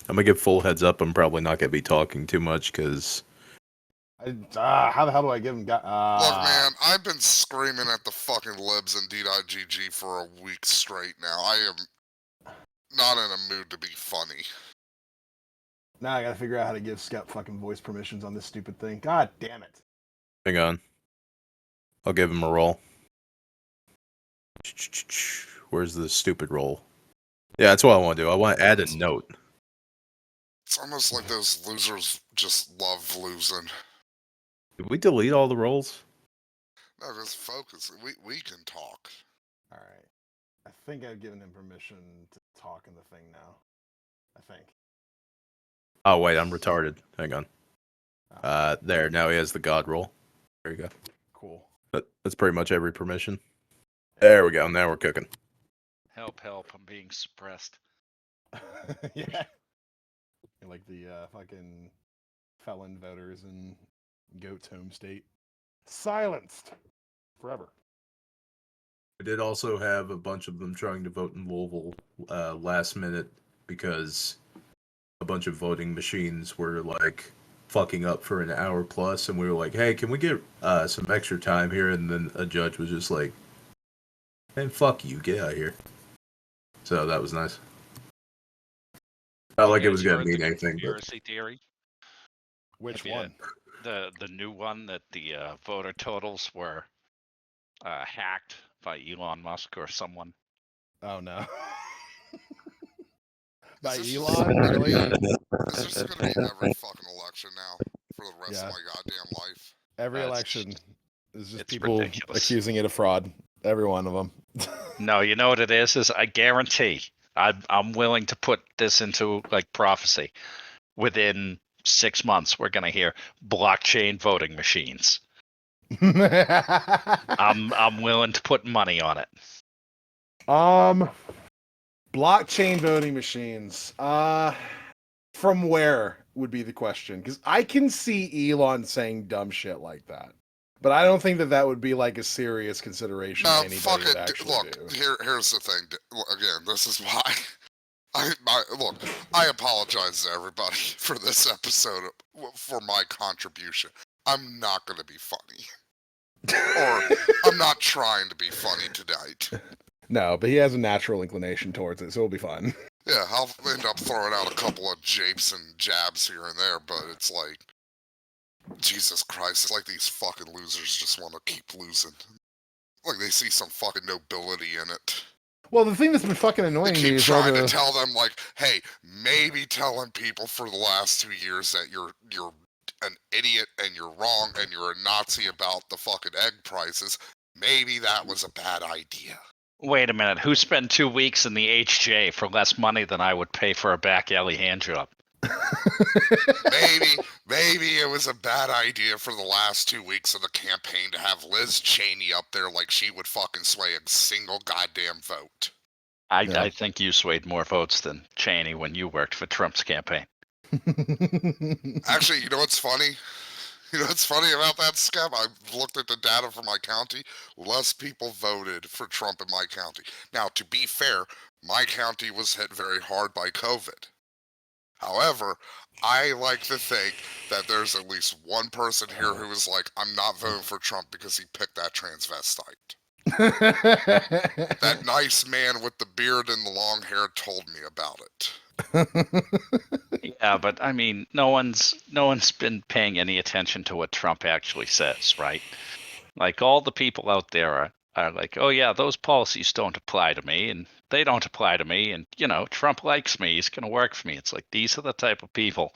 I'm gonna give full heads up. I'm probably not gonna be talking too much because How the hell do I give him? Look, man, I've been screaming at the fucking libs and D.GG for a week straight now. I am not in a mood to be funny. Now I gotta figure out how to give Scott fucking voice permissions on this stupid thing. God damn it. hang on. I'll give him a roll. Where's the stupid roll? Yeah, that's what I want to do. I want to add a note. It's almost like those losers just love losing. Did we delete all the rolls? No, just focus. We can talk. Alright. I think I've given him permission to talk in the thing now. I think. Oh wait, I'm retarded. Hang on. There. Now he has the god roll. There you go. Cool. That's pretty much every permission. There we go. Now we're cooking. Help, I'm being suppressed. Yeah. You're like the fucking felon voters in Goat's home state. Silenced forever. We did also have a bunch of them trying to vote in Louisville last minute because a bunch of voting machines were like fucking up for an hour plus, and we were like, hey, can we get some extra time here? And then a judge was just like, man, fuck you, get out of here. So that was nice. Not like it was gonna mean anything. Conspiracy theory. Which one? The new one that the voter totals were hacked by Elon Musk or someone. Oh no. Is By this Elon, really? Is this gonna be every fucking election now for the rest of my goddamn life? Every That's election is just it's people ridiculous. accusing it of fraud. Every one of them. No, you know what it is I guarantee I'm willing to put this into like prophecy. Within 6 months, we're gonna hear blockchain voting machines. I'm willing to put money on it. Blockchain voting machines. From where would be the question? Because I can see Elon saying dumb shit like that, but I don't think that would be like a serious consideration. No, anybody fuck would it. actually Look, do. here's the thing. Again, this is why. Look, I apologize to everybody for this episode for my contribution. I'm not going to be funny. Or I'm not trying to be funny tonight. No, but he has a natural inclination towards it, so it'll be fun. Yeah, I'll end up throwing out a couple of japes and jabs here and there, but it's like, Jesus Christ, it's like these fucking losers just want to keep losing. Like they see some fucking nobility in it. Well, the thing that's been fucking They annoying me keep is trying to tell them, like, hey, maybe telling people for the last 2 years that you're an idiot and you're wrong and you're a Nazi about the fucking egg prices, maybe that was a bad idea. Wait a minute, who spent 2 weeks in the HJ for less money than I would pay for a back alley hand job? Maybe it was a bad idea for the last 2 weeks of the campaign to have Liz Cheney up there like she would fucking sway a single goddamn vote. I think you swayed more votes than Cheney when you worked for Trump's campaign. Actually, you know what's funny? You know what's funny about that, Scab? I looked at the data for my county. Less people voted for Trump in my county. Now, to be fair, my county was hit very hard by COVID. However, I like to think that there's at least one person here who is like, I'm not voting for Trump because he picked that transvestite. That nice man with the beard and the long hair told me about it. Yeah, but I mean, no one's been paying any attention to what Trump actually says, right? Like all the people out there are like, oh yeah, those policies don't apply to me, and they don't apply to me, and you know, Trump likes me, he's gonna work for me. It's like these are the type of people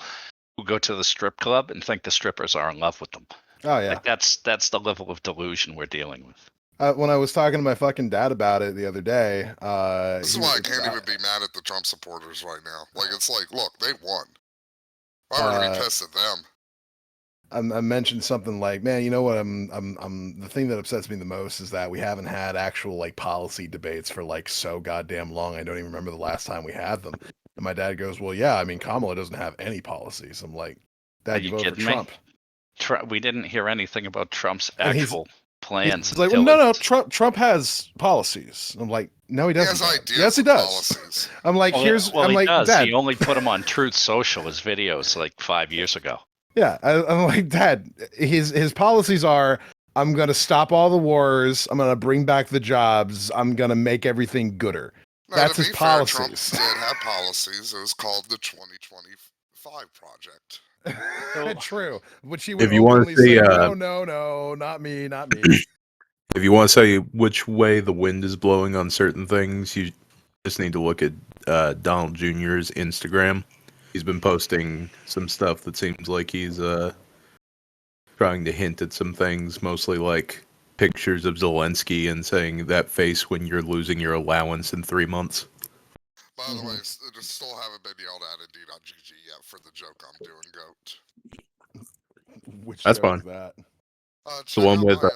who go to the strip club and think the strippers are in love with them. Oh yeah, like that's the level of delusion we're dealing with. When I was talking to my fucking dad about it the other day, this is why I can't even be mad at the Trump supporters right now. Like it's like, look, they won. Why would I be pissed at them? I mentioned something like, man, you know what? The thing that upsets me the most is that we haven't had actual like policy debates for like so goddamn long. I don't even remember the last time we had them. And my dad goes, well, yeah, I mean, Kamala doesn't have any policies. I'm like, Dad, you voted for Trump. We didn't hear anything about Trump's actual plans It's like, until well, no, it's- Trump has policies. I'm like, no, he He doesn't. has Dad. ideas Yes, he and does. policies. I'm like, Well, I'm he like, does. Dad. He only put them on Truth Social as videos like 5 years ago. Yeah, I'm like, Dad. His policies are, I'm gonna stop all the wars. I'm gonna bring back the jobs. I'm gonna make everything gooder. No, That's to his be fair, Trump policies. did have policies. It was called the 2025 Project. True, which he would If you want openly to see, say, no, not me. if you want to say which way the wind is blowing on certain things, you just need to look at Donald Jr.'s Instagram. He's been posting some stuff that seems like he's trying to hint at some things, mostly like pictures of Zelensky and saying that face when you're losing your allowance in 3 months. By the way, Mhm. I still haven't been yelled at Indeed.gg yet for the joke I'm doing, Goat. Which That's joke fine. is that? Check one out with, my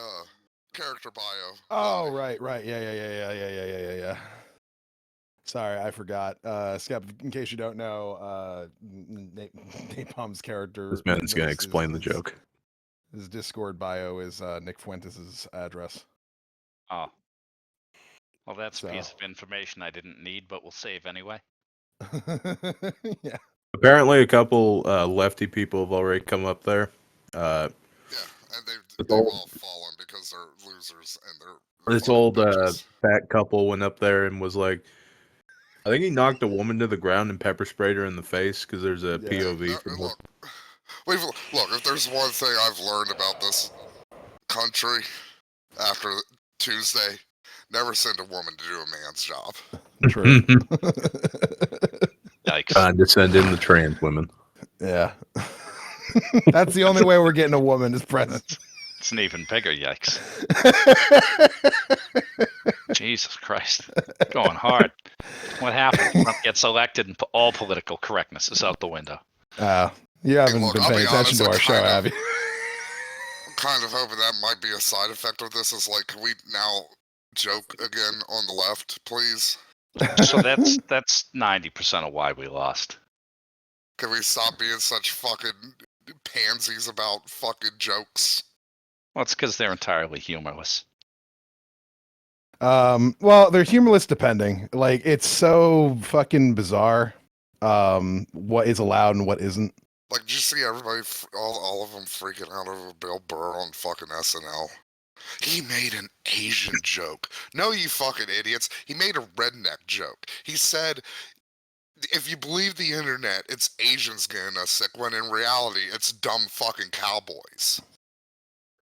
character bio. Oh, Donnie. right. Yeah. Sorry, I forgot. Skep, in case you don't know, Napalm's character. This man's going to his- explain the his- joke. His Discord bio is Nick Fuentes' address. Oh. Well, that's So. a piece of information I didn't need, but we'll save anyway. Yeah. Apparently, a couple lefty people have already come up there. Yeah, and they've old- all fallen because they're losers and they're This fucking old bitches. fat couple went up there and was like, I think he knocked a woman to the ground and pepper sprayed her in the face because there's a Yeah. POV No, from look, look, if there's one thing I've learned about this country after Tuesday, never send a woman to do a man's job. True. Yikes. condescending the trans women. Yeah. That's the only way we're getting a woman is present. It's an even bigger yikes. Jesus Christ. Going hard. What happened? Trump gets elected and all political correctness is out the window. You haven't look, been I'll paying be attention honest, to I our show, kind of- have you? I'm kind of hoping that might be a side effect of this. Is like, can we now joke again on the left, please? So that's 90% of why we lost. Can we stop being such fucking pansies about fucking jokes? Well, it's because they're entirely humorless. Well, they're humorless depending. Like, it's so fucking bizarre. What is allowed and what isn't. Like, did you see everybody, all of them freaking out over Bill Burr on fucking SNL? He made an Asian joke. No, you fucking idiots. He made a redneck joke. He said, if you believe the internet, it's Asians getting us sick, when in reality, it's dumb fucking cowboys.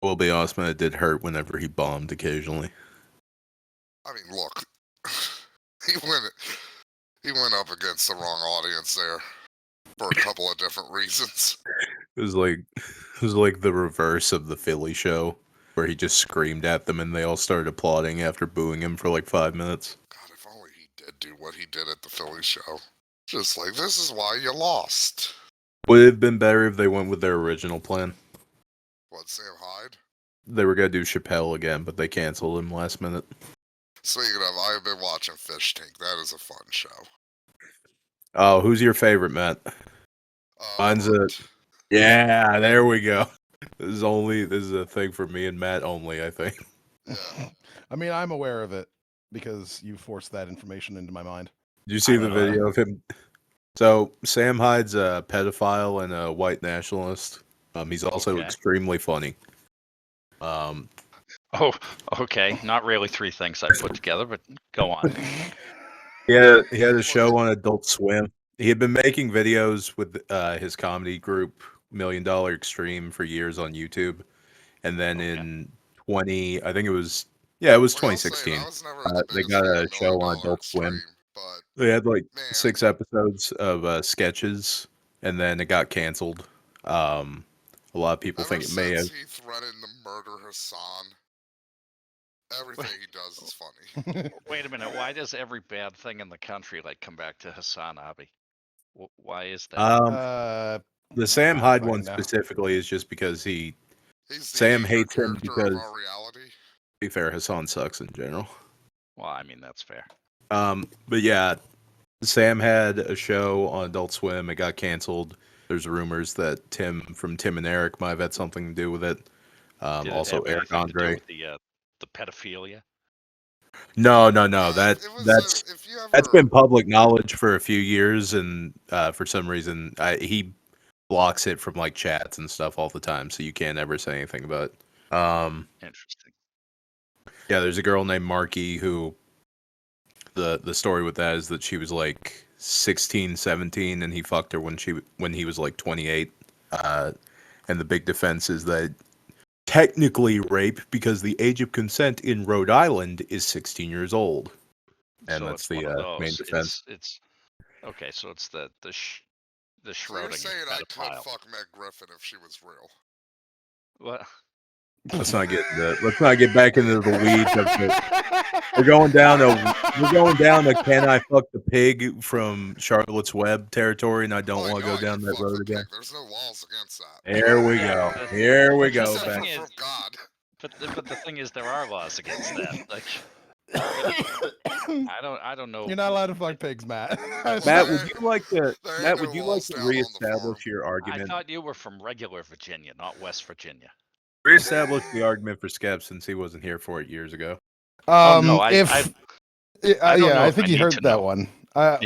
Will be honest, man, it did hurt whenever he bombed occasionally. I mean, look, he went up against the wrong audience there for a couple of different reasons. It was like the reverse of the Philly show, where he just screamed at them and they all started applauding after booing him for like 5 minutes. God, if only he did do what he did at the Philly show. Just like, this is why you lost. Would it have been better if they went with their original plan? What, Sam Hyde? They were gonna do Chappelle again, but they canceled him last minute. Speaking of, I have been watching Fish Tank. That is a fun show. Oh, who's your favorite, Matt? Mine's Yeah, there we go. This is a thing for me and Matt only, I think. Yeah. I mean, I'm aware of it because you forced that information into my mind. Did you see I the don't know. video of him? So Sam Hyde's a pedophile and a white nationalist. He's also Okay. extremely funny. Oh, okay. Not really three things I put together, but go on. He had a show on Adult Swim. He had been making videos with his comedy group $1 Million Extreme for years on YouTube, and then Okay. in 20, I think it was 2016. I was never the They biggest got fan a of show on Million Dollar Adult Swim. Extreme, but They had like man, 6 episodes of sketches, and then it got canceled. A lot of people ever think it may have. since he threatened to murder Hassan, everything he does is funny. Wait a minute. Why does every bad thing in the country like come back to Hassan Abi? Why is that? The Sam I don't Hyde fucking one know. specifically is just because He's the Sam Eater hates him character because- of our reality. to be fair, Hassan sucks in general. Well, I mean that's fair. But yeah, Sam had a show on Adult Swim. It got canceled. There's rumors that Tim from Tim and Eric might have had something to do with it. Did it Also have Eric anything to do Andre. with the pedophilia? No. It was if you That's ever been public knowledge for a few years, and for some reason, he blocks it from like chats and stuff all the time, so you can't ever say anything about it. Interesting. Yeah, there's a girl named Marky who the story with that is that she was like 16, 17, and he fucked her when he was like 28. And the big defense is that technically rape because the age of consent in Rhode Island is 16 years old. And So that's it's one of the those. main defense. It's okay. So it's the So Schrodinger you're saying I could pedophile. fuck Meg Griffin if she was real? What? Let's not get back into the weeds of the. We're going down to can I fuck the pig from Charlotte's Web territory, and I don't Oh, want to go I down can that fuck road the again. pig. There's no laws against that. Here we Yeah, go. but- Here we but the go. Except thing Back. is- from God. But the thing is, there are laws against that. Like, I don't know. You're not allowed to fuck pigs, Matt. Matt, would you like to There ain't Matt, no would you like laws to down on the reestablish your I argument? thought you were from regular Virginia, not West Virginia. Reestablish the argument for Skep since he wasn't here for it years ago. Oh, no, I if I don't know I if think I you need heard to that know. one. Yeah.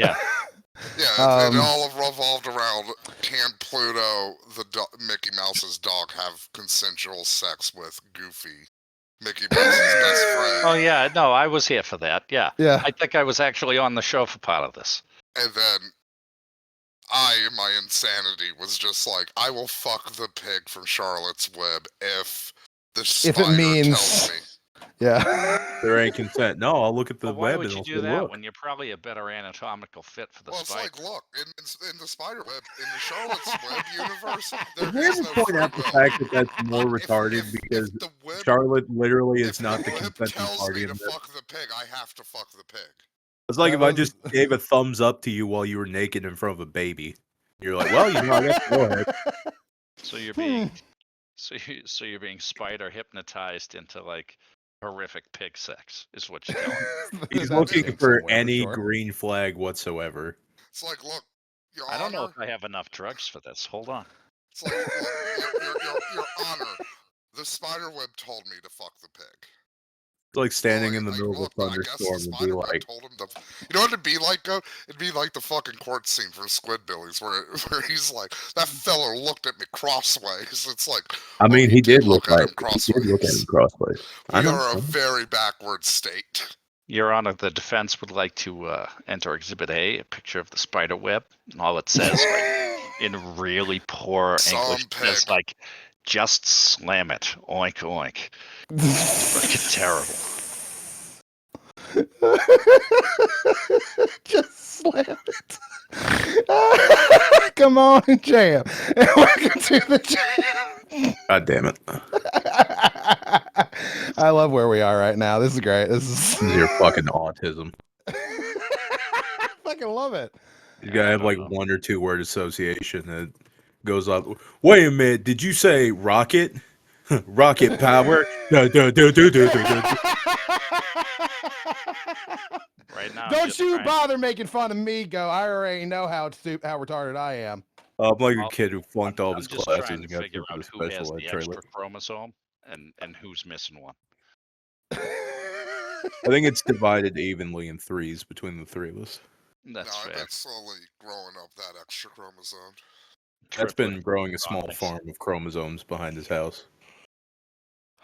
Yeah, it all revolved around can Pluto, Mickey Mouse's dog, have consensual sex with Goofy, Mickey Mouse's best friend? Oh yeah, no, I was here for that. Yeah. Yeah. I think I was actually on the show for part of this. And then I, in my insanity, was just like, I will fuck the pig from Charlotte's Web if the spider tells means- me. Yeah. There ain't consent. No, I'll look at the But why web would and you I'll do say, that look. when you're probably a better anatomical fit for the Well, it's spider? like, look, in the spider web, in the Charlotte's Web universe, Did there we is ever no point free out the will. fact that that's more If- retarded if because the web, Charlotte literally if is not the web consenting tells party me in to this. fuck the pig, I have to fuck the pig. It's like That if I was- just gave a thumbs up to you while you were naked in front of a baby. You're like, well, you know, I guess go ahead. So you're being so you're being spider hypnotized into like horrific pig sex is what you're telling me. He's That's looking getting for somewhere, any sure. green flag whatsoever. It's like, look, Your I don't know Honor, if I have enough drugs for this. Hold on. it's like, Your Honor, the spider web told me to fuck the pig. It's like standing Well, in the like, middle of look, a I guess the thunderstorm and be spider web like, told him to. You know what it'd be like, Goat? It'd be like the fucking court scene from Squidbillies, where he's like, that feller looked at me crossways. It's like, I mean, he did look at at him crossways. We are a very backward state. Your Honor, the defense would like to enter Exhibit A picture of the spider web. And all it says, like, in really poor Some English, says, pig. like, just slam it. Oink, oink. Fucking terrible. Just slam it. Come on, jam. And welcome to the jam. God damn it. I love where we are right now. This is great. This This is is your fucking autism. I fucking love it. You gotta have like one or two word association that goes up. Wait a minute, did you say rocket? Rocket power? Right now, I'm Don't just you trying- bother making fun of me, Go. I already know how retarded I am. I'm like a Well, kid who flunked all of I'm his just classes trying and to got figure sent to out the who has special ed the trailer. extra chromosome and who's missing one. I think it's divided evenly in threes between the three of us. That's No, I've fair. been slowly growing up that extra chromosome. That's Triplet. been growing a small Nice. farm of chromosomes behind his house.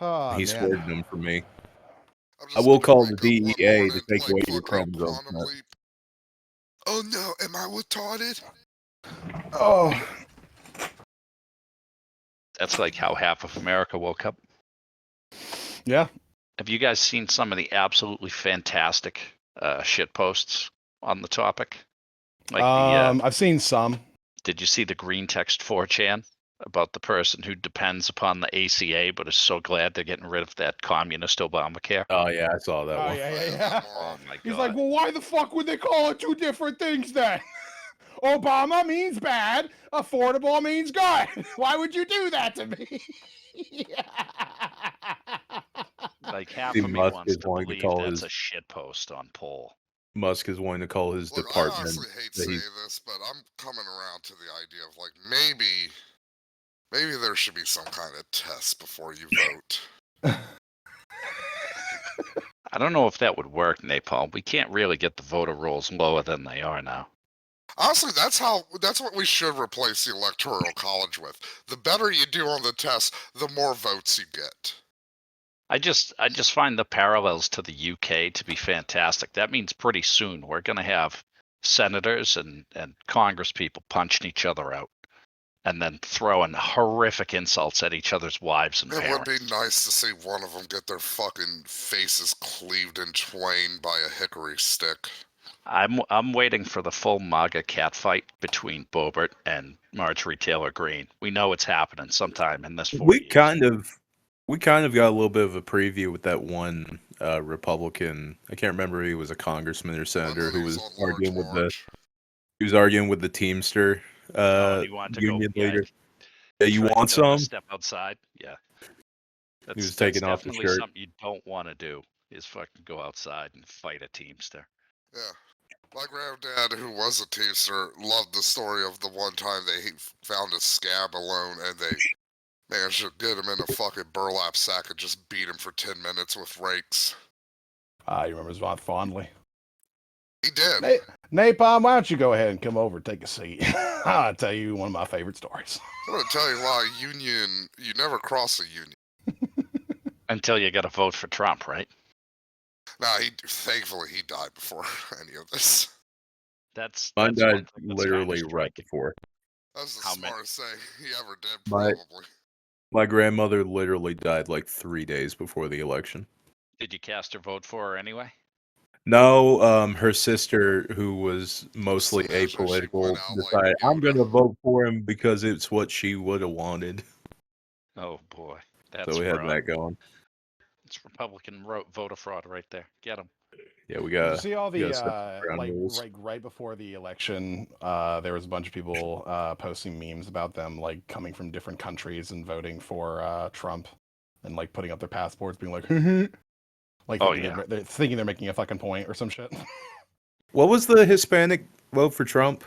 Oh, He man. swore them for me. I'm I just will gonna call wake the up one DEA to morning, take like, away your fucking chromosomes, quantum Matt. leap. Oh no, am I retarded? Oh. That's like how half of America woke up. Yeah. Have you guys seen some of the absolutely fantastic shit posts on the topic? Like I've seen some. did you see the green text 4chan about the person who depends upon the ACA but is so glad they're getting rid of that communist Obamacare? Oh yeah, I saw that Oh, one. yeah. Oh my god. He's like, well, why the fuck would they call it two different things then? Obama means bad, affordable means good. Why would you do that to me? Like half See, of me Musk wants is to wanting to believe call that's his- a shit post on poll. Musk is wanting to call his Look, I department. honestly hate that saying he's- this, but I'm coming around to the idea of like maybe Maybe there should be some kind of test before you vote. I don't know if that would work, Napalm. We can't really get the voter rolls lower than they are now. Honestly, that's what we should replace the Electoral College with. The better you do on the test, the more votes you get. I just find the parallels to the UK to be fantastic. That means pretty soon we're going to have senators and Congress people punching each other out and then throwing horrific insults at each other's wives and It parents. would be nice to see one of them get their fucking faces cleaved in twain by a hickory stick. I'm waiting for the full MAGA catfight between Boebert and Marjorie Taylor Greene. We know it's happening sometime in this 4 We years. kind of got a little bit of a preview with that one Republican. I can't remember if he was a congressman or senator who was arguing with the Teamster he wanted to union go, leader. Yeah, you tried to want get him to some? step outside. Yeah, was that's taking off the definitely shirt. something you don't want to do. Is fucking go outside and fight a Teamster. Yeah. My granddad, who was a Teamster, loved the story of the one time they found a scab alone and they managed to get him in a fucking burlap sack and just beat him for 10 minutes with rakes. You remember Zvon fondly. He did. Napalm, why don't you go ahead and come over and take a seat? I'll tell you one of my favorite stories. I'm going to tell you why you never cross a union. Until you got to vote for Trump, right? Nah, thankfully he died before any of this. Mine That's died one thing that's literally kinda right striking. before. That's the How many- smartest thing he ever did, My- probably. My grandmother literally died like 3 days before the election. Did you cast or vote for her anyway? No, her sister, who was mostly Imagine she apolitical, went out like decided I'm Yoda. gonna vote for him because it's what she would have wanted. Oh boy, that's So we had fraud. that going. It's Republican voter fraud right there. Get him. Yeah, we Did got. you see all we the gotta set the ground rules. right before the election? There was a bunch of people posting memes about them like coming from different countries and voting for Trump, and like putting up their passports, being like, like Oh, thinking they're thinking they're making a fucking point or some shit. What was the Hispanic vote for Trump?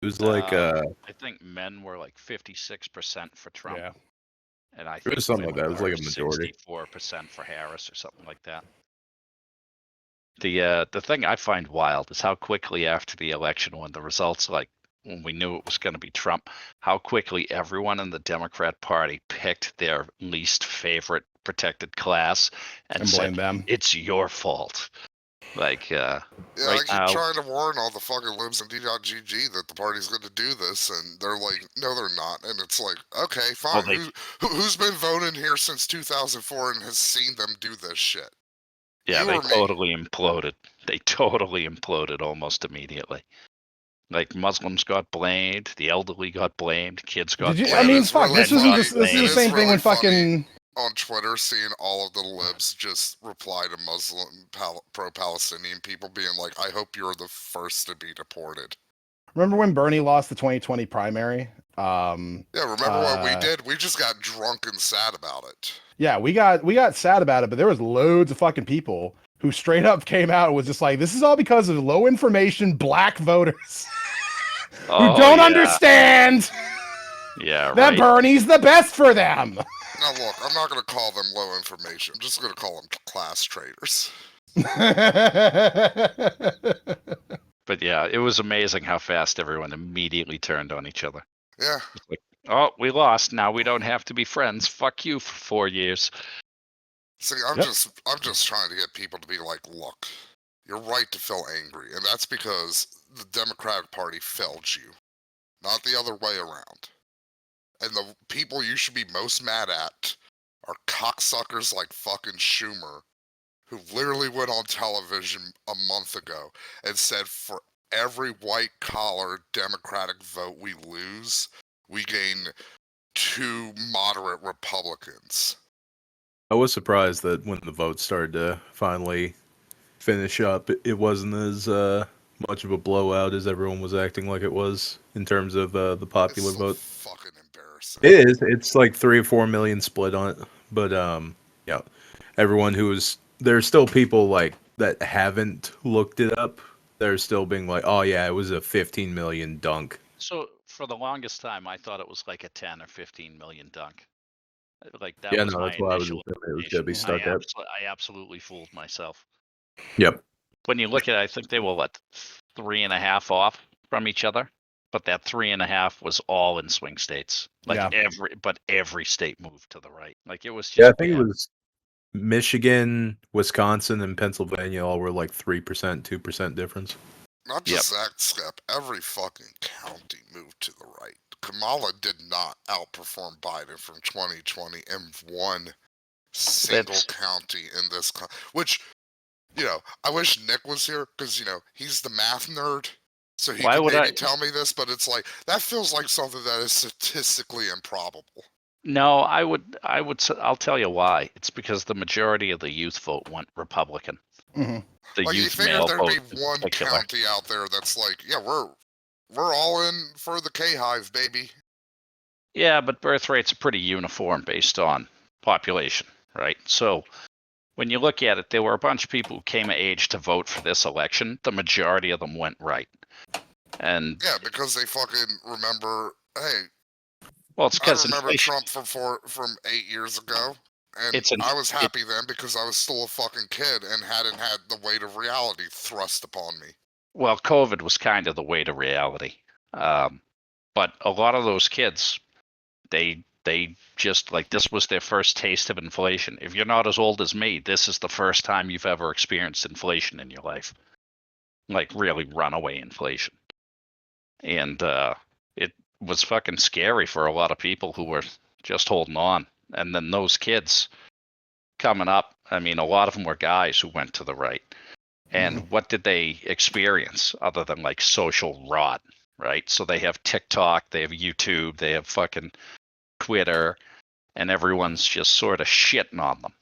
It was like I think men were like 56% for Trump, Yeah. and I it think was something like that. It was like a women majority. were 64% for Harris or something like that. The thing I find wild is how quickly after the election, when the results, like when we knew it was going to be Trump, how quickly everyone in the Democrat Party picked their least favorite protected class and And blame said, them. "It's your fault." Like, Yeah, right I keep now, trying to warn all the fucking libs and D.GG that the party's going to do this, and they're like, no, they're not. And it's like, okay, fine. Who's been voting here since 2004 and has seen them do this shit? yeah, You they or me? totally imploded. They totally imploded almost immediately. Like Muslims got blamed, the elderly got blamed, kids got Did you? blamed. I mean, It's fuck. really This was funny. this is It the is same thing really when funny. fucking. On Twitter, seeing all of the libs just reply to Muslim pro-Palestinian people being like, I hope you're the first to be deported. Remember when Bernie lost the 2020 primary? Yeah, remember what we did? We just got drunk and sad about it. Yeah, we got sad about it, but there was loads of fucking people who straight up came out and was just like, this is all because of low information black voters who Oh, don't yeah. understand Yeah, that right. Bernie's the best for them. Now look, I'm not going to call them low information. I'm just going to call them class traitors. But yeah, it was amazing how fast everyone immediately turned on each other. Yeah. It's like, oh, we lost. Now we don't have to be friends. Fuck you for 4 years. See, I'm Yep. just trying to get people to be like, look, you're right to feel angry, and that's because the Democratic Party failed you, not the other way around. And the people you should be most mad at are cocksuckers like fucking Schumer, who literally went on television a month ago and said for every white-collar Democratic vote we lose, we gain 2 moderate Republicans. I was surprised that when the vote started to finally finish up, it wasn't as much of a blowout as everyone was acting like it was in terms of the popular It's vote. so fucking embarrassing. It is. It's like 3 or 4 million split on it, but yeah, everyone there's still people like that haven't looked it up. They're still being like, oh yeah, it was a 15 million dunk. So for the longest time, I thought it was like a 10 or 15 million dunk. Like that Yeah, was no, my that's why I was initial assuming it was gonna be estimation. stuck at. I absolutely fooled myself. Yep. When you look at it, I think they were what 3.5 off from each other, but that 3.5 was all in swing states. Like Yeah. every state moved to the right. Like it was just Yeah, I think it bad. was Michigan, Wisconsin, and Pennsylvania all were like 3%, 2% difference. Not Yep. just that, Skep. Every fucking county moved to the right. Kamala did not outperform Biden from 2020 in one single That's county in this which, I wish Nick was here because, he's the math nerd. So he Why could would maybe I- tell me this, but it's like, that feels like something that is statistically improbable. no. I'll tell you why. It's because the majority of the youth vote went Republican. Mhm. The Like, you youth figured male there'd vote be in one particular. county out there that's like, yeah, we're all in for the K-Hive, baby. Yeah, but birth rates are pretty uniform based on population, right? So when you look at it, there were a bunch of people who came of age to vote for this election. The majority of them went right. And Yeah, because they fucking remember, hey, well, it's I because remember inflation. Trump from 8 years ago, and It's an I was happy then because I was still a fucking kid and hadn't had the weight of reality thrust upon me. well, COVID was kind of the way to reality. But a lot of those kids, they just like this was their first taste of inflation. If you're not as old as me, this is the first time you've ever experienced inflation in your life, like really runaway inflation. And it was fucking scary for a lot of people who were just holding on. And then those kids coming up, I mean, a lot of them were guys who went to the right. And what did they experience other than like social rot, right? So they have TikTok, they have YouTube, they have fucking Twitter, and everyone's just sort of shitting on them.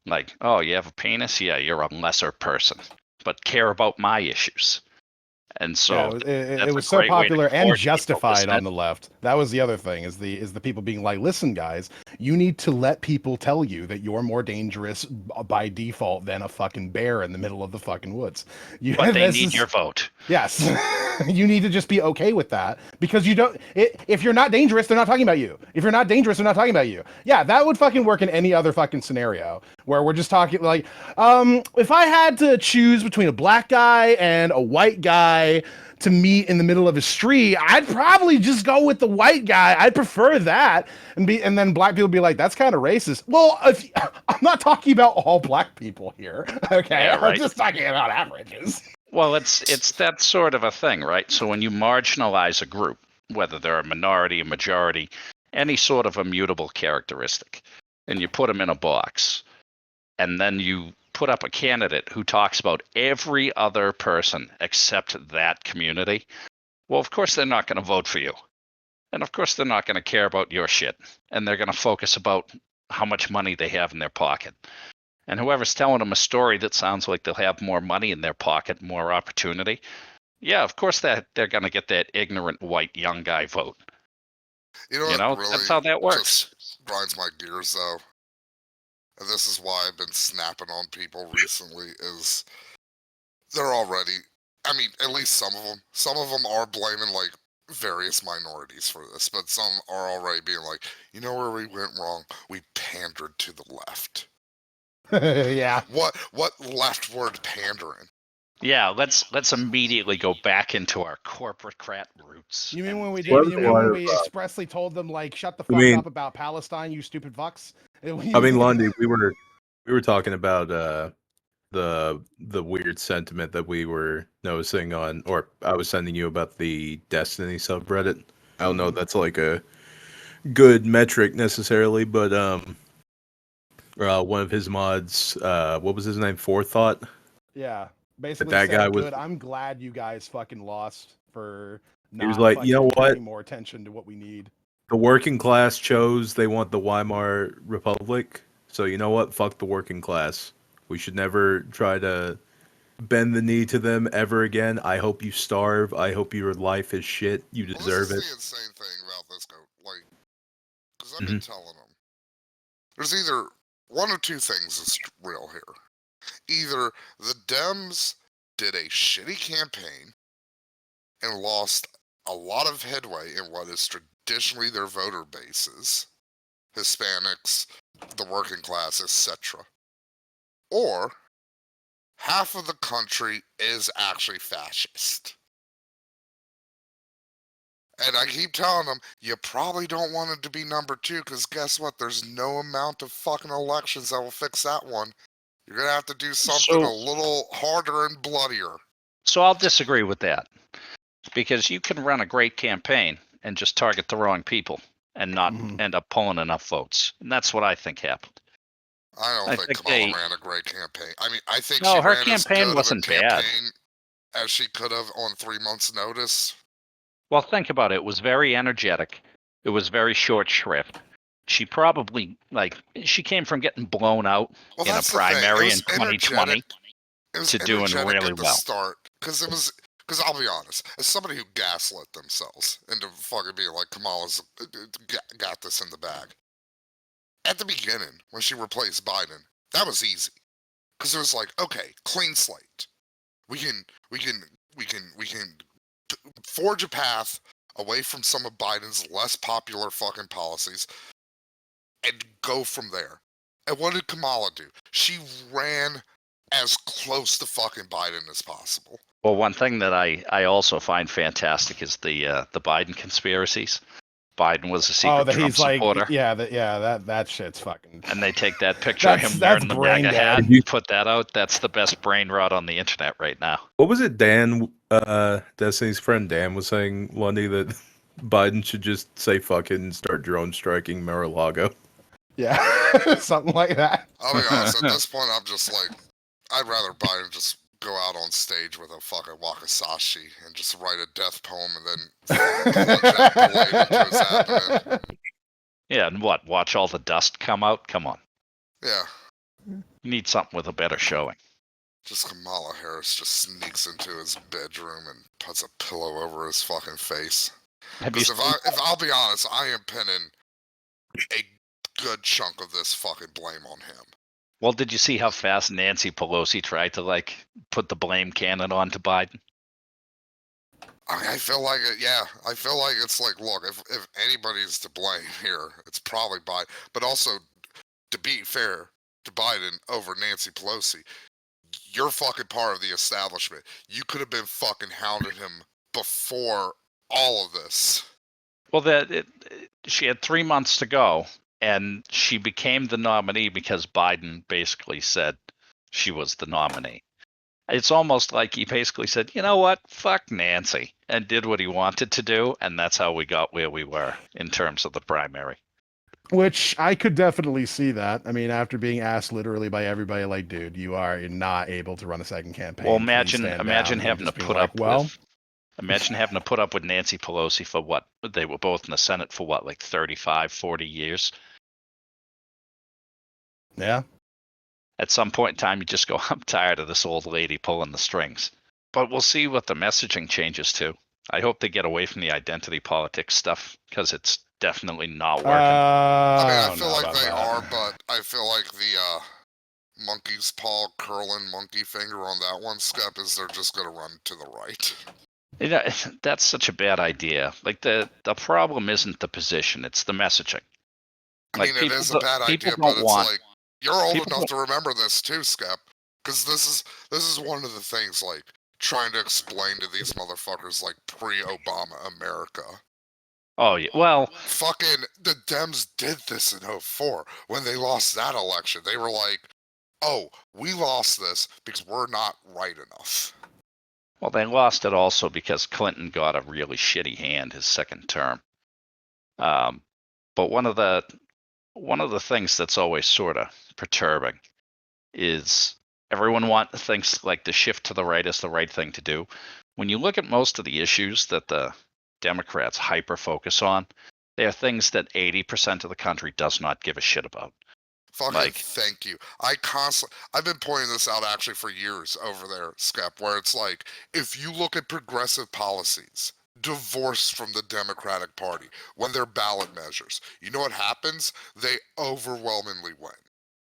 Like, oh, you have a penis? Yeah, you're a lesser person, but care about my issues. And so it was so popular and justified on the left. That was the other thing is the people being like, listen, guys, you need to let people tell you that you're more dangerous by default than a fucking bear in the middle of the fucking woods. But they need your vote. Yes. You need to just be okay with that because you don't. If you're not dangerous, they're not talking about you. If you're not dangerous, they're not talking about you. Yeah, that would fucking work in any other fucking scenario where we're just talking like, if I had to choose between a black guy and a white guy to meet in the middle of a street, I'd probably just go with the white guy. I'd prefer that, and then black people be like, that's kind of racist. Well, I'm not talking about all black people here. Okay, Yeah, right. I'm just talking about averages. Well, it's that sort of a thing, right? So when you marginalize a group, whether they're a minority, a majority, any sort of immutable characteristic, and you put them in a box, and then you put up a candidate who talks about every other person except that community, well, of course they're not going to vote for you. And of course they're not going to care about your shit. And they're going to focus about how much money they have in their pocket. And whoever's telling them a story that sounds like they'll have more money in their pocket, more opportunity, yeah, of course that they're going to get that ignorant white young guy vote. You know, really that's how that works. Just grinds my gears, though. And this is why I've been snapping on people recently, is they're already, I mean, at least some of them are blaming, like, various minorities for this, but some are already being like, you know where we went wrong? We pandered to the left. Yeah. What leftward pandering? Yeah, let's immediately go back into our corporatocrat roots. You mean when we Well, did? You mean when we expressly told them like, "Shut the fuck up about Palestine, you stupid fucks"? I mean, Lundy, we were talking about the weird sentiment that we were noticing on, or I was sending you about the Destiny subreddit. I don't know if that's like a good metric necessarily, but one of his mods, what was his name? Forethought. Yeah, basically that said, guy was. "Good. I'm glad you guys fucking lost for not He was like, you know what? paying more attention to what we need." The working class chose they want the Weimar Republic, so you know what? Fuck the working class. We should never try to bend the knee to them ever again. I hope you starve. I hope your life is shit. You deserve it. This is the insane thing about this, like, because I've been telling them, there's either one or two things that's real here. Either the Dems did a shitty campaign and lost a lot of headway in what is traditionally their voter bases, Hispanics, the working class, etc. Or half of the country is actually fascist. And I keep telling them, you probably don't want it to be number 2, because guess what? There's no amount of fucking elections that will fix that one. You're going to have to do something a little harder and bloodier. So I'll disagree with that, because you can run a great campaign and just target the wrong people and not end up pulling enough votes. And that's what I think happened. I don't think Kamala ran a great campaign. I mean, I think No, she her ran as campaign good wasn't of a bad. campaign as she could have on 3 months' notice. Well, think about it. It was very energetic. It was very short shrift. She probably, she came from getting blown out in a primary in 2020 to doing really at the well. start, because I'll be honest, as somebody who gaslit themselves into fucking being like, Kamala's got this in the bag. At the beginning, when she replaced Biden, that was easy, because it was like, okay, clean slate. We can forge a path away from some of Biden's less popular fucking policies and go from there. And what did Kamala do? She ran as close to fucking Biden as possible. Well, one thing that I also find fantastic is the Biden conspiracies. Biden was a secret Trump supporter. That shit's fucking. And they take that picture of him wearing the MAGA hat and put that out. That's the best brain rot on the internet right now. What was it Dan, Destiny's friend Dan was saying, Lundy, that Biden should just say fuck it and start drone striking Mar-a-Lago? Yeah, something like that. I'll be honest, at this point, I'm just like, I'd rather Biden just go out on stage with a fucking wakizashi and just write a death poem and then plunge that blade into his abdomen. Yeah, and what? Watch all the dust come out? Come on. Yeah. You need something with a better showing. Just Kamala Harris just sneaks into his bedroom and puts a pillow over his fucking face. Because if I'll be honest, I am pinning a good chunk of this fucking blame on him. Well, did you see how fast Nancy Pelosi tried to put the blame cannon onto Biden? I feel like it. Yeah, I feel like it's like, look, if anybody's to blame here, it's probably Biden. But also, to be fair to Biden over Nancy Pelosi, you're fucking part of the establishment. You could have been fucking hounding him before all of this. Well, she had 3 months to go, and she became the nominee because Biden basically said she was the nominee. It's almost like he basically said, you know what, fuck Nancy, and did what he wanted to do, and that's how we got where we were in terms of the primary. Which I could definitely see that. I mean, after being asked literally by everybody, like, dude, you're not able to run a second campaign. Well, imagine having to put up with. Imagine having to put up with Nancy Pelosi for what? They were both in the Senate for what, like 35, 40 years? Yeah. At some point in time, you just go, I'm tired of this old lady pulling the strings. But we'll see what the messaging changes to. I hope they get away from the identity politics stuff, because it's definitely not working. I feel like they are, but I feel like the monkey's paw curling monkey finger on that one, Skep, is they're just going to run to the right. That's such a bad idea. Like, the problem isn't the position, it's the messaging. I mean, it is a bad idea, but it's like, you're old enough to remember this too, Skep, because this is one of the things, like, trying to explain to these motherfuckers, like, pre-Obama America. Oh, yeah, well... Fucking, the Dems did this in 2004, when they lost that election. They were like, oh, we lost this because we're not right enough. Well, they lost it also because Clinton got a really shitty hand his second term. But one of the things that's always sort of perturbing is everyone thinks like the shift to the right is the right thing to do. When you look at most of the issues that the Democrats hyper focus on, they are things that 80% of the country does not give a shit about. Fucking thank you. I've been pointing this out actually for years over there, Skep, where it's like, if you look at progressive policies divorced from the Democratic Party, when they're ballot measures, you know what happens? They overwhelmingly win.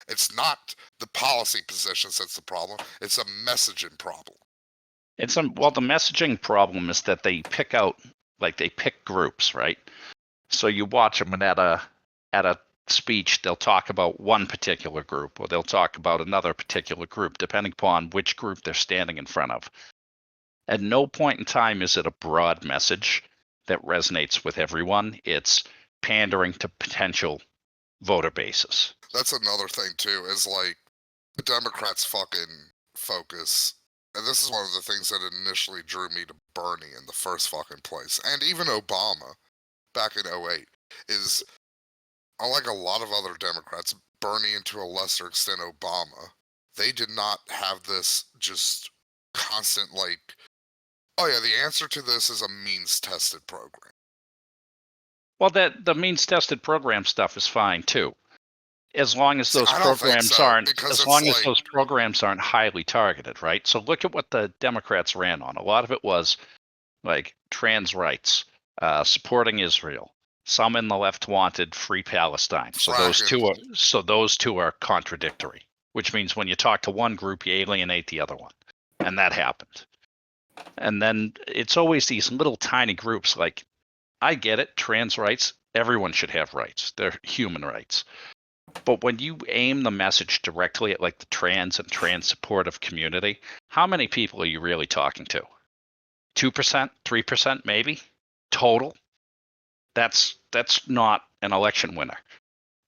It's not the policy positions that's the problem, it's a messaging problem. The messaging problem is that they pick out Like they pick groups, right? So you watch them, and at a speech, they'll talk about one particular group, or they'll talk about another particular group, depending upon which group they're standing in front of. At no point in time is it a broad message that resonates with everyone. It's pandering to potential voter bases. That's another thing too, is like the Democrats' fucking focus, and this is one of the things that initially drew me to Bernie in the first fucking place, and even Obama back in 08, is unlike a lot of other Democrats, Bernie and to a lesser extent Obama, they did not have this just constant like, oh yeah, the answer to this is a means-tested program. Well, that the means-tested program stuff is fine too, as long as those I don't think programs so, aren't because as it's long as like- those programs aren't highly targeted, right? So look at what the Democrats ran on. A lot of it was like trans rights, supporting Israel. Some in the left wanted free Palestine. So those two are contradictory, which means when you talk to one group, you alienate the other one, and that happened. And then it's always these little tiny groups. Like, I get it, trans rights. Everyone should have rights. They're human rights. But when you aim the message directly at like the trans and trans supportive community, how many people are you really talking to? 2%, 3%, maybe total. That's not an election winner.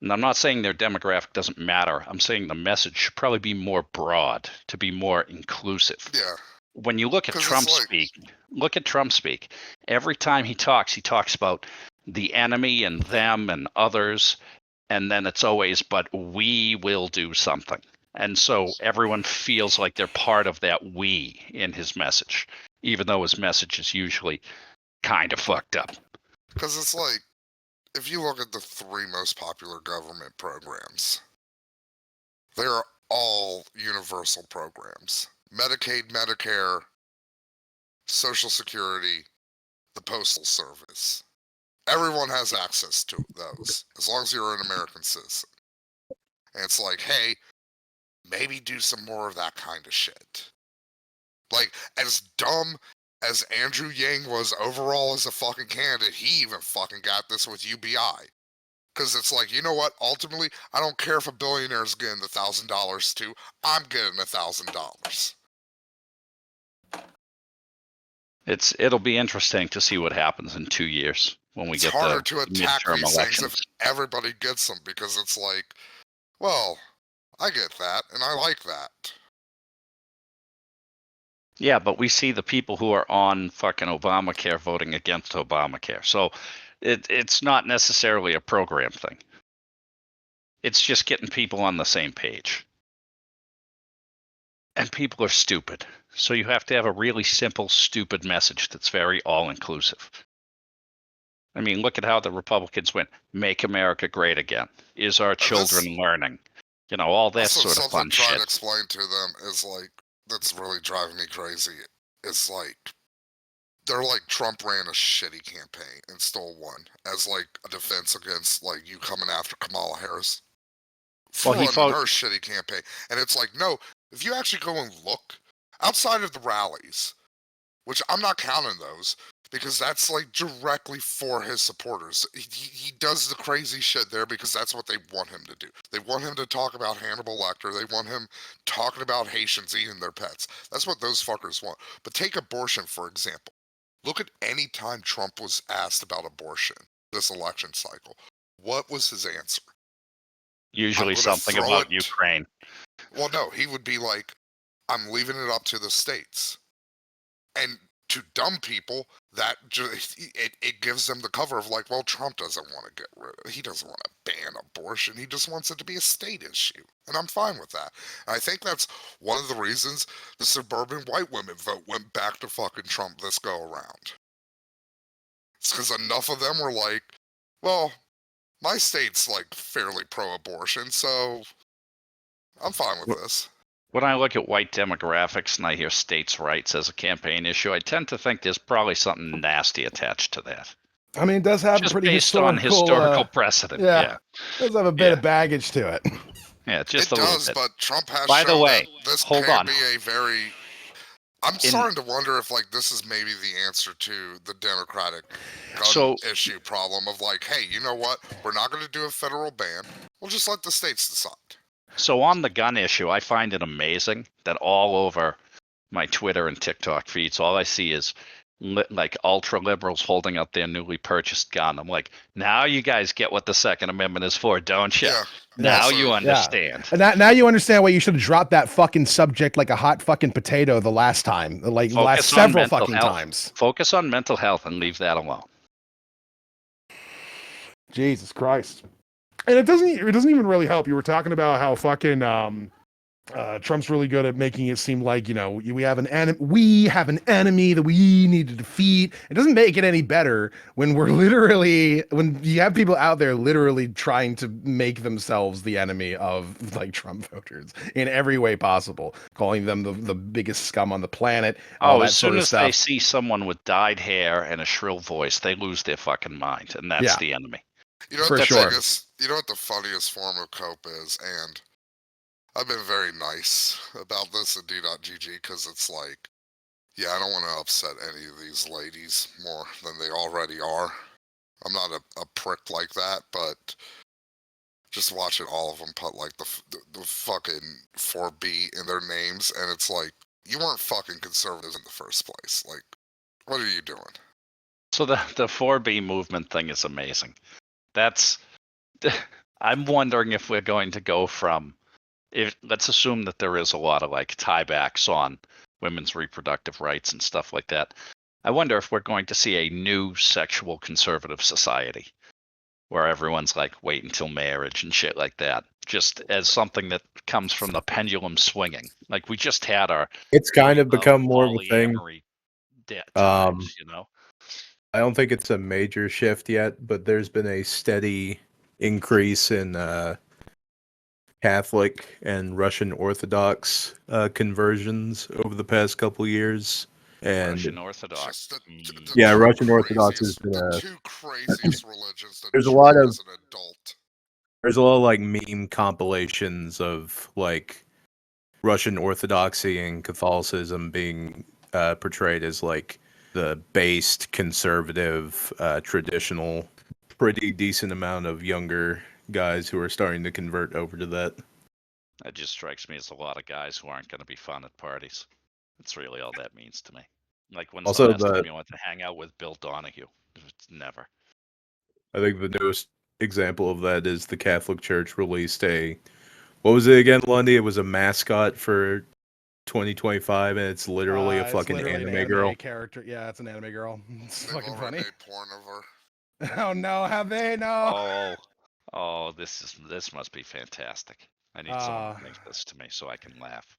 And I'm not saying their demographic doesn't matter. I'm saying the message should probably be more broad to be more inclusive. Yeah. When you look at 'Cause it's Trump like- speak. Every time he talks about the enemy and them and others, and then it's always, but we will do something. And so everyone feels like they're part of that we in his message, even though his message is usually kind of fucked up. Because it's like, if you look at the 3 most popular government programs, they are all universal programs. Medicaid, Medicare, Social Security, the Postal Service. Everyone has access to those, as long as you're an American citizen. And it's like, hey, maybe do some more of that kind of shit. Like, as dumb as Andrew Yang was overall as a fucking candidate, he even fucking got this with UBI. Because it's like, you know what? Ultimately, I don't care if a billionaire's getting the $1,000 too. I'm getting $1,000. It'll be interesting to see what happens in 2 years when we It's get harder the to attack midterm these things elections. if everybody gets them, because it's like, well, I get that, and I like that. Yeah, but we see the people who are on fucking Obamacare voting against Obamacare. So it's not necessarily a program thing. It's just getting people on the same page. And people are stupid. So you have to have a really simple, stupid message that's very all-inclusive. I mean, look at how the Republicans went, make America great again. Is our children learning? You know, all that Also, sort of something fun I'm trying shit. to explain to them is like, that's really driving me crazy. It's like, they're like, Trump ran a shitty campaign and still won as like a defense against like you coming after Kamala Harris for Well, he running her shitty campaign. And it's like, no, if you actually go and look outside of the rallies, which I'm not counting those, because that's like directly for his supporters. He does the crazy shit there because that's what they want him to do. They want him to talk about Hannibal Lecter. They want him talking about Haitians eating their pets. That's what those fuckers want. But take abortion, for example. Look at any time Trump was asked about abortion this election cycle. What was his answer? Usually something about Ukraine. Well, no, he would be like, I'm leaving it up to the states. And to dumb people, that it gives them the cover of like, well, Trump doesn't want to get rid of it. He doesn't want to ban abortion. He just wants it to be a state issue. And I'm fine with that. And I think that's one of the reasons the suburban white women vote went back to fucking Trump this go around. It's because enough of them were like, well, my state's like fairly pro-abortion, so I'm fine with this. When I look at white demographics and I hear states' rights as a campaign issue, I tend to think there's probably something nasty attached to that. I mean, it does have Just pretty based on historical precedent. Yeah. It does have a bit of baggage to it. Yeah, just it a little does, bit. but Trump has By the shown way, that this hold can on. be a very I'm starting to wonder if like this is maybe the answer to the Democratic gun So- issue problem of like, hey, you know what? We're not going to do a federal ban. We'll just let the states decide. So on the gun issue, I find it amazing that all over my Twitter and TikTok feeds, all I see is like ultra liberals holding up their newly purchased gun. I'm like, now you guys get what the Second Amendment is for, don't you? Yeah. Now Yes, you sir. understand. And now you understand why you should have dropped that fucking subject like a hot fucking potato the last time, like the last Focus on several mental fucking health. times. Focus on mental health and leave that alone. Jesus Christ. And it doesn't even really help. You were talking about how fucking Trump's really good at making it seem like, you know, we have an enemy that we need to defeat. It doesn't make it any better when when you have people out there literally trying to make themselves the enemy of like Trump voters in every way possible, calling them the biggest scum on the planet, all that as sort soon of as they stuff. see someone with dyed hair and a shrill voice, they lose their fucking mind, and that's Yeah. the enemy. You know what For the sure. biggest, you know what the funniest form of cope is, and I've been very nice about this at D.GG because it's like, yeah, I don't want to upset any of these ladies more than they already are. I'm not a prick like that, but just watching all of them put like the fucking 4B in their names, and it's like, you weren't fucking conservatives in the first place. Like, what are you doing? So the 4B movement thing is amazing. That's I'm wondering if we're going to go from let's assume that there is a lot of like tiebacks on women's reproductive rights and stuff like that. I wonder if we're going to see a new sexual conservative society where everyone's like wait until marriage and shit like that, just as something that comes from the pendulum swinging. Like we just had our It's kind of age become more of a thing. polyamory times, you know. I don't think it's a major shift yet, but there's been a steady increase in Catholic and Russian Orthodox conversions over the past couple years. And Russian Orthodox. Just Yeah, two Russian Orthodox has craziest- been the a- two craziest religions that There's a joined lot of- as an adult. there's a lot of like meme compilations of like Russian Orthodoxy and Catholicism being portrayed as like the based, conservative, traditional, pretty decent amount of younger guys who are starting to convert over to that. That just strikes me as a lot of guys who aren't going to be fun at parties. That's really all that means to me. Like when Also, someone asks me want to hang out with Bill Donahue, it's never. I think the newest example of that is the Catholic Church released what was it again, Lundy? It was a mascot for 2025, and it's literally a It's fucking literally an anime girl. character. Yeah, it's an anime girl. It's They've fucking already funny. made porn of her. Oh no, have they? No. Oh, this must be fantastic. I need someone to link this to me so I can laugh.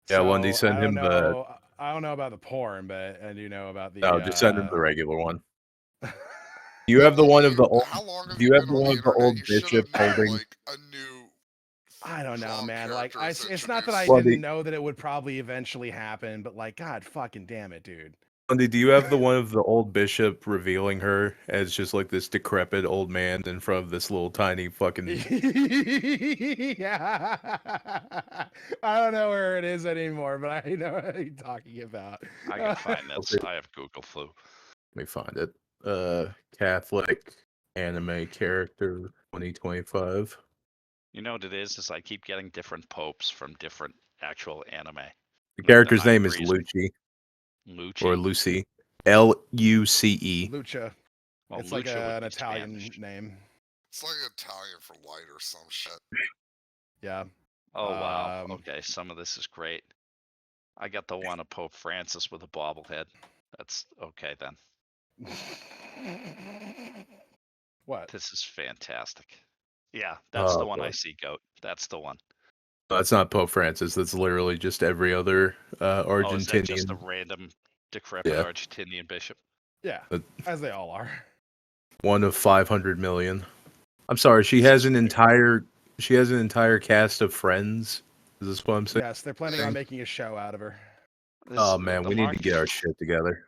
Yeah, Lundy, So, send him the. I don't know about the porn, but I do know about the. No, just send him the regular one. the. You have the one of the How old. long have Do you you have been the on one the of the internet? old You should bishop have known, holding? like a new. I don't know, Wrong man. character Like, is it's not that I Well, didn't know that it would probably eventually happen, but like, God fucking damn it, dude. Lundy, do you have the one of the old bishop revealing her as just like this decrepit old man in front of this little tiny fucking? Yeah. I don't know where it is anymore, but I know what you're talking about. I can find this. I have Google flu. Let me find it. Catholic anime character 2025. You know what it is I keep getting different popes from different actual anime. The Like character's high name is priest, Lucci Lucci. or Lucy. Luce. Lucha. Well, It's like Lucha would an be Italian Spanish. name. It's like Italian for light or some shit. Yeah. Oh wow. Um, Okay, some of this is great. I got the one of Pope Francis with a bobblehead. That's okay then. What? This is fantastic. Yeah, that's the one I boy. see, Goat. That's the one. That's not Pope Francis. That's literally just every other Oh, is that just a Argentinian. random decrepit Yeah. Argentinian bishop? Yeah, as they all are. One of 500 million. I'm sorry. She has an entire cast of friends. Is this what I'm saying? Yes, they're planning on making a show out of her. Oh man, we need to get our shit together.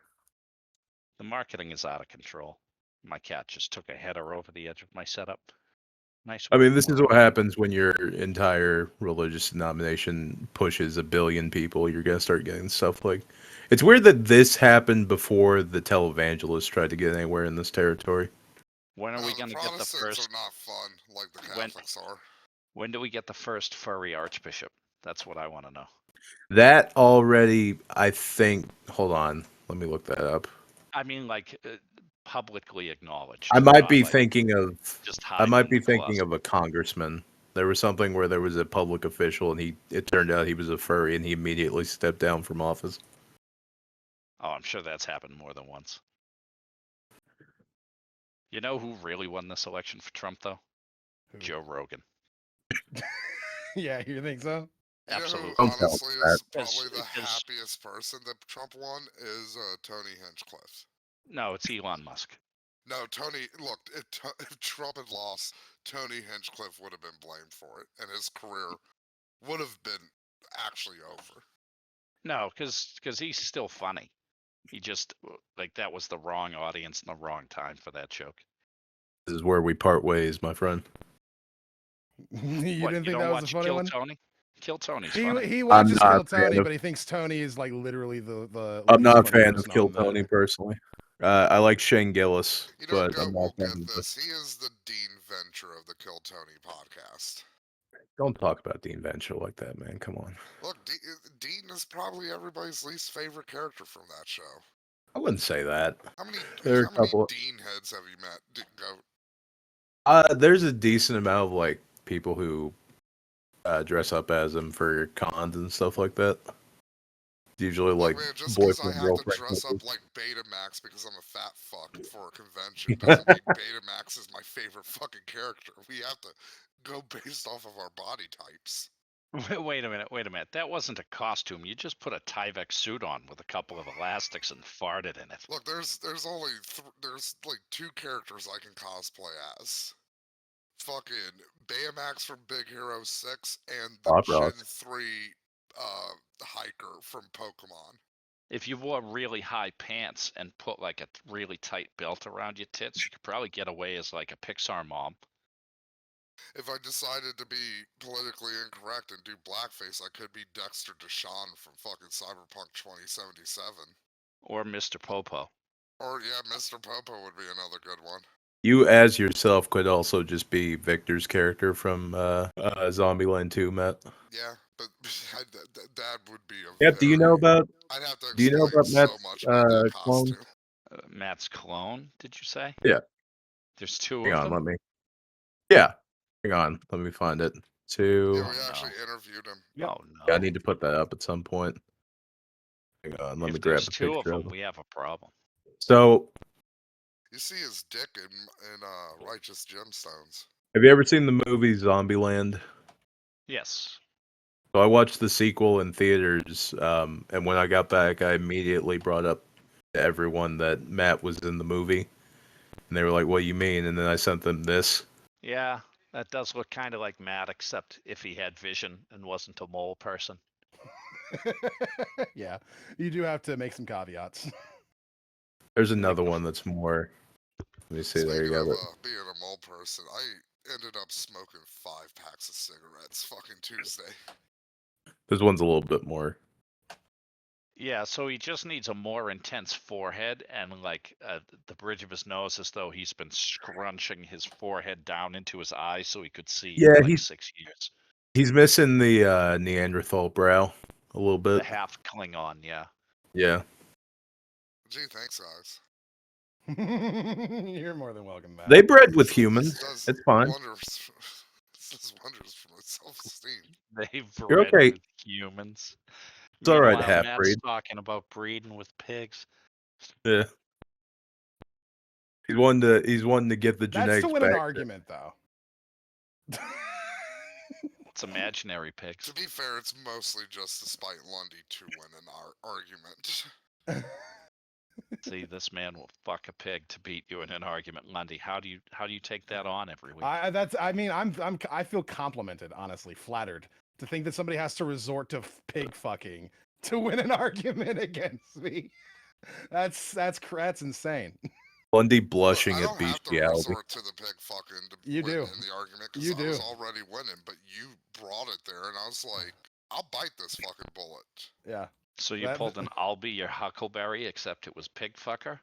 The marketing is out of control. My cat just took a header over the edge of my setup. Nice. I work, mean, this is Laura. what happens when your entire religious denomination pushes 1 billion people. You're gonna start getting stuff like, It's weird that this happened before the televangelists tried to get anywhere in this territory. When are we the going to get the Protestants first? are not fun like the When- Catholics are. When do we get the first furry archbishop? That's what I want to know. That already, I think. Hold on, let me look that up. I mean, like publicly acknowledged. I might not be like thinking of. just I hiding might in be the thinking closet. of a congressman. There was something where there was a public official, and it turned out he was a furry, and he immediately stepped down from office. Oh, I'm sure that's happened more than once. You know who really won this election for Trump, though? Who? Joe Rogan. Yeah, you think so? You know Absolutely. who Don't tell honestly us is Because- probably the because- happiest person that Trump won is Tony Hinchcliffe. No, it's Elon Musk. No, Tony. Look, if Trump had lost, Tony Hinchcliffe would have been blamed for it, and his career would have been actually over. No, because he's still funny. He just like that was the wrong audience and the wrong time for that joke. This is where we part ways, my friend. You What, didn't think don't that was a watch funny Kill one? Tony? Kill Tony's He funny. he watches not Kill a fan Tony, of- but he thinks Tony is like literally the. I'm not a least funny fan of person Kill on the- Tony personally. I like Shane Gillis, You know, but Goat I'm not a will fan get of the- this. He is the Dean Venture of the Kill Tony podcast. Don't talk about Dean Venture like that, man. Come on. Look, Dean is probably everybody's least favorite character from that show. I wouldn't say that. How many There are a how many couple- Dean heads have you met? Goat? There's a decent amount of like people who dress up as him for cons and stuff like that. Usually Look, like man, just because I boyfriend have to girlfriend. dress up couples. like Betamax because I'm a fat fuck for a convention doesn't mean Betamax is my favorite fucking character. We have to go based off of our body types. Wait a minute. That wasn't a costume. You just put a Tyvek suit on with a couple of elastics and farted in it. Look, there's only there's like two characters I can cosplay as. Fucking Baymax from Big Hero 6 and the Bob Ross. Gen 3 hiker from Pokemon. If you wore really high pants and put like a really tight belt around your tits, you could probably get away as like a Pixar mom. If I decided to be politically incorrect and do blackface, I could be Dexter Deshawn from fucking Cyberpunk 2077. Or Mr. Popo. Or yeah, Mr. Popo would be another good one. You as yourself could also just be Victor's character from Zombieland 2, Matt. Yeah, but that would be a Yeah, do you know very- about I'd have to do you know explain about so Matt's, much about that clone? costume. Matt's clone, did you say? Yeah. There's two Hang of on, them? let me. Yeah. Hang on, let me find it. Two. Yeah, Oh, we no. actually interviewed him. Yep. Oh no. Yeah, I need to put that up at some point. Hang on, let if me grab there's a two of picture them, of them. we have a problem. So, You see his dick in Righteous Gemstones. have you ever seen the movie Zombieland? Yes. So I watched the sequel in theaters, and when I got back, I immediately brought up to everyone that Matt was in the movie, and they were like, "What do you mean?" And then I sent them this. Yeah, that does look kind of like Matt, except if he had vision and wasn't a mole person. Yeah, you do have to make some caveats. There's another one that's more. Let me see. There you Speaking go. of being a mole person, I ended up smoking 5 packs of cigarettes fucking Tuesday. This one's a little bit more. Yeah, so he just needs a more intense forehead and like the bridge of his nose, as though he's been scrunching his forehead down into his eyes so he could see Yeah, for like he's- 6 years. He's missing the Neanderthal brow a little The bit. half Klingon, yeah. Yeah. Gee, thanks, guys. You're more than welcome back. They bred with This humans. does It's fine. Wonders, this does wonders for my self-esteem. They've You're bred okay. with humans. It's all right, Meanwhile, Matt's half-breed. talking about breeding with pigs. Yeah. He's wanting to get the That's genetics to win back. an argument, though. It's imaginary pigs. To be fair, it's mostly just to spite Lundy to win an argument. See, this man will fuck a pig to beat you in an argument, Lundy. How do you take that on every week? I feel complimented, honestly, flattered to think that somebody has to resort to pig fucking to win an argument against me. That's insane. Lundy Look, blushing I at don't have to bestiality. resort to the pig fucking to You win do. in the argument because You I was do. already winning, but you brought it there, and I was like, I'll bite this fucking bullet. Yeah. So you pulled an "I'll be your Huckleberry," except it was pig fucker.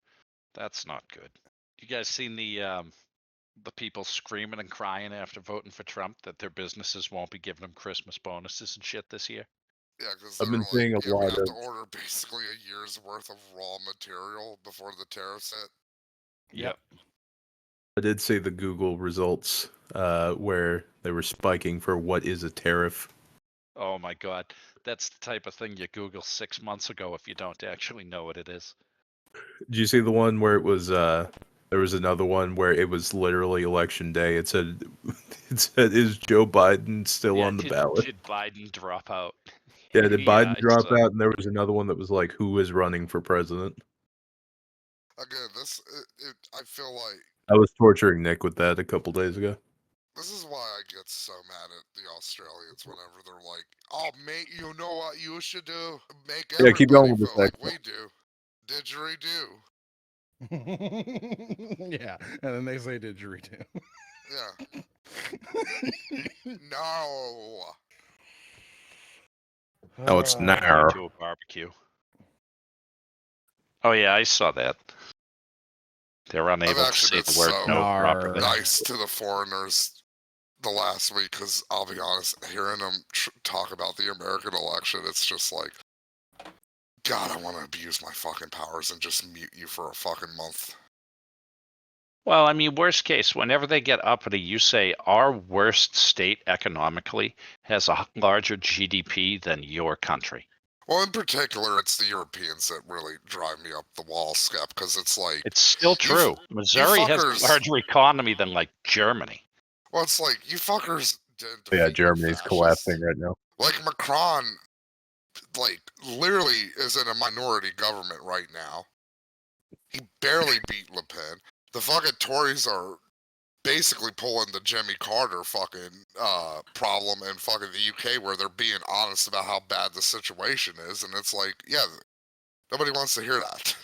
That's not good. You guys seen the people screaming and crying after voting for Trump that their businesses won't be giving them Christmas bonuses and shit this year? Yeah, because I've they were been seeing like, a yeah, we lot have of. to order basically a year's worth of raw material before the tariffs hit. Yep. I did see the Google results where they were spiking for what is a tariff. Oh my god. That's the type of thing you Google 6 months ago if you don't actually know what it is. Did you see the one where it was there was another one where it was literally election day. It said is Joe Biden still Yeah, on the ballot? did Biden drop out? Yeah, did Yeah, Biden I drop saw. out? And there was another one that was like, who is running for president? Again, I feel like I was torturing Nick with that a couple days ago. this is why I get so mad at the Australians whenever they're like, "Oh, mate, you know what you should do? Make Yeah, keep going everybody with this vote like next we do." Didgeridoo. Yeah, and then they say didgeridoo. Yeah. No. No, it's Going now. to a barbecue. Oh yeah, I saw that. They're unable to actually say been the word so no Nar. properly. nice to the foreigners the last week because I'll be honest, hearing them talk about the American election, it's just like, God, I want to abuse my fucking powers and just mute you for a fucking month. Well, I mean, worst case, whenever they get uppity, you say our worst state economically has a larger GDP than your country. Well, in particular, it's the Europeans that really drive me up the wall, Skep, because it's like, It's still true. Missouri has a fuckers- larger economy than like Germany. well, it's like, you fuckers didn't Yeah, defeat Germany's fascists. collapsing right now. Like, Macron, like, literally is in a minority government right now. He barely beat Le Pen. The fucking Tories are basically pulling the Jimmy Carter fucking problem in fucking the UK where they're being honest about how bad the situation is, and it's like, yeah, nobody wants to hear that.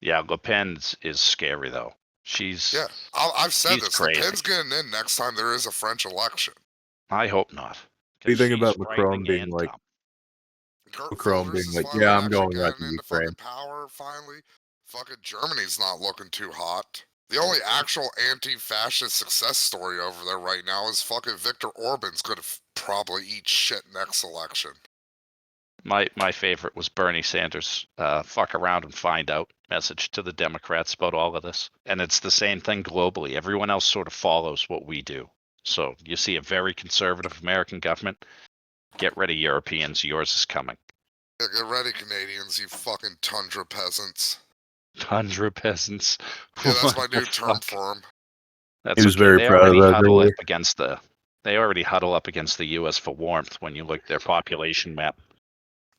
Yeah, Le Pen is scary though. She's Yeah, I've said she's this. crazy. Le Pen's getting in next time there is a French election. I hope not. What do you 'Cause think she's about Macron frightening being and like dumb. Kurt Macron Wilders being is like, finally yeah, I'm actually going right getting to into Ukraine? fucking power, finally. Fucking Germany's not looking too hot. The only actual anti-fascist success story over there right now is fucking Viktor Orban's gonna probably eat shit next election. My favorite was Bernie Sanders' fuck around and find out message to the Democrats about all of this. And it's the same thing globally. Everyone else sort of follows what we do. So you see a very conservative American government. Get ready, Europeans. Yours is coming. Yeah, get ready, Canadians, you fucking tundra peasants. Tundra peasants. Yeah, that's my What the new term fuck? for them. That's He was okay. very They proud of already that huddle earlier. up against the. They already huddle up against the U.S. for warmth when you look at their population map.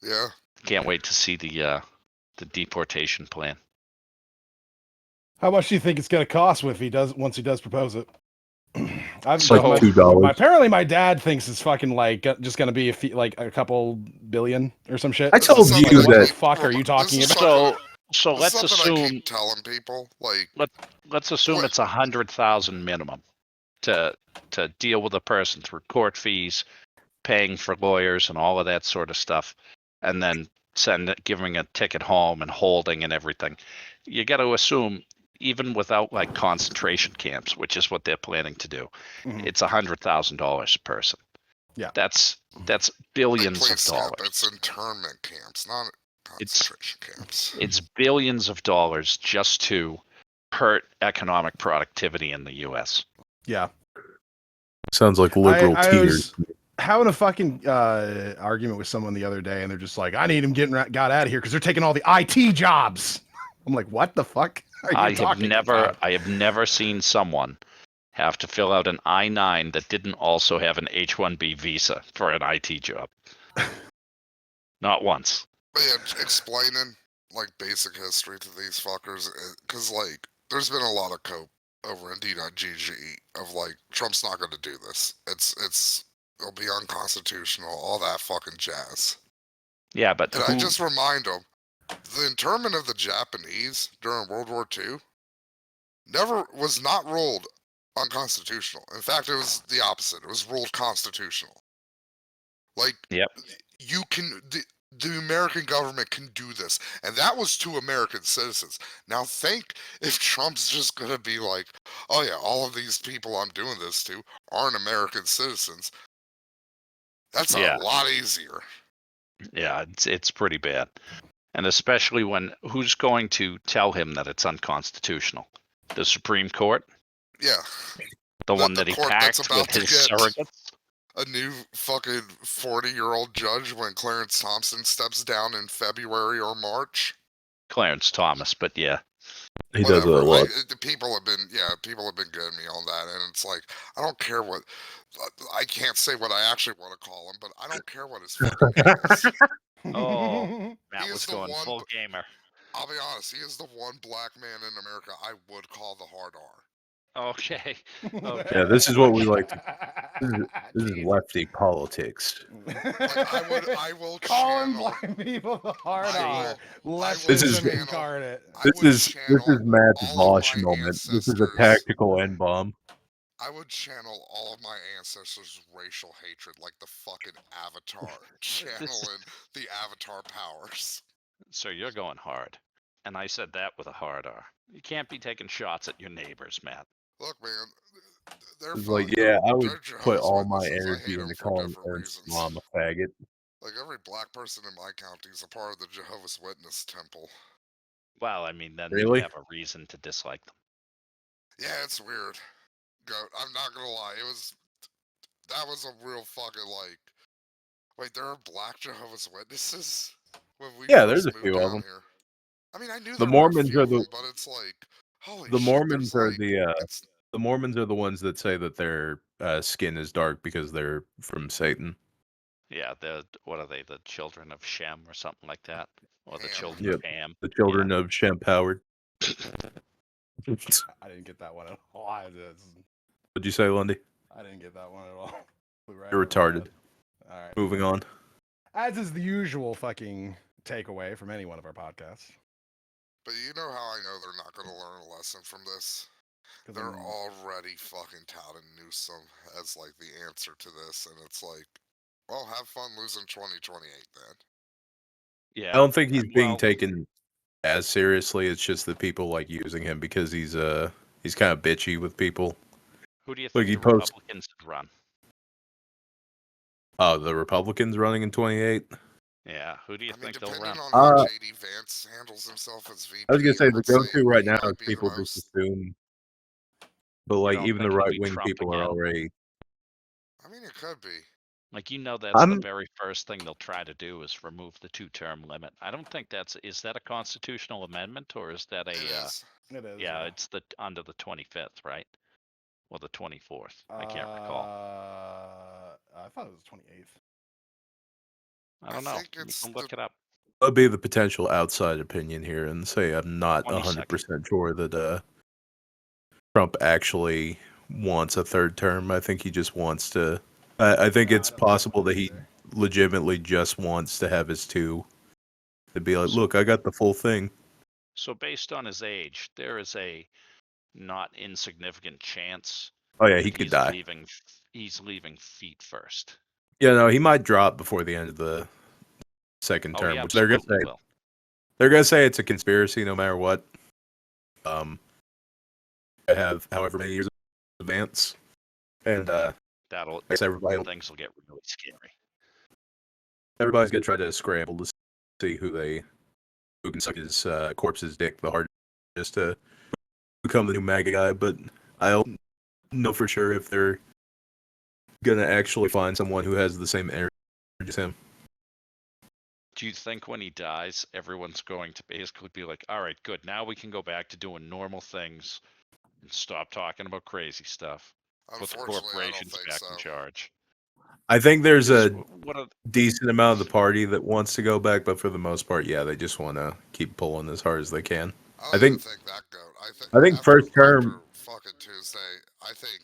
Yeah. Can't wait to see the deportation plan. How much do you think it's going to cost once he does propose it? It's like $2. Apparently, my dad thinks it's fucking like just going to be like a couple billion or some shit. I This is told something you Like, what the that. fuck are you talking this is about? So This is let's something I assume keep telling people, like, let's assume What? it's 100,000 minimum to deal with a person through court fees, paying for lawyers and all of that sort of stuff, and then giving a ticket home and holding and everything. You got to assume even without like concentration camps, which is what they're planning to do, Mhm. it's $100,000 a person. Yeah. That's wait, billions please of stop. dollars. It's internment camps, not concentration camps. It's billions of dollars just to hurt economic productivity in the U.S. Yeah. Sounds like liberal I tears. was having a fucking argument with someone the other day, and they're just like, "I need him got out of here because they're taking all the IT jobs." I'm like, "What the fuck are you talking about?" I have never seen someone have to fill out an I-9 that didn't also have an H-1B visa for an IT job. Not once. But yeah, explaining, like, basic history to these fuckers, because, like, there's been a lot of cope over in D.GG of, like, Trump's not going to do this. It'll be unconstitutional, all that fucking jazz. Yeah, but And I just remind them, the internment of the Japanese during World War II was not ruled unconstitutional. In fact, it was the opposite. It was ruled constitutional. Like, Yep. you can, The American government can do this, and that was to American citizens. Now think if Trump's just gonna be like, oh yeah, all of these people I'm doing this to aren't American citizens. That's Yeah. a lot easier. Yeah, it's pretty bad. And especially when who's going to tell him that it's unconstitutional? The Supreme Court? Yeah. The one The that he court that's packed about with to his get surrogates? a new fucking 40-year-old judge when Clarence Thompson steps down in February or March. Clarence Thomas, but yeah. He does Whatever. a lot. People have been getting me on that, and it's like I don't care what. I can't say what I actually want to call him, but I don't care what his fucking name is. Oh, Matt He was is the going one. full gamer. I'll be honest. He is the one black man in America I would call the hard R. Okay. Okay. Yeah, this is what we like. This is Jesus. lefty politics. Like I will calling channel. black people the hard I R. will This is- Leftism incarnate. I would channel Matt's all of Vosh my moment. This is a ancestors. tactical N-bomb. I would channel all of my ancestors' racial hatred like the fucking Avatar, channeling the Avatar powers. So you're going hard. And I said that with a hard R. You can't be taking shots at your neighbors, Matt. Look, man, they're It's fine. like, yeah, I would They're put Jehovah's all my Witnesses. I energy hate them into for calling different Ernst reasons. Mom a faggot. Like every black person in my county is a part of the Jehovah's Witness temple. Well, I mean, then Really? you have a reason to dislike them. Yeah, it's weird. Goat, I'm not gonna lie, that was a real fucking like. Wait, there are black Jehovah's Witnesses when we Yeah, first there's a moved few of down them. here. I mean, I knew The there Mormons were a are few the- of them, but it's like, holy The shit, Mormons there's are like, it's the Mormons are the ones that say that their skin is dark because they're from Satan. Yeah, what are they? The children of Shem or something like that? Or the Ham. children Yep. of Ham? The children of Shemp Howard. I didn't get that one at all. What'd you say, Lundy? I didn't get that one at all. Flew right You're over my retarded. head. All right. Moving on. As is the usual fucking takeaway from any one of our podcasts. But you know how I know they're not going to learn a lesson from this? 'Cause They're I'm- already fucking touting Newsom as like the answer to this, and it's like, well, have fun losing 2028 then. Yeah. I don't think he's being well, taken as seriously. It's just that people like using him because he's kind of bitchy with people. Who do you Look, think he the posts- Republicans would run? Oh, the Republicans running in 28. Yeah, who do you I mean, think they'll depending run? on how JD Vance handles himself as VP, I was gonna say the would say go-to right he now might is be people the just most. assume. But like don't even the think it'll be right-wing Trump people are again? already. I mean, it could be. Like, that's the I'm- very first thing they'll try to do is remove the 2-term limit. I don't think is that a constitutional amendment or is that It a is. It is. yeah, it's under the 25th, right? Or the 24th. I can't recall. I thought it was 28th. I don't know. think You it's can look the- it up. I'll be the potential outside opinion here and say I'm not 22nd. 100% sure that Trump actually wants a third term. I think he just wants to. I think No, I it's don't think possible so that he either. legitimately just wants to have his two. To be like, look, I got the full thing. So based on his age, there is a not insignificant chance Oh yeah, he that could he's die. he's leaving feet first. Yeah, no, he might drop before the end of the second Oh, term, he which they're absolutely will. gonna say it's a conspiracy no matter what. I have however many years of advance, and I guess Things will get really scary. everybody's gonna try to scramble to see who can suck his corpse's dick the hardest to become the new MAGA guy. But I don't know for sure if they're gonna actually find someone who has the same energy as him. Do you think when he dies, everyone's going to basically be like, all right, good, now we can go back to doing normal things and stop talking about crazy stuff? Put the Unfortunately, I don't corporations think back so. in charge. I think there's a What are, decent amount of the party that wants to go back, but for the most part, yeah, they just want to keep pulling as hard as they can. I think- don't even think that goat. I think after- first term- after fucking Tuesday. I think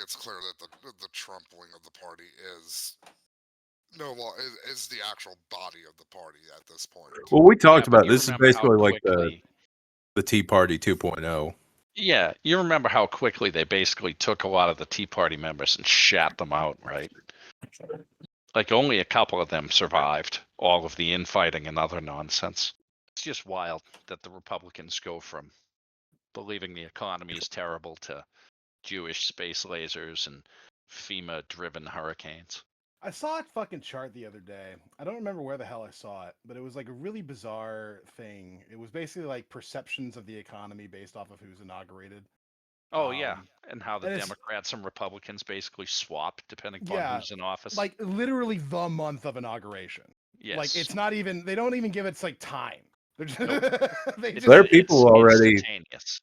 it's clear that the Trump wing of the party is is the actual body of the party at this point. Well, we talked yeah, but about you this is remember how basically like quickly- the Tea Party 2.0. Yeah, you remember how quickly they basically took a lot of the Tea Party members and shat them out, right? Like only a couple of them survived all of the infighting and other nonsense. It's just wild that the Republicans go from believing the economy is terrible to Jewish space lasers and FEMA-driven hurricanes. I saw a fucking chart the other day. I don't remember where the hell I saw it, but it was like a really bizarre thing. It was basically like perceptions of the economy based off of who's inaugurated. Oh yeah, and how the and it's- Democrats and Republicans basically swap depending upon Yeah, who's in office. like literally the month of inauguration. yes, Like it's not even. They don't even give it like time. They're just, they It's- just There are people it's already. instantaneous.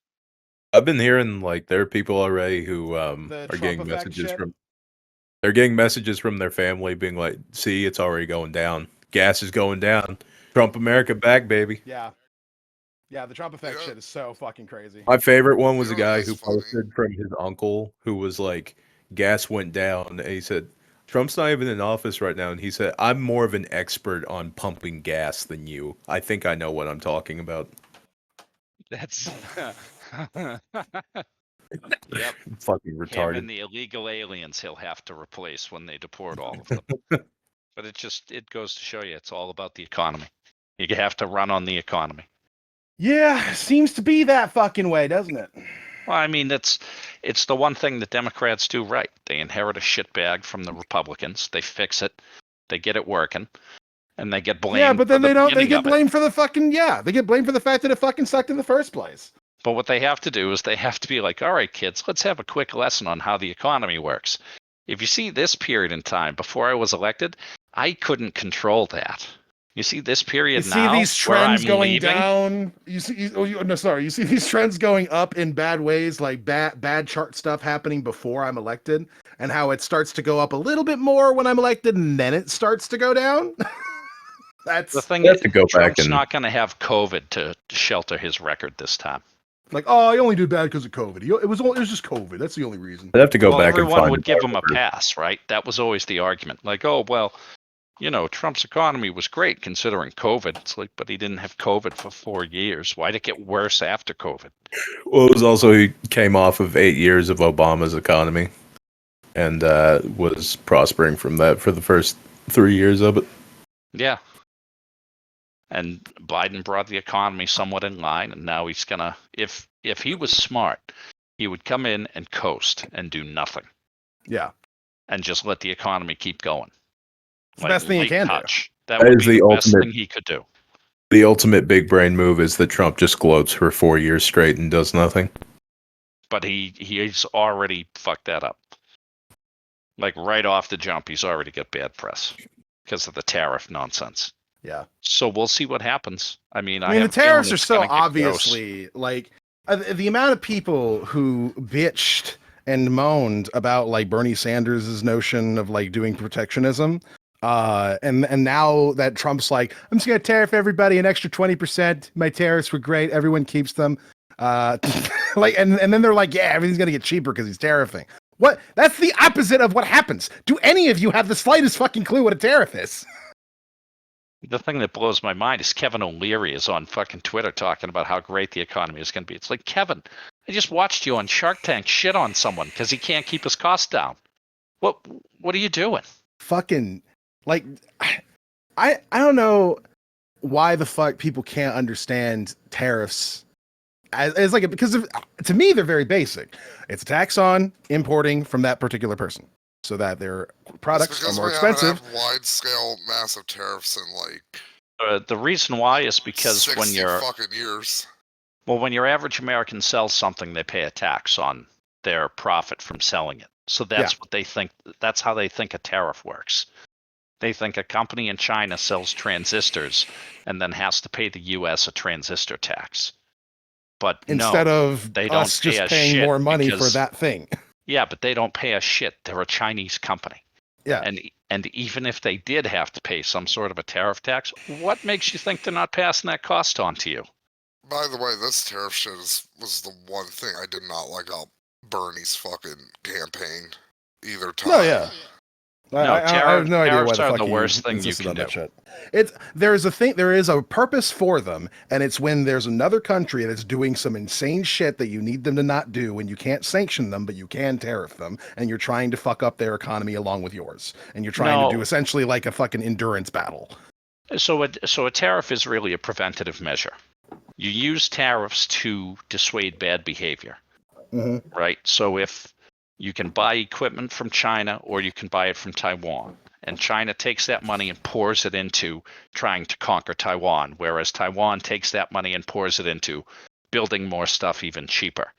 I've been hearing like there are people already who The are Trump getting effect messages shit? from. They're getting messages from their family being like, "See, it's already going down. Gas is going down. Trump America back, baby." Yeah. Yeah, the Trump effect Yeah. shit is so fucking crazy. My favorite one was You a know, guy that's who funny. posted from his uncle who was like, gas went down. And he said, Trump's not even in office right now. And he said, I'm more of an expert on pumping gas than you. I think I know what I'm talking about. That's yep. Fucking Him retarded. and the illegal aliens he'll have to replace when they deport all of them. But it goes to show you it's all about the economy. You have to run on the economy. Yeah, seems to be that fucking way, doesn't it? Well, I mean, it's the one thing the Democrats do right. They inherit a shitbag from the Republicans. They fix it. They get it working. And they get blamed. Yeah, but then for the they don't. They beginning get of it. blamed for the fucking They get blamed for the fact that it fucking sucked in the first place. But what they have to do is they have to be like, all right, kids, let's have a quick lesson on how the economy works. If you see this period in time before I was elected, I couldn't control that. You see this period You now see these where trends I'm going leaving? down. You see, you see these trends going up in bad ways, like bad chart stuff happening before I'm elected, and how it starts to go up a little bit more when I'm elected, and then it starts to go down. That's The thing You is, have to go back Trump's and not going to have COVID to shelter his record this time. like, oh, I only did bad because of COVID. It was just COVID. That's the only reason. I'd have to go Well, back and everyone find would give out him a where- pass, right? That was always the argument. Like, oh, well, Trump's economy was great considering COVID. It's like, but he didn't have COVID for 4 years. Why'd it get worse after COVID? Well, it was also he came off of 8 years of Obama's economy and was prospering from that for the first 3 years of it. Yeah. And Biden brought the economy somewhat in line, and now he's gonna. If he was smart, he would come in and coast and do nothing, Yeah, and just let the economy keep going. it's the best thing you light can do. touch. That That would is be the the best ultimate- thing he could do. The ultimate big brain move is that Trump just gloats for 4 years straight and does nothing. But he's already fucked that up. Like right off the jump, he's already got bad press because of the tariff nonsense. Yeah. So we'll see what happens. I mean, I mean, the have a feeling tariffs are it's so gonna get gross. obviously like the amount of people who bitched and moaned about like Bernie Sanders' notion of like doing protectionism. And now that Trump's like, I'm just gonna tariff everybody an extra 20%. My tariffs were great. Everyone keeps them. Like, and then they're like, yeah, everything's gonna get cheaper because he's tariffing. What? That's the opposite of what happens. Do any of you have the slightest fucking clue what a tariff is? The thing that blows my mind is Kevin O'Leary is on fucking Twitter talking about how great the economy is going to be. It's like, Kevin, I just watched you on Shark Tank shit on someone because he can't keep his costs down. What are you doing? Fucking like I don't know why the fuck people can't understand tariffs as like because to me they're very basic. It's a tax on importing from that particular person so that their products are more expensive. Have wide-scale, massive tariffs in like The reason why is because 60 when you're fucking years. well, when your average American sells something, they pay a tax on their profit from selling it. So that's what they think. That's how they think a tariff works. They think a company in China sells transistors and then has to pay the U.S. a transistor tax. But Instead of they don't us just pay a paying shit more money for because- that thing. yeah, but they don't pay a shit. They're a Chinese company. Yeah. And even if they did have to pay some sort of a tariff tax, what makes you think they're not passing that cost on to you? By the way, this tariff shit was the one thing I did not like about Bernie's fucking campaign either time. No, yeah. I have no idea why tariffs the are fuck the you worst thing you insisted can on that do. shit. There is a purpose for them, and it's when there's another country that's doing some insane shit that you need them to not do, and you can't sanction them, but you can tariff them, and you're trying to fuck up their economy along with yours, and you're trying to do No. essentially like a fucking endurance battle. So a tariff is really a preventative measure. You use tariffs to dissuade bad behavior, right? So if you can buy equipment from China or you can buy it from Taiwan, and China takes that money and pours it into trying to conquer Taiwan, whereas Taiwan takes that money and pours it into building more stuff even cheaper.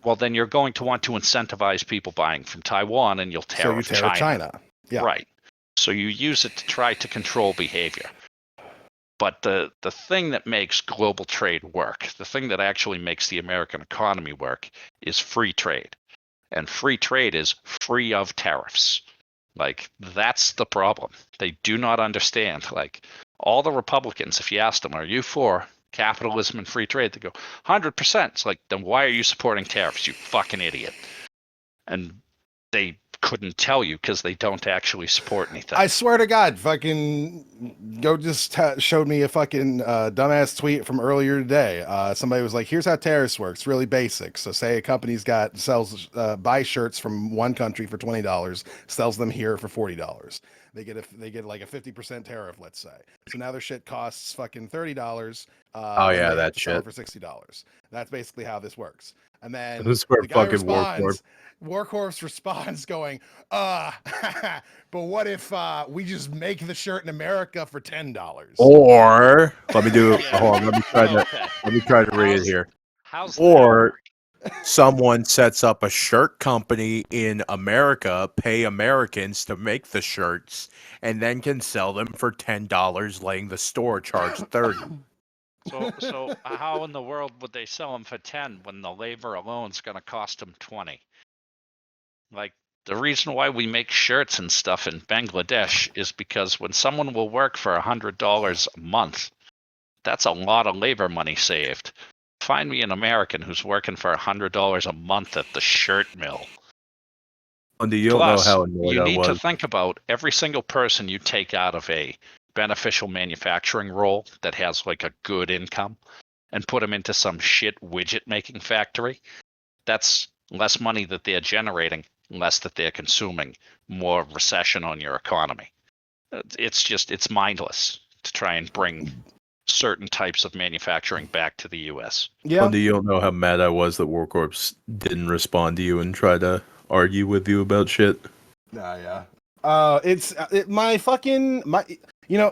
Well, then you're going to want to incentivize people buying from Taiwan, and you'll tariff China. Yeah. Right. So you use it to try to control behavior. But the thing that makes global trade work, the thing that actually makes the American economy work, is free trade. And free trade is free of tariffs. Like, that's the problem. They do not understand. Like, all the Republicans, if you ask them, are you for capitalism and free trade? They go, 100%. It's like, then why are you supporting tariffs, you fucking idiot? And they couldn't tell you because they don't actually support anything. I swear to God, fucking Go just showed me a fucking dumbass tweet from earlier today. Somebody was like, "Here's how tariffs works. Really basic. So, say a company's buy shirts from one country for $20, sells them here for $40. They get like a 50% tariff, let's say. So now their shit costs fucking $30. Oh, then yeah, they that have to sell it shit. for $60. That's basically how this works. And then This is where the guy fucking responds. Warcorp's responds going, but what if we just make the shirt in America for $10? Or let me do. Yeah. Hold on, let me try to read it here. How's Or someone sets up a shirt company in America, pay Americans to make the shirts, and then can sell them for $10, letting the store charge $30. So how in the world would they sell them for 10 when the labor alone is going to cost them 20? Like, the reason why we make shirts and stuff in Bangladesh is because when someone will work for $100 a month, that's a lot of labor money saved. Find me an American who's working for $100 a month at the shirt mill. And you don't know Plus, how annoyed you I need to was. think about every single person you take out of a beneficial manufacturing role that has like a good income and put them into some shit widget making factory. That's less money that they're generating, less that they're consuming, more recession on your economy. It's mindless to try and bring certain types of manufacturing back to the US. Yeah. And you don't know how mad I was that Warcorps didn't respond to you and try to argue with you about shit. Nah, yeah.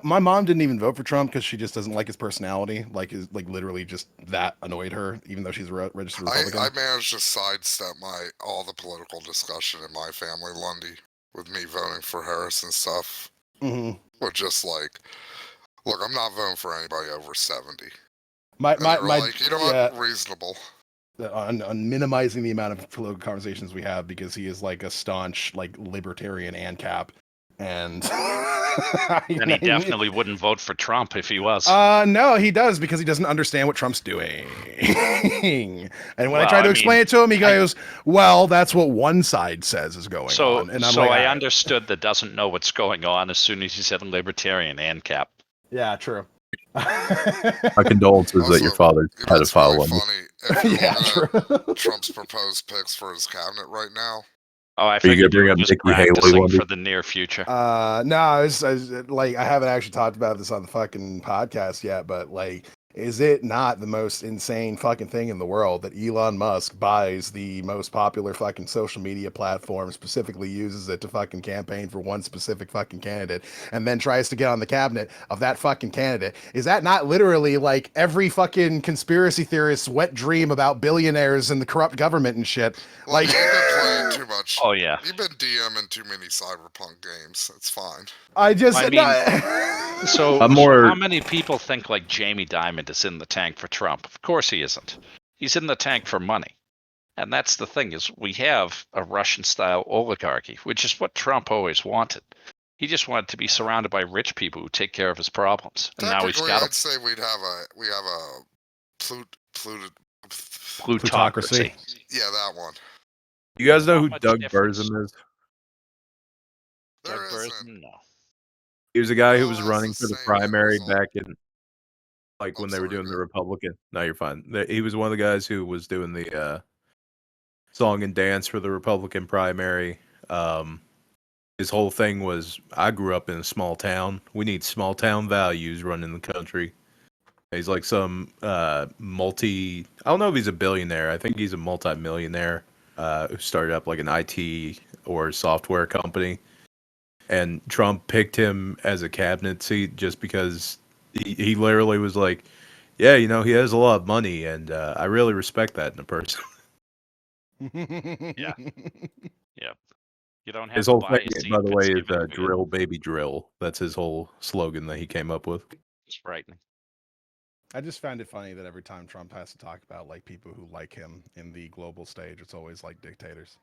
My mom didn't even vote for Trump because she just doesn't like his personality. Like, is like literally just that annoyed her, even though she's a registered Republican. I managed to sidestep all the political discussion in my family, Lundy, with me voting for Harris and stuff. But just like, look, I'm not voting for anybody over 70. My like, you know what? Reasonable. On minimizing the amount of political conversations we have because he is like a staunch like libertarian ANCAP, and And he definitely wouldn't vote for Trump if he was. No, he does because he doesn't understand what Trump's doing. And when I try to explain it to him, he goes, "Well, that's what one side says is going on." And I'm like, I understood that doesn't know what's going on as soon as you said libertarian ANCAP. Yeah, true. My condolences that your father's pedophile. Really funny. Trump's proposed picks for his cabinet right now. Oh, I figured you were just practicing for the near future. No, I haven't actually talked about this on the fucking podcast yet, but like, is it not the most insane fucking thing in the world that Elon Musk buys the most popular fucking social media platform, specifically uses it to fucking campaign for one specific fucking candidate, and then tries to get on the cabinet of that fucking candidate? Is that not literally like every fucking conspiracy theorist's wet dream about billionaires and the corrupt government and shit? Well, like, you've been playing too much. Oh yeah, you've been DMing too many cyberpunk games. It's fine. So how many people think like Jamie Dimon is in the tank for Trump? Of course he isn't. He's in the tank for money. And that's the thing, is we have a Russian-style oligarchy, which is what Trump always wanted. He just wanted to be surrounded by rich people who take care of his problems. And now he's got I'd say we have a plutocracy. Yeah, that one. You guys know who Doug Burzum is? There didn't. No. He was a guy who Well, was that's running the for the same primary result. back in, like, I'm when they were sorry, doing the go ahead. Republican. No, you're fine. He was one of the guys who was doing the song and dance for the Republican primary. His whole thing was, I grew up in a small town. We need small town values running the country. He's like some I don't know if he's a billionaire. I think he's a multi-millionaire who started up like an IT or software company. And Trump picked him as a cabinet seat just because he literally was like, yeah, you know, he has a lot of money, and I really respect that in a person. Yeah. Yep. You don't have His to whole buy thing, a seat by if the it's way, is given to you. drill, baby, drill. That's his whole slogan that he came up with. It's frightening. I just found it funny that every time Trump has to talk about like people who like him in the global stage, it's always like dictators.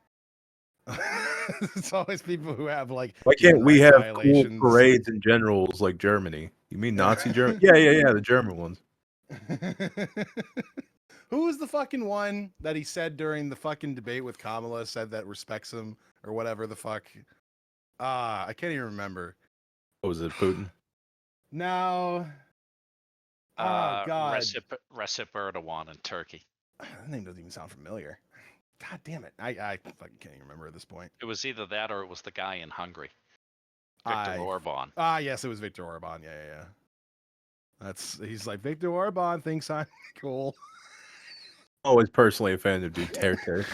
It's always people who have like Why can't human we rights have cool violations. parades and generals like Germany? You mean Nazi Germany? Yeah, the German ones. Who was the fucking one that he said during the fucking debate with Kamala said that respects him or whatever the fuck? I can't even remember. What was it, Putin? No. Oh God. Recep Erdogan in Turkey. That name doesn't even sound familiar. God damn it. I fucking can't even remember at this point. It was either that or it was the guy in Hungary, Viktor Orban. Yes, it was Viktor Orban. Yeah. He's like, Viktor Orban thinks I'm cool. Always personally a fan of Duterte.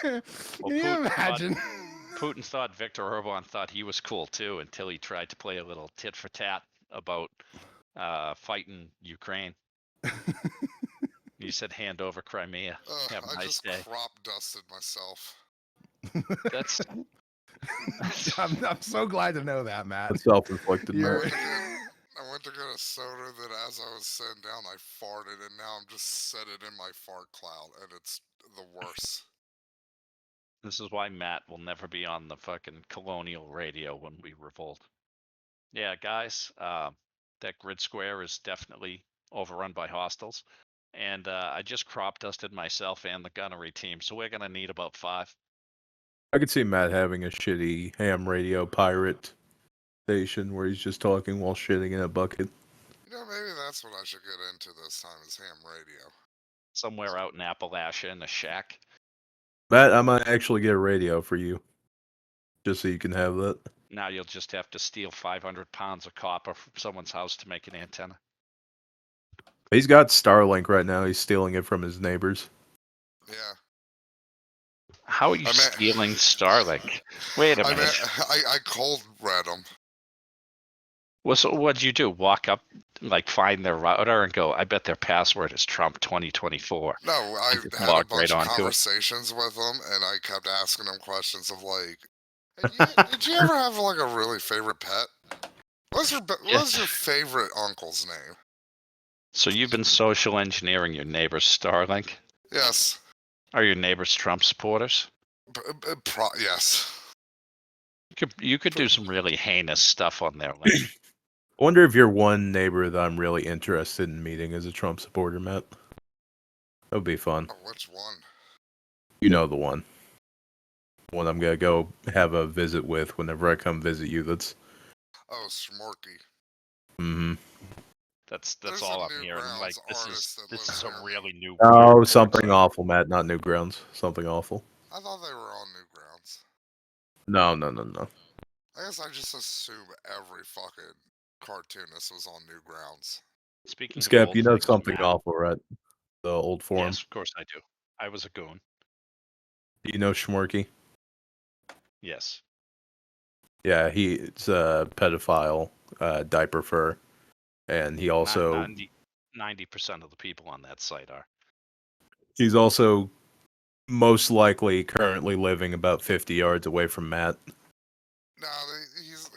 Can you imagine? Putin thought Viktor Orban thought he was cool too until he tried to play a little tit for tat about fighting Ukraine. He said, "Hand over Crimea. Have a I nice just day." crop dusted myself. That's I'm so glad to know that, Matt. That's self-inflicted, You're- Matt. I went to get a soda that as I was sitting down, I farted, and now I'm just sitting in my fart cloud, and it's the worst. This is why Matt will never be on the fucking colonial radio when we revolt. Yeah, guys, that grid square is definitely overrun by hostiles. And I just crop dusted myself and the gunnery team, so we're going to need about 5. I could see Matt having a shitty ham radio pirate station where he's just talking while shitting in a bucket. You know, maybe that's what I should get into this time is ham radio. Somewhere out in Appalachia in a shack. Matt, I might actually get a radio for you. Just so you can have that. Now you'll just have to steal 500 pounds of copper from someone's house to make an antenna. He's got Starlink right now. He's stealing it from his neighbors. Yeah. How are you stealing Starlink? Wait a minute. I cold read them. Well, so what'd you do? Walk up, like find their router and go, I bet their password is Trump 2024. No, I just had a log bunch right of onto it. conversations with them, and I kept asking them questions of like, did you ever have like a really favorite pet? What's your favorite uncle's name? So you've been social engineering your neighbor's Starlink? Yes. Are your neighbors Trump supporters? Yes. Oh. You could do some really heinous stuff on their link. I wonder if you're one neighbor that I'm really interested in meeting as a Trump supporter, Matt. That would be fun. Oh, which one? You know the one. The one I'm gonna go have a visit with whenever I come visit you. That's. Oh, Smorky. Mm-hmm. That's There's all a I'm hearing. Newgrounds Like this artist that is lives a near me. really new. Oh, word. something awful, Matt. Not Newgrounds. Something awful. I thought they were on Newgrounds. No. I guess I just assume every fucking cartoonist was on Newgrounds. Speaking of Skep, old you know things, something Matt- awful, right? The old forum. Yes, of course I do. I was a goon. Do you know Schmorky? Yes. Yeah, he's a pedophile, diaper fur, and he also 90% of the people on that site are. he's also most likely currently living about 50 yards away from Matt. No,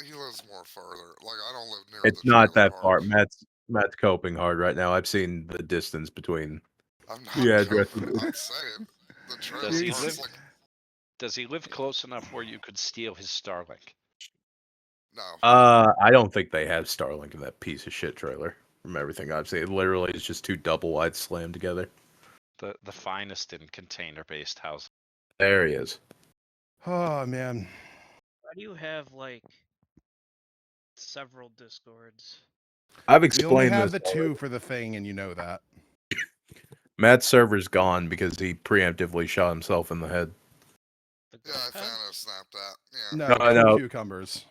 he lives more further. Like I don't live near. It's the not trailer that park. far. Matt's coping hard right now. I've seen the distance between. I'm not. Yeah, I'm saying the trailer Does he park's live? like Does he live close enough where you could steal his Starlink? no. I don't think they have Starlink in that piece of shit trailer. From everything I've seen, it literally is just two double wide slammed together. The finest in container-based housing. There he is. Oh man. do you have like several Discords? I've We only explained have this. the two for the thing, and you know that. Matt's server's gone because he preemptively shot himself in the head. The Yeah, ghost I head? Thanos snapped that. Yeah. No, No, I cool know. cucumbers.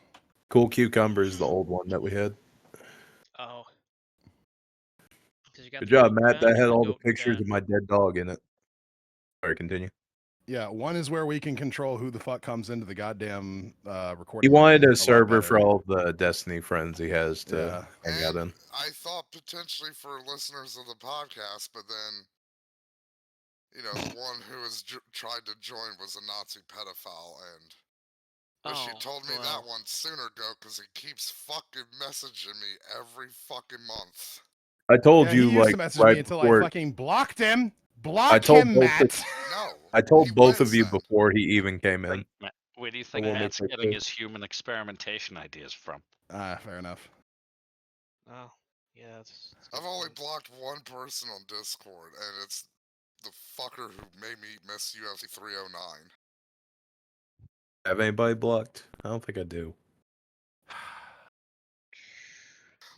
Cool Cucumber's the old one that we had. Oh. Because you got Good the job, goat Matt. den That had and the all the goat pictures den. of my dead dog in it. Sorry, continue. Yeah, one is where we can control who the fuck comes into the goddamn He recording wanted room a lot server better. for all the Destiny friends he has to Yeah. hang out And in. I thought potentially for listeners of the podcast, but then, you know, the one who has tried to join was a Nazi pedophile, and wish you Oh, told me well. that one sooner ago, because he keeps fucking messaging me every fucking month. I told Yeah, you he used like to message right me until I before. fucking blocked him. I Block told him, both. Matt. No. I told he both of wins you then. before he even came in. Where do you think when we Matt's first getting did. his human experimentation ideas from? Fair enough. Oh. Yeah, it's I've only blocked one person on Discord, and it's the fucker who made me miss UFC 309. Have anybody blocked? I don't think I do.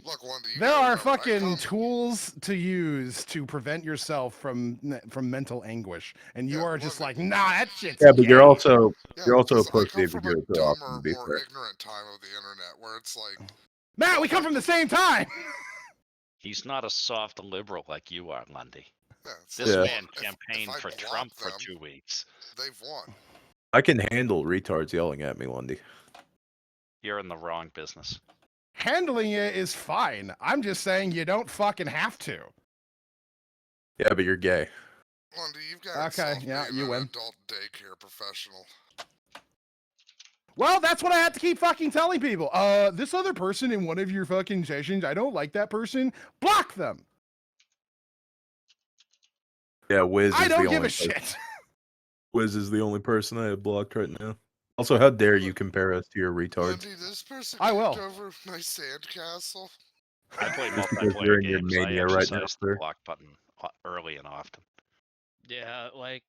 Look, Lundy, you There gotta are remember, I fucking come- tools to use to prevent yourself from mental anguish, and you Yeah, are just Lundy. like, nah, that shit's Yeah, but gay. you're also Yeah, a 'cause I pussy come if you from do a it too often. dumber, To be more fair. ignorant time of the internet, where it's like, Matt, well, we if come I from the bl- same time. He's not a soft liberal like you are, Lundy. yeah, it's This like, man well, if campaigned I for block Trump for them, 2 weeks. they've won. I can handle retards yelling at me, Lundy. You're in the wrong business. Handling it is fine. I'm just saying you don't fucking have to. Yeah, but you're gay. Lundy, you've got Okay, yourself yeah, being you an win. adult daycare professional. Well, that's what I have to keep fucking telling people. This other person in one of your fucking sessions, I don't like that person. Block them. Yeah, Wiz is I don't the give only a shit. Wiz is the only person I have blocked right now. Also, how dare you compare us to your retards? Lundy, this person I kicked will. over my sandcastle. I play Just because you're multiplayer in your games. I mania right now, exercise the sir. block button early and often. Yeah, like,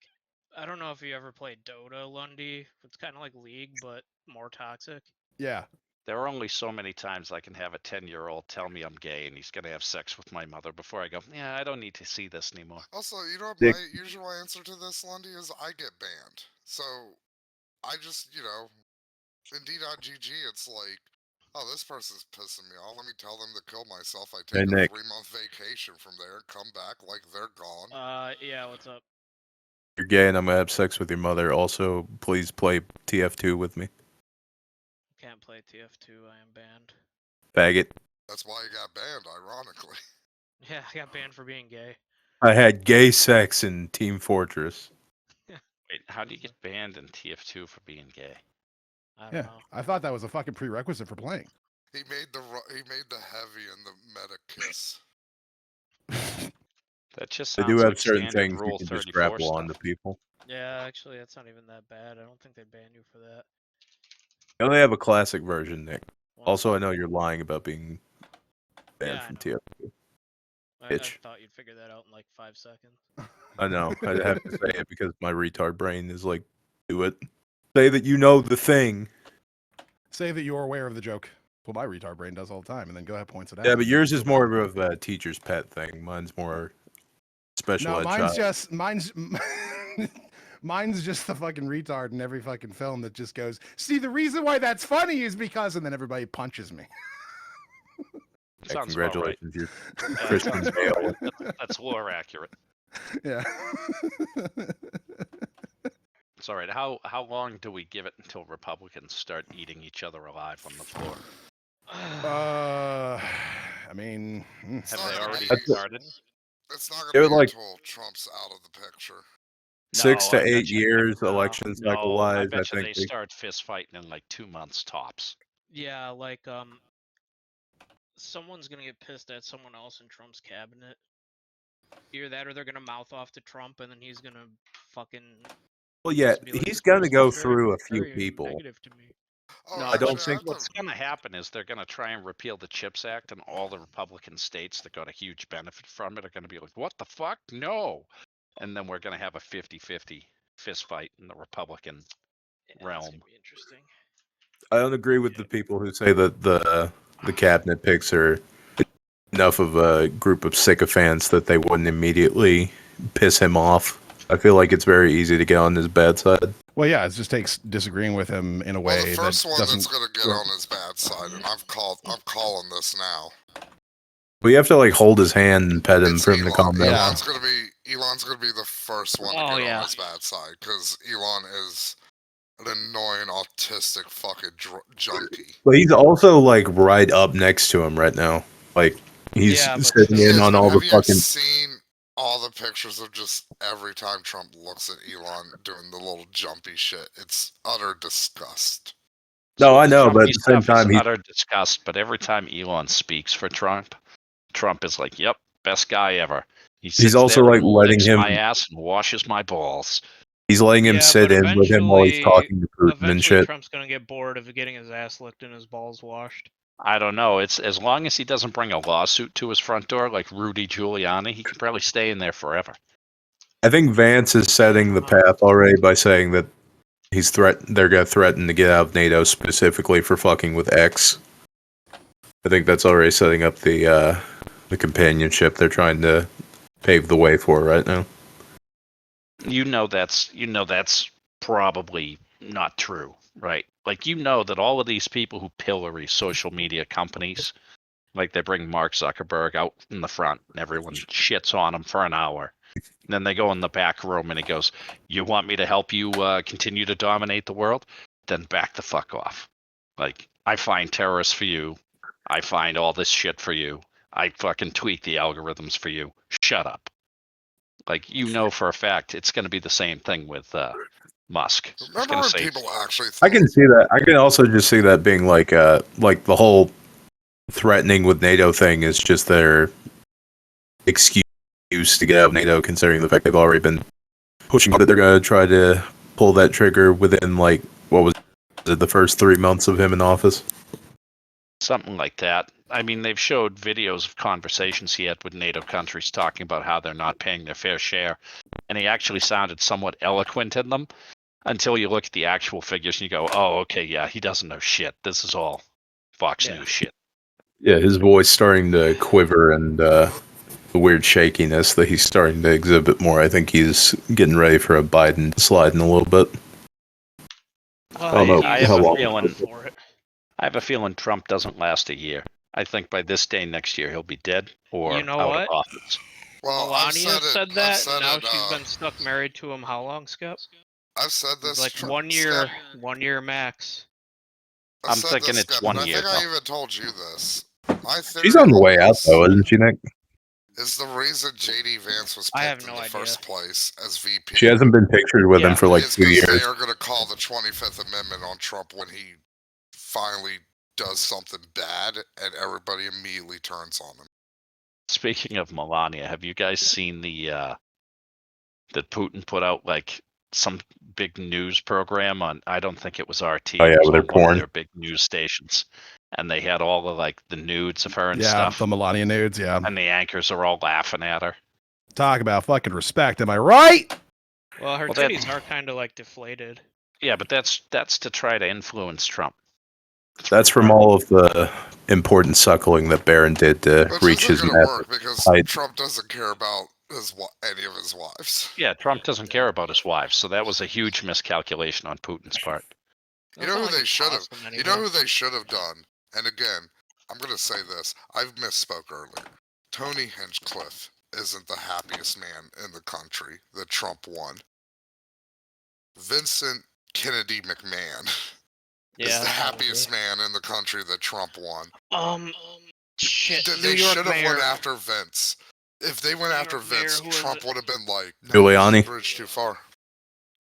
I don't know if you ever played Dota, Lundy. It's kind of like League, but more toxic. Yeah. There are only so many times I can have a 10-year-old tell me I'm gay and he's going to have sex with my mother before I go, yeah, I don't need to see this anymore. Also, you know what Dick. my usual answer to this, Lundy, is I get banned. So, I just, you know, Indeed.gg, it's like, oh, this person's pissing me off. Let me tell them to kill myself. I take Hey, a Nick. 3-month vacation from there and come back like they're gone. Yeah, what's up? You're gay and I'm gonna have sex with your mother. Also, please play TF2 with me. Can't play TF2, I am banned. Faggot. That's why you got banned, ironically. Yeah, I got banned for being gay. I had gay sex in Team Fortress. Wait, how do you get banned in TF2 for being gay? I don't Yeah. know. I thought that was a fucking prerequisite for playing. He made the heavy and the meta kiss. That just They sounds do have like certain standard things you Rule can just 34 grapple stuff. onto people. Yeah, actually, that's not even that bad. I don't think they ban you for that. I only have a classic version, Nick. Well, Also, I know you're lying about being banned Yeah, I from know. TF2. I Bitch. thought you'd figure that out in like 5 seconds. I know. I have to say it because my retard brain is like, do it. Say that you know the thing. Say that you're aware of the joke. Well, my retard brain does all the time, and then go ahead points it out. Yeah, but and yours then is go more back. of a teacher's pet thing. Mine's more special No, ed mine's child. just mine's just the fucking retard in every fucking film that just goes, see, the reason why that's funny is because, and then everybody punches me. Yeah, Sounds about right. congratulations, you're Yeah, that Christian sounds about Bale. right. That's lore accurate. Yeah. It's all right. How long do we give it until Republicans start eating each other alive on the floor? I mean, It's Have not they gonna already be- started? It's not It going would to be like- until Trump's out of the picture. 6 No, to I 8 bet you- years, no, election cycle No, I wise. I bet you think they start fist fighting in like 2 months tops. Yeah, like someone's gonna get pissed at someone else in Trump's cabinet. Either that, or they're gonna mouth off to Trump, and then he's gonna fucking. Well, yeah, just be like, he's "This gonna person's go very- through a few very people. Negative to me. Oh, No, I don't actually, think- what's going to happen is they're going to try and repeal the CHIPS Act, and all the Republican states that got a huge benefit from it are going to be like, what the fuck? No. And then we're going to have a 50-50 fist fight in the Republican Yeah, realm. That's gonna be interesting. I don't agree with the people who say that the cabinet picks are enough of a group of sycophants that they wouldn't immediately piss him off. I feel like it's very easy to get on his bad side. Well, yeah, it just takes disagreeing with him in a way Well, the first that one doesn't. that's gonna get on his bad side, and I'm calling this now. But you have to like hold his hand and pet him It's for him to calm down. Yeah. Elon's gonna be the first one to Oh, get yeah. on his bad side because Elon is an annoying autistic fucking junkie. But he's also like right up next to him right now. Like he's Yeah, but sitting still. in on all the Have you fucking. seen all the pictures of just every time Trump looks at Elon doing the little jumpy shit? It's utter disgust. No, I know, Trumpy but at the same stuff is time, he utter disgust. But every time Elon speaks for Trump, Trump is like, "Yep, best guy ever." He sits also, there like, and letting licks him- my ass and washes my balls. he's letting him Yeah, sit but in with him while he's eventually- talking to Putin and Eventually, shit. Trump's gonna get bored of getting his ass licked and his balls washed. I don't know. It's as long as he doesn't bring a lawsuit to his front door like Rudy Giuliani, he can probably stay in there forever. I think Vance is setting the path already by saying that they're gonna threaten to get out of NATO specifically for fucking with X. I think that's already setting up the companionship they're trying to pave the way for right now. You know that's probably not true, right? Like that all of these people who pillory social media companies, like they bring Mark Zuckerberg out in the front and everyone shits on him for an hour. And then they go in the back room and he goes, "You want me to help you continue to dominate the world? Then back the fuck off. Like, I find terrorists for you. I find all this shit for you. I fucking tweak the algorithms for you. Shut up." Like, for a fact it's going to be the same thing with Musk. He's Remember going when to say, people actually I can see that. I can also just see that being like the whole threatening with NATO thing is just their excuse to get out of NATO, considering the fact they've already been pushing that they're going to try to pull that trigger within like what was it, the first 3 months of him in office. something like that. I mean, they've showed videos of conversations he had with NATO countries talking about how they're not paying their fair share. And he actually sounded somewhat eloquent in them until you look at the actual figures and you go, "Oh, okay, yeah, he doesn't know shit. This is all Fox Yeah. News shit." Yeah, his voice starting to quiver and the weird shakiness that he's starting to exhibit more. I think he's getting ready for a Biden slide in a little bit. Well, don't know I he's have a how long- feeling for it. I have a feeling Trump doesn't last a year. I think by this day next year he'll be dead or You know out what? of office. Well, Melania said that, said and now it, she's been stuck married to him how long, Skip? I've said It's this like Trump- 1 year, 1 year max. I've I'm said thinking this, it's Skip, 1 and year, I think I though. even told you this. My theory She's on the on way out this though, isn't she, Nick? is the reason JD Vance was I picked have in no the idea. first place as VP. She hasn't been pictured with him Yeah. for like is 2 because years. they are going to call the 25th Amendment on Trump when he finally does something bad, and everybody immediately turns on him. Speaking of Melania, have you guys seen the that Putin put out like some big news program on? I don't think it was RT. Oh, yeah, it was with their on one of porn. their big news stations, and they had all the like the nudes of her and Yeah, stuff, the Melania nudes. Yeah, and the anchors are all laughing at her. talk about fucking respect. Am I right? Well, her Well, that- titties are kind of like deflated. Yeah, but that's to try to influence Trump. That's from all of the important suckling that Barron did to Which reach isn't his going to massive work because height. Trump doesn't care about any of his wives. Yeah, Trump doesn't care about his wives, so that was a huge miscalculation on Putin's part. You That's know not who like they it should have? cost him You know anything. who they should have done? And again, I'm going to say this. I've misspoke earlier. Tony Hinchcliffe isn't the happiest man in the country that Trump won. Vincent Kennedy McMahon is the happiest man in the country that Trump won. Shit. They New York should have mayor. went after Vince. If they went New after York mayor, Vince, who was Trump it? would have been like, no, Giuliani? it's a bridge too far.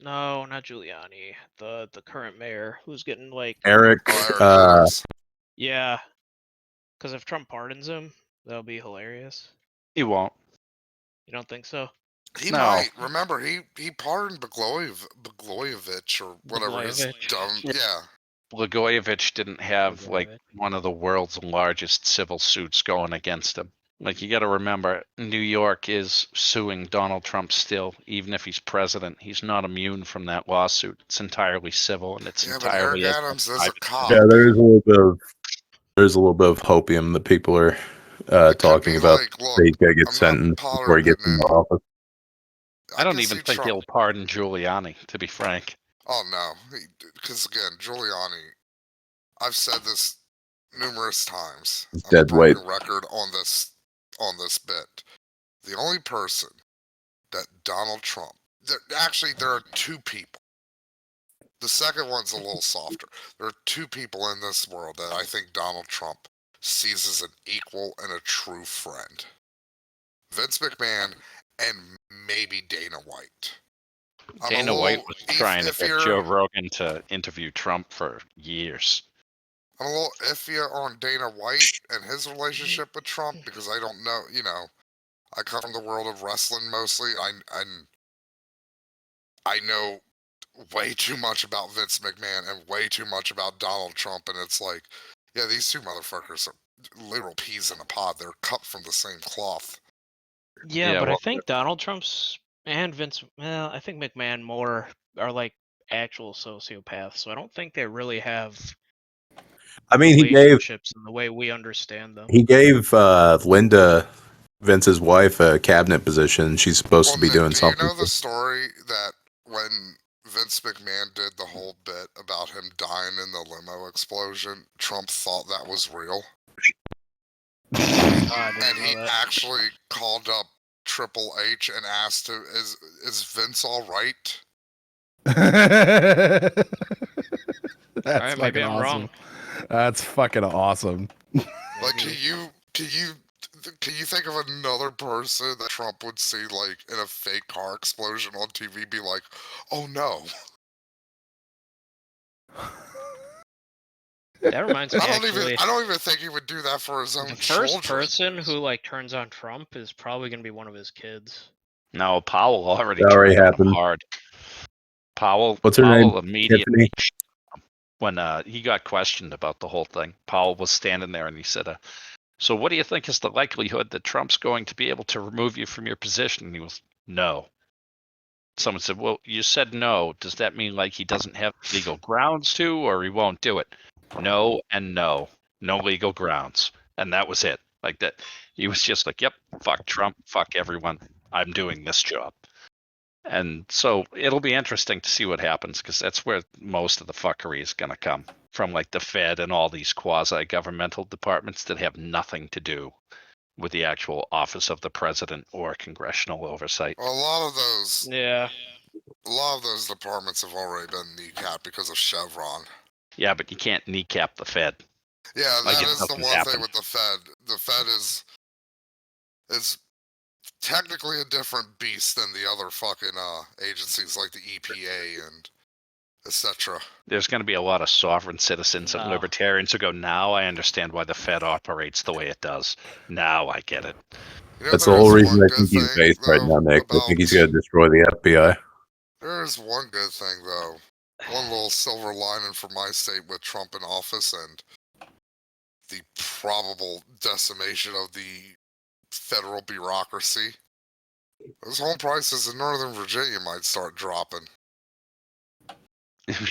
No, not Giuliani. The current mayor who's getting like Eric, Oh, Eric Adams. yeah. Because if Trump pardons him, that'll be hilarious. He won't. You don't think so? He No. might. Remember, he pardoned Blagojevich or whatever his Blagojevich. dumb. Yeah. Blagojevich didn't have like Blagojevich. one of the world's largest civil suits going against him. Like, you got to remember, New York is suing Donald Trump still, even if he's president. He's not immune from that lawsuit. It's entirely civil, and it's Yeah, but Eric entirely as Adams is a private. cop. Yeah, there's a little bit of hopium that people are It could talking be about. like, look, He's gonna get I'm not sentenced before he gets pardoned into office. I don't can even see think Trump. they'll pardon Giuliani, to be frank. Oh no, because again, Giuliani. I've said this numerous times. He's I'm a dead weight. broken record on this bit. The only person that Donald Trump. Actually, there are two people. The second one's a little softer. There are two people in this world that I think Donald Trump sees as an equal and a true friend. Vince McMahon and maybe Dana White. Dana White was trying to get Joe Rogan to interview Trump for years. I'm a little iffy on Dana White and his relationship with Trump because I don't know, I come from the world of wrestling mostly. I know way too much about Vince McMahon and way too much about Donald Trump, and it's like, yeah, these two motherfuckers are literal peas in a pod. They're cut from the same cloth. Yeah, Yeah, but well, I think Donald Trump's and Vince. Well, I think McMahon more are like actual sociopaths. So I don't think they really have I mean, relationships in the way we understand them. he gave Linda, Vince's wife, a cabinet position. She's supposed to be Nick, doing do something. you know the story that when Vince McMahon did the whole bit about him dying in the limo explosion, Trump thought that was real? I didn't And know he that. actually called up Triple H and asked him, is Vince all right? That's Alright, fucking maybe I'm awesome. wrong. That's fucking awesome. Like, Maybe. can you think of another person that Trump would see, like, in a fake car explosion on TV be like, oh no? That reminds me, I actually, don't even think he would do that for his own the first children. person who like turns on Trump is probably gonna be one of his kids. no, Powell already That already turned on him happened. hard. Powell What's her name? immediately, when he got questioned about the whole thing, Powell was standing there and he said, so what do you think is the likelihood that Trump's going to be able to remove you from your position? And he was, no. Someone said, well, you said no. Does that mean like he doesn't have legal grounds to, or he won't do it? No and no. No legal grounds. And that was it. Like that. He was just like, yep, fuck Trump, fuck everyone. I'm doing this job. And so it'll be interesting to see what happens, because that's where most of the fuckery is going to come from, like the Fed and all these quasi-governmental departments that have nothing to do with the actual office of the president or congressional oversight. Well, a lot of those departments have already been kneecapped because of Chevron. Yeah, but you can't kneecap the Fed. Yeah, Like, that it is the doesn't one happen. thing with the Fed. The Fed is technically a different beast than the other fucking agencies like the EPA and etc. There's going to be a lot of sovereign citizens and No. libertarians who go, now I understand why the Fed operates the way it does. Now I get it. You know, That's the there whole is reason one I think good he's thing, based right though, now, Nick. I think he's going to destroy the FBI. There is one good thing, though. One little silver lining for my state with Trump in office and the probable decimation of the federal bureaucracy. Those home prices in Northern Virginia might start dropping.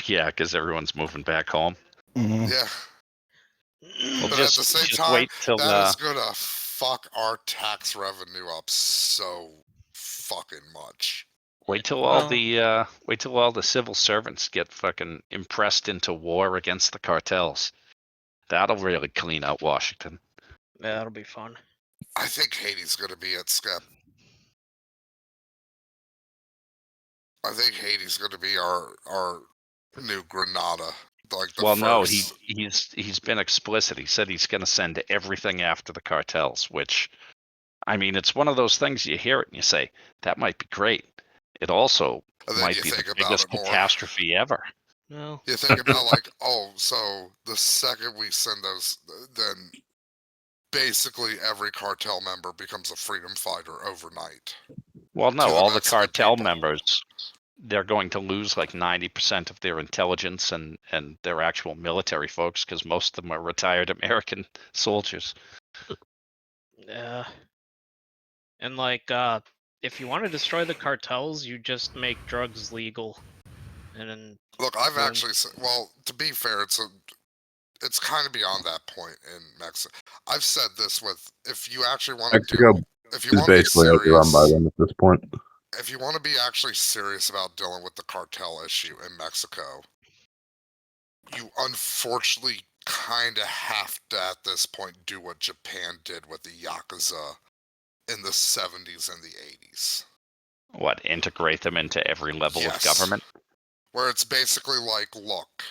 Yeah, because everyone's moving back home. Mm-hmm. Yeah. Well, But at the same time, wait till that is going to fuck our tax revenue up so fucking much. wait till all the civil servants get fucking impressed into war against the cartels. That'll really clean out Washington. Yeah, that'll be fun. I think Haiti's going to be at Skep. I think Haiti's going to be our new Grenada. Like the first. No, he's been explicit. He said he's going to send everything after the cartels, which, I mean, it's one of those things you hear it and you say, that might be great. It also might be the biggest catastrophe ever. No. You think about like, oh, so the second we send those, then basically every cartel member becomes a freedom fighter overnight. Well, no, To the all the Mexican cartel people. members, they're going to lose like 90% of their intelligence and their actual military folks, because most of them are retired American soldiers. And like, if you want to destroy the cartels, you just make drugs legal, and then Look, I've boom. actually said, well, to be fair, it's kind of beyond that point in Mexico. I've said this with, if you actually want to Mexico deal, if you is want to be basically already run by serious, them at this point. if you want to be actually serious about dealing with the cartel issue in Mexico, you unfortunately kind of have to, at this point, do what Japan did with the Yakuza in the 70s and the 80s. What, integrate them into every level of Yes. government? Where it's basically like, look,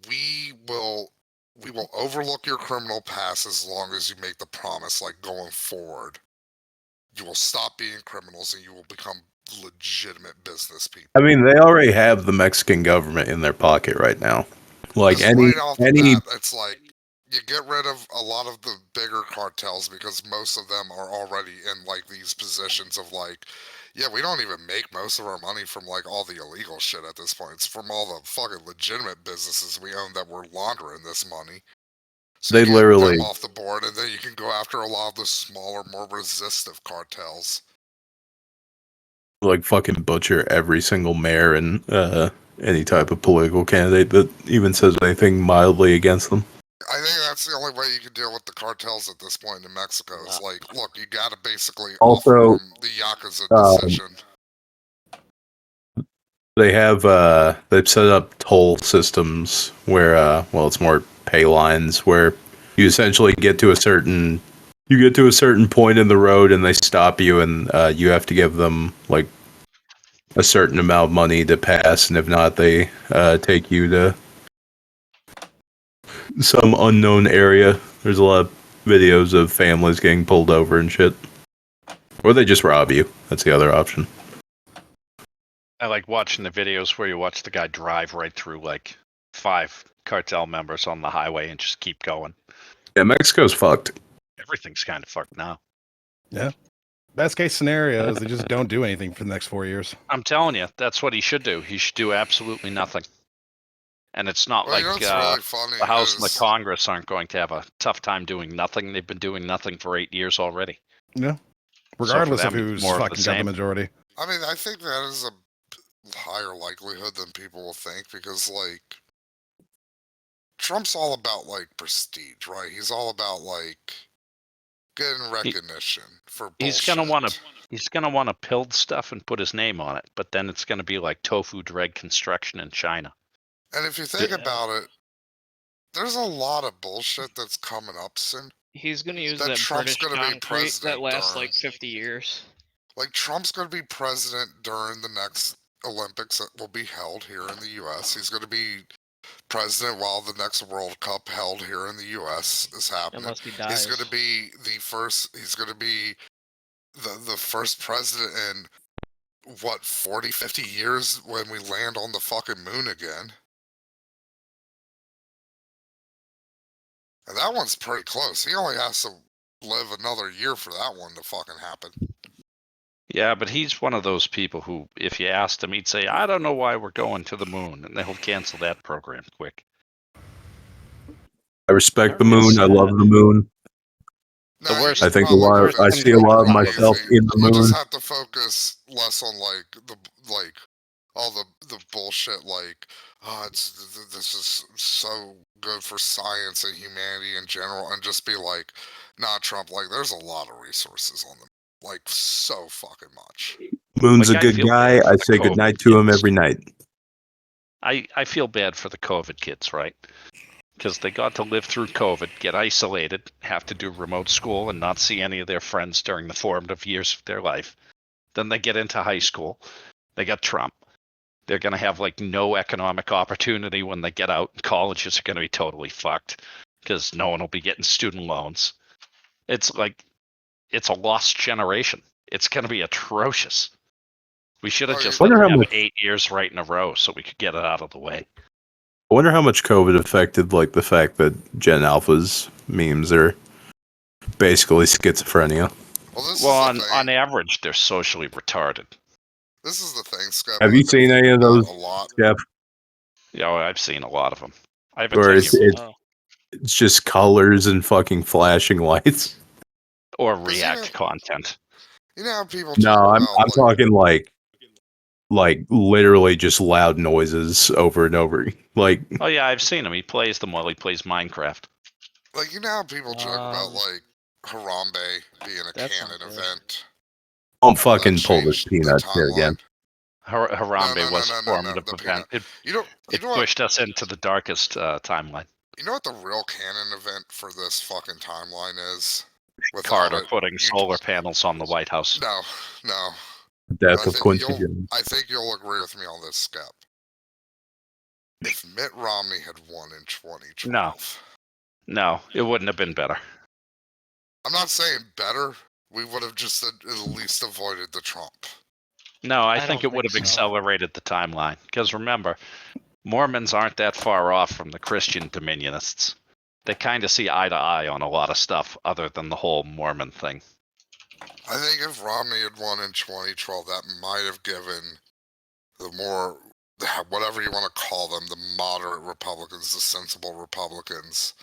we will overlook your criminal past as long as you make the promise, like going forward, you will stop being criminals and you will become legitimate business people. I mean, they already have the Mexican government in their pocket right now. Like Just any right off the any bat, it's like you get rid of a lot of the bigger cartels because most of them are already in like these positions of like, yeah, we don't even make most of our money from like all the illegal shit at this point. It's from all the fucking legitimate businesses we own that we're laundering this money. So They you get literally- them off the board, and then you can go after a lot of the smaller, more resistive cartels. like fucking butcher every single mayor and any type of political candidate that even says anything mildly against them. I think that's the only way you can deal with the cartels at this point in Mexico. Is like, look, you got to basically Also, offer them the Yakuza decision. They have they've set up toll systems where well, it's more pay lines where you essentially get to a certain point in the road and they stop you and you have to give them like a certain amount of money to pass, and if not, they take you to some unknown area. There's a lot of videos of families getting pulled over and shit, or they just rob you. That's the other option. I like watching the videos where you watch the guy drive right through like 5 cartel members on the highway and just keep going. Yeah, Mexico's fucked. Everything's kind of fucked now. Yeah. Best case scenario is they just don't do anything for the next 4 years. I'm telling you, that's what he should do. He should do absolutely nothing. And it's not Well, you know like what's really funny the House and the is- Congress aren't going to have a tough time doing nothing. They've been doing nothing for 8 years already. Yeah. So for Regardless of them, it's who's more of the fucking got the same. majority. I mean, I think that is a higher likelihood than people will think because, like, Trump's all about, like, prestige, right? He's all about, like, getting recognition for bullshit. He's gonna want to build stuff and put his name on it, but then it's gonna be like tofu drag construction in China. And if you think Yeah. about it, there's a lot of bullshit that's coming up soon. He's gonna use That that Trump's British gonna be concrete that president lasts during- like 50 years. Like, Trump's going to be president during the next Olympics that will be held here in the U.S. He's going to be president while the next World Cup held here in the U.S. is happening. Unless he He's dies. going to be the first. He's going to be the first president in what 40, 50 years when we land on the fucking moon again. And that one's pretty close. He only has to live another year for that one to fucking happen. Yeah, but he's one of those people who, if you asked him, he'd say, "I don't know why we're going to the moon," and they'll cancel that program quick. I respect the It's moon. I love the moon. No, you worst- just I think probably a lot. do I it see a lot of more myself easy. in the You just moon. have to focus less on like all the bullshit. Like, oh, this is so good for science and humanity in general, and just be like, nah, Trump. Like, there's a lot of resources on them. Like, so fucking much. Moon's Like, a I good feel guy. bad for I the say COVID goodnight to him kids. every night. I feel bad for the COVID kids, right? Because they got to live through COVID, get isolated, have to do remote school, and not see any of their friends during the formative years of their life. Then they get into high school. They got Trump. They're going to have like no economic opportunity when they get out. Colleges are going to be totally fucked because no one will be getting student loans. It's like, it's a lost generation. It's going to be atrocious. We should have Oh, just you- let them Wonder how have much- 8 years right in a row so we could get it out of the way. I wonder how much COVID affected like the fact that Gen Alpha's memes are basically schizophrenia. Well, this Well, is the on thing. average, they're socially retarded. This is the thing, Scott. Have you seen any of those, A lot. Jeff? Yeah, I've seen a lot of them. I have a Or 10-year-old. it's- Oh, It's just colors and fucking flashing lights. Or But you React know- content. You know how people No, talk I'm about talking like literally just loud noises over and over. Like Oh yeah, I've seen him. He plays them while he plays Minecraft. like you know how people joke about like Harambe being a That's canon not good. event. don't How that fucking pull this changed the peanut here timeline. again. Harambe was a No. formative The event. peanut. You know It what? pushed us into the darkest timeline. You know what the real canon event for this fucking timeline is? With all Carter the putting solar panels on the White House. No. Death I of think Quincy you'll Jones. I think you'll agree with me on this, Skep. If Mitt Romney had won in 2012, No, it wouldn't have been better. I'm not saying better. We would have just at least avoided the Trump. No, I I think don't it would have think so. accelerated the timeline. Because remember, Mormons aren't that far off from the Christian dominionists. They kind of see eye to eye on a lot of stuff other than the whole Mormon thing. I think if Romney had won in 2012, that might have given the more, whatever you want to call them, the moderate Republicans, the sensible Republicans,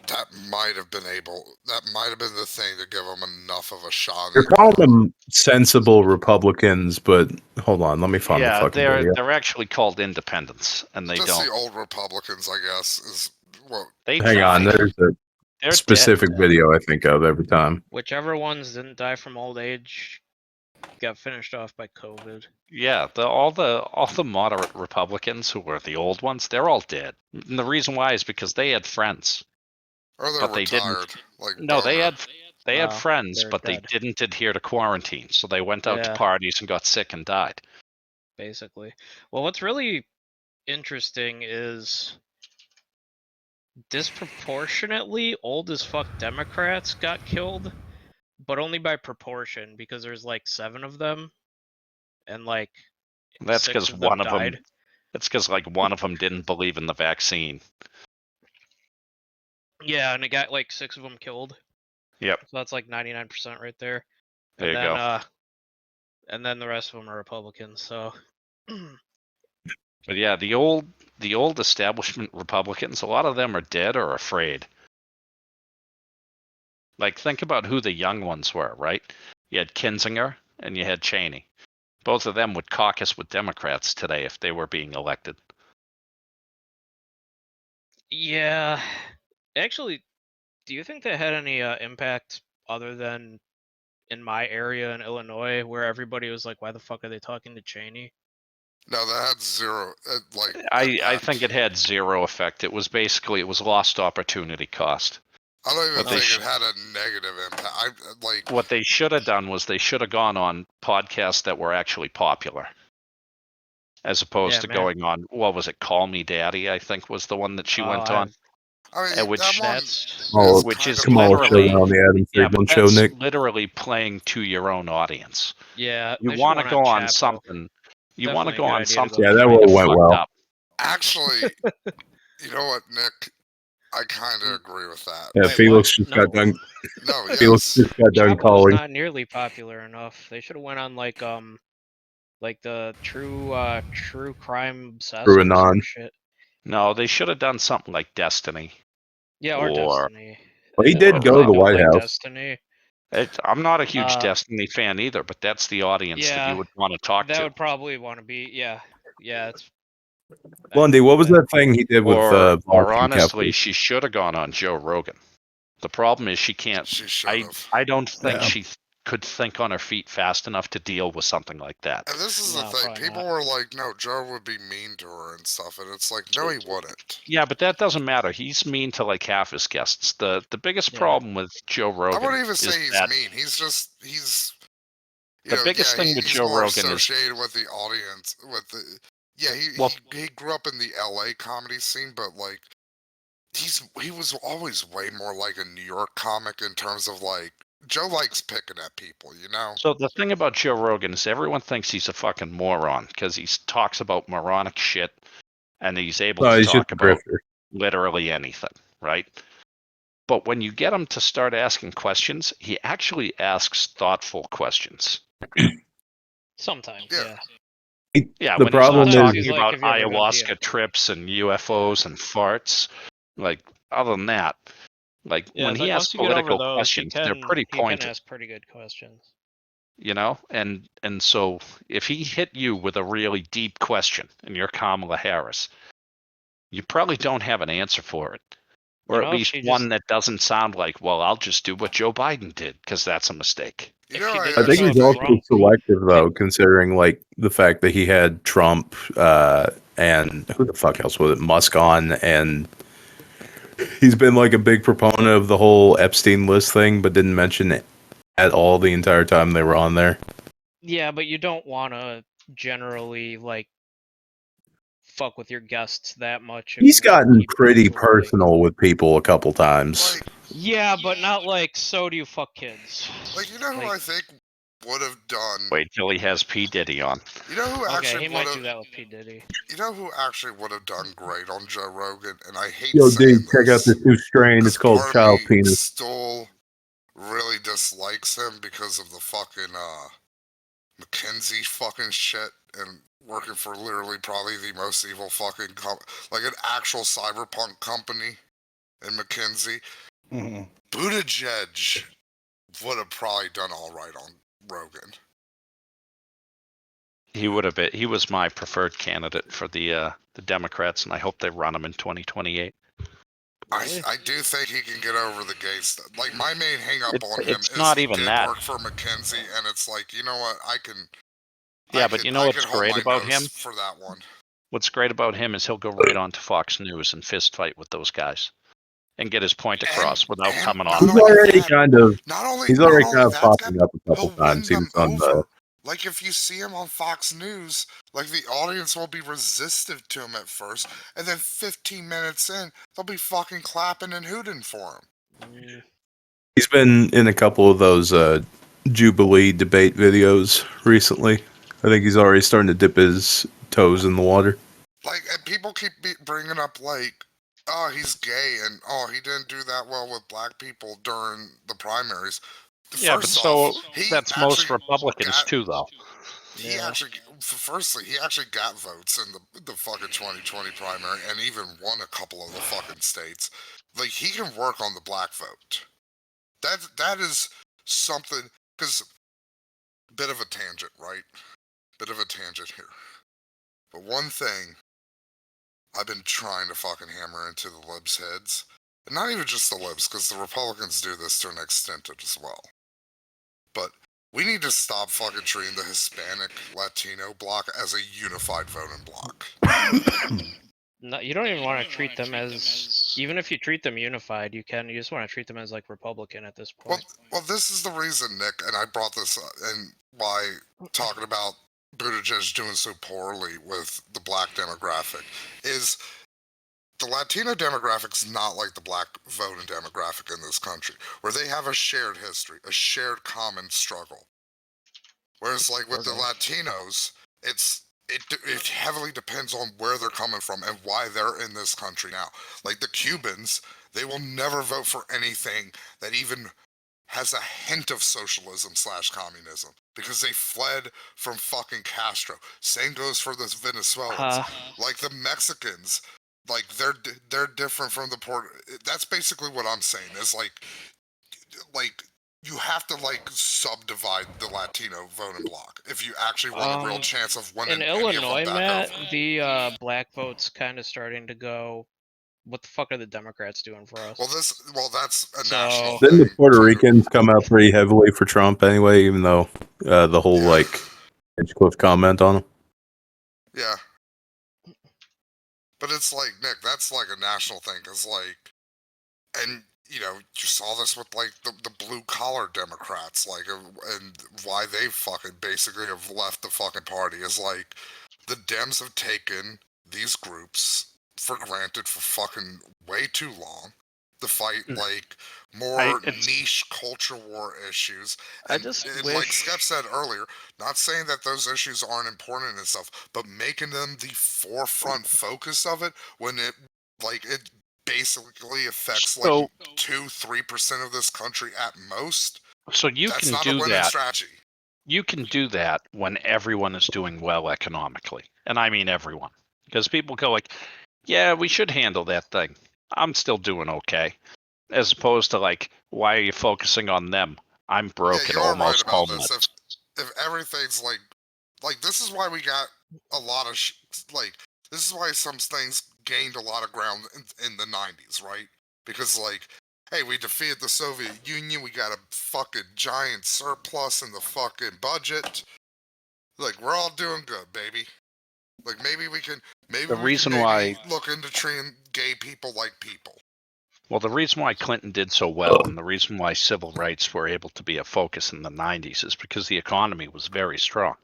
that might have been the thing to give them enough of a shot. You're calling them sensible Republicans, but hold on, let me find the Yeah, fucking video. they're actually called independents, and they Just don't. the old Republicans, I guess, is what. They Hang on, died. there's a They're specific dead. video I think of every time. Whichever ones didn't die from old age got finished off by COVID. Yeah, all the moderate Republicans who were the old ones, they're all dead. And the reason why is because they had friends. Or they're But they didn't. retired. Like No, they Boner. had Wow, friends, they're but dead. they didn't adhere to quarantine, so they went out to Yeah. parties and got sick and died. Basically. Well, what's really interesting is disproportionately old as fuck Democrats got killed, but only by proportion because there's like 7 of them, and like That's 6 because of them one of died. them. That's because like one of them didn't believe in the vaccine. Yeah, and it got like 6 of them killed. Yep. So that's like 99% right there. There And you then go. and then the rest of them are Republicans. So But yeah, the old establishment Republicans, a lot of them are dead or afraid. Like think about who the young ones were, right? You had Kinzinger and you had Cheney. Both of them would caucus with Democrats today if they were being elected. yeah, actually, do you think that had any impact other than in my area in Illinois, where everybody was like, "Why the fuck are they talking to Cheney?" No, that had zero. I think it had zero effect. It was lost opportunity cost. I don't even What they think sh- it had a negative impact. What they should have done was they should have gone on podcasts that were actually popular, as opposed Yeah, to man. going on, what was it, Call Me Daddy, I think was the one that she Oh, went on. I mean, which- that one That's Oh, is which kind is of Kamala show literally- on the Adam Yeah, Friedman but show, that's Nick. literally playing to your own audience. yeah. You they should've want to went go on Chapo. something. You want to Definitely a go good on idea to go something Yeah, on that kind one of went fucked well. up. actually. You know what, Nick? I kind of agree with that. Yeah, Wait, Felix what? just got done. No, Felix yes. just got done Chapo was calling. not nearly popular enough. They should have went on like the true crime obsessed or Anon. some shit. No, they should have done something like Destiny. Yeah, or Or- Destiny. Well, he Or did go to I the do White like House. Destiny. I'm not a huge Uh, Destiny fan either, but that's the audience that Yeah, you would want to talk that to. would probably want to be. Yeah, it's. I Lundy, agree what with was that thing he did with Or Boston honestly, Capital? she should have gone on Joe Rogan. The problem is she can't. She should have. I don't think Yeah. she could think on her feet fast enough to deal with something like that. And this is the No, thing. probably People not. were like, no, Joe would be mean to her and stuff. And it's like, no, he wouldn't. Yeah, but that doesn't matter. He's mean to like half his guests. The biggest Yeah. problem with Joe I Rogan wouldn't even is say he's that mean. He's. The biggest thing with he's Joe more Rogan is- associated with the audience. Well- He grew up in the LA comedy scene, but like, he was always way more like a New York comic in terms of like, Joe likes picking at people, you know? So the thing about Joe Rogan is everyone thinks he's a fucking moron because he talks about moronic shit and he's able No, to he's just talk a about grifter. literally anything, right? But when you get him to start asking questions, he actually asks thoughtful questions. Sometimes, Yeah. yeah. Yeah, The when problem he's is- not Sometimes talking he's like, about "Have you ever been to ayahuasca trips and UFOs and farts, Like, other than that, like Yeah, when it's he like asks once you get over political those, questions, they're pretty he can pointed, ask pretty good questions. you know? And so if he hit you with a really deep question and you're Kamala Harris, you probably don't have an answer for it. Or You at know, if least she one just- that doesn't sound like, well, I'll just do what Joe Biden did, because that's a mistake. You If know, she I did I think So he's actually also Trump- selective though, considering like the fact that he had Trump and who the fuck else was it, Musk on, and he's been like a big proponent of the whole Epstein list thing, but didn't mention it at all the entire time they were on there. Yeah, but you don't want to generally like fuck with your guests that much. If He's you wanna gotten keep it pretty to, like- personal with people a couple times. like Yeah, but not like so do you fuck kids. you know who Like- I think would have done. Wait till he has P. Diddy on. You know who Okay, actually he would might do have. that with P Diddy. You know who actually would have done great on Joe Rogan, and I hate Yo, saying dude, check out this new strain. It's called part of child me penis. still really dislikes him because of the fucking McKinsey fucking shit and working for literally probably the most evil fucking like an actual cyberpunk company in McKinsey. Mhm. Buttigieg would have probably done all right on Rogan. He would have been. He was my preferred candidate for the Democrats, and I hope they run him in 2028. I do think he can get over the gay stuff. Like my main hang up on him It's is not he even did that. work for McKinsey, and it's like, you know what, Yeah, but you know what's hold great my about nose him? for that one. What's great about him is he'll go right on to Fox News and fist fight with those guys, and get his point across without and coming not off. He's only already that- kind of Not only he's not already only kind of that, popping up a couple he'll win times. He them was on over. the Like if you see him on Fox News, like the audience will be resistant to him at first, and then 15 minutes in, they'll be fucking clapping and hooting for him. He's been in a couple of those Jubilee debate videos recently. I think he's already starting to dip his toes in the water. Like, and people keep bringing up like, oh, he's gay, and oh, he didn't do that well with black people during the primaries. Yeah, but First so off, he that's most actually Republicans got- too, though. He Yeah. actually, firstly, he actually got votes in the fucking 2020 primary, and even won a couple of the fucking states. Like he can work on the black vote. That is something. Because bit of a tangent, right? Bit of a tangent here. But one thing I've been trying to fucking hammer into the libs' heads, and not even just the libs, because the Republicans do this to an extent as well. But we need to stop fucking treating the Hispanic Latino bloc as a unified voting bloc. No, you don't even want to treat them as. Even if you treat them unified, you just want to treat them as like Republican at this point. Well, this is the reason, Nick, and I brought this up, and why talking about Buttigieg doing so poorly with the black demographic is the Latino demographic is not like the black voting demographic in this country, where they have a shared history, a shared common struggle. Whereas, like with the Latinos, it heavily depends on where they're coming from and why they're in this country now. Like the Cubans, they will never vote for anything that even has a hint of socialism / communism because they fled from fucking Castro. Same goes for the Venezuelans. Like the Mexicans, like they're different from the That's basically what I'm saying. Is like you have to like subdivide the Latino voting bloc if you actually want a real chance of winning. In any of them Illinois, back Matt, over. the black vote's kind of starting to go. What the fuck are the Democrats doing for us? Well, that's a So- national. Didn't the thing, Puerto too. Ricans come out pretty heavily for Trump anyway, even though the whole Yeah. like Hinchcliffe comment on him? Yeah. But it's like, Nick, that's like a national thing, cause like, and you know, you saw this with like the blue collar Democrats, like, and why they fucking basically have left the fucking party is like, the Dems have taken these groups for granted for fucking way too long to fight like more niche culture war issues. I And, just and wish. like Skep said earlier, not saying that those issues aren't important and stuff, but making them the forefront focus of it when it basically affects like So 2-3% of this country at most. so you That's can not a do winning that. strategy. You can do that when everyone is doing well economically, and I mean everyone, because people go like, "Yeah, we should handle that thing." I'm still doing okay. As opposed to like, why are you focusing on them? I'm broke and you are right almost about homeless. this. If everything's like this is why we got a lot of like this is why some things gained a lot of ground in the 90s, right? Because like, hey, we defeated the Soviet Union, we got a fucking giant surplus in the fucking budget. Like, we're all doing good, baby. Like, maybe we can look into treating gay people like people. Well, the reason why Clinton did so well and the reason why civil rights were able to be a focus in the 90s is because the economy was very strong.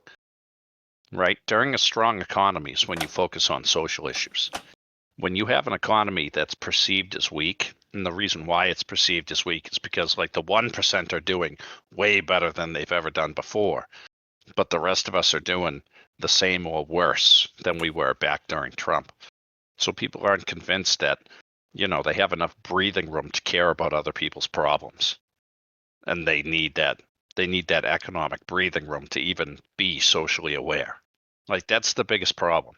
Right? During a strong economy is when you focus on social issues. When you have an economy that's perceived as weak, and the reason why it's perceived as weak is because like the 1% are doing way better than they've ever done before, but the rest of us are doing the same or worse than we were back during Trump. So people aren't convinced that, you know, they have enough breathing room to care about other people's problems. And they need that economic breathing room to even be socially aware. Like, that's the biggest problem.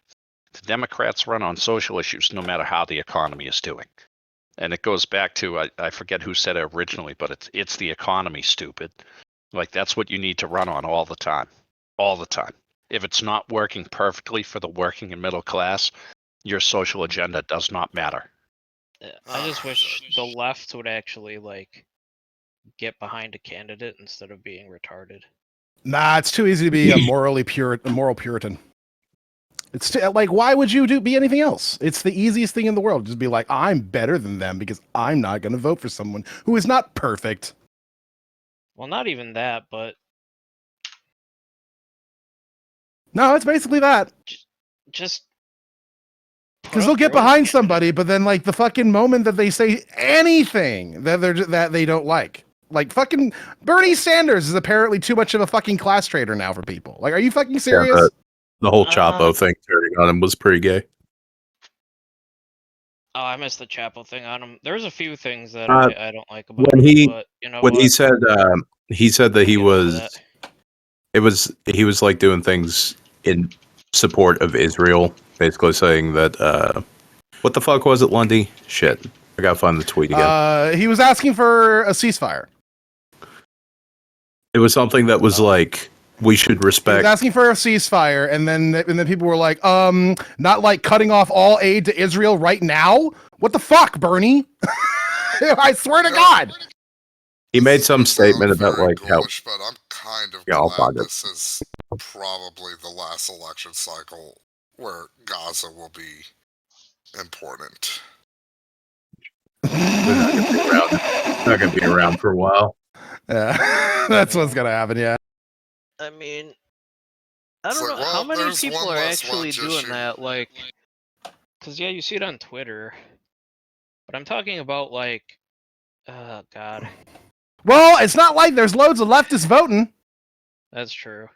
The Democrats run on social issues no matter how the economy is doing. And it goes back to, I forget who said it originally, but it's the economy, stupid. Like, that's what you need to run on all the time. All the time. If it's not working perfectly for the working and middle class, your social agenda does not matter. I just wish the left would actually like get behind a candidate instead of being retarded. Nah, it's too easy to be a moral Puritan. It's like, why would you be anything else? It's the easiest thing in the world. Just be like, I'm better than them because I'm not going to vote for someone who is not perfect. Well, not even that, but No, it's basically that. just because they'll get behind somebody, but then like the fucking moment that they say anything that they don't like fucking Bernie Sanders is apparently too much of a fucking class traitor now for people. Like, are you fucking serious? Yeah, the whole Chapo thing turning on him was pretty gay. Oh, I missed the Chapo thing on him. There's a few things that I don't like about when him, but you know when what? he said that he was like doing things in support of Israel, basically saying that what the fuck was it, Lundy? Shit, I gotta find the tweet again. He was asking for a ceasefire. It was something that was like, we should respect. He was asking for a ceasefire, and then people were like, not like cutting off all aid to Israel right now. What the fuck, Bernie? I swear to God. He made some statement about like ghoulish, but I'm kind of glad this is probably the last election cycle where Gaza will be important. They're not gonna be around for a while. Yeah, that's what's gonna happen. Yeah. I mean, I don't know how many people are actually doing that. Like, because yeah, you see it on Twitter, but I'm talking about like, oh God. Well, it's not like there's loads of leftists voting. That's true.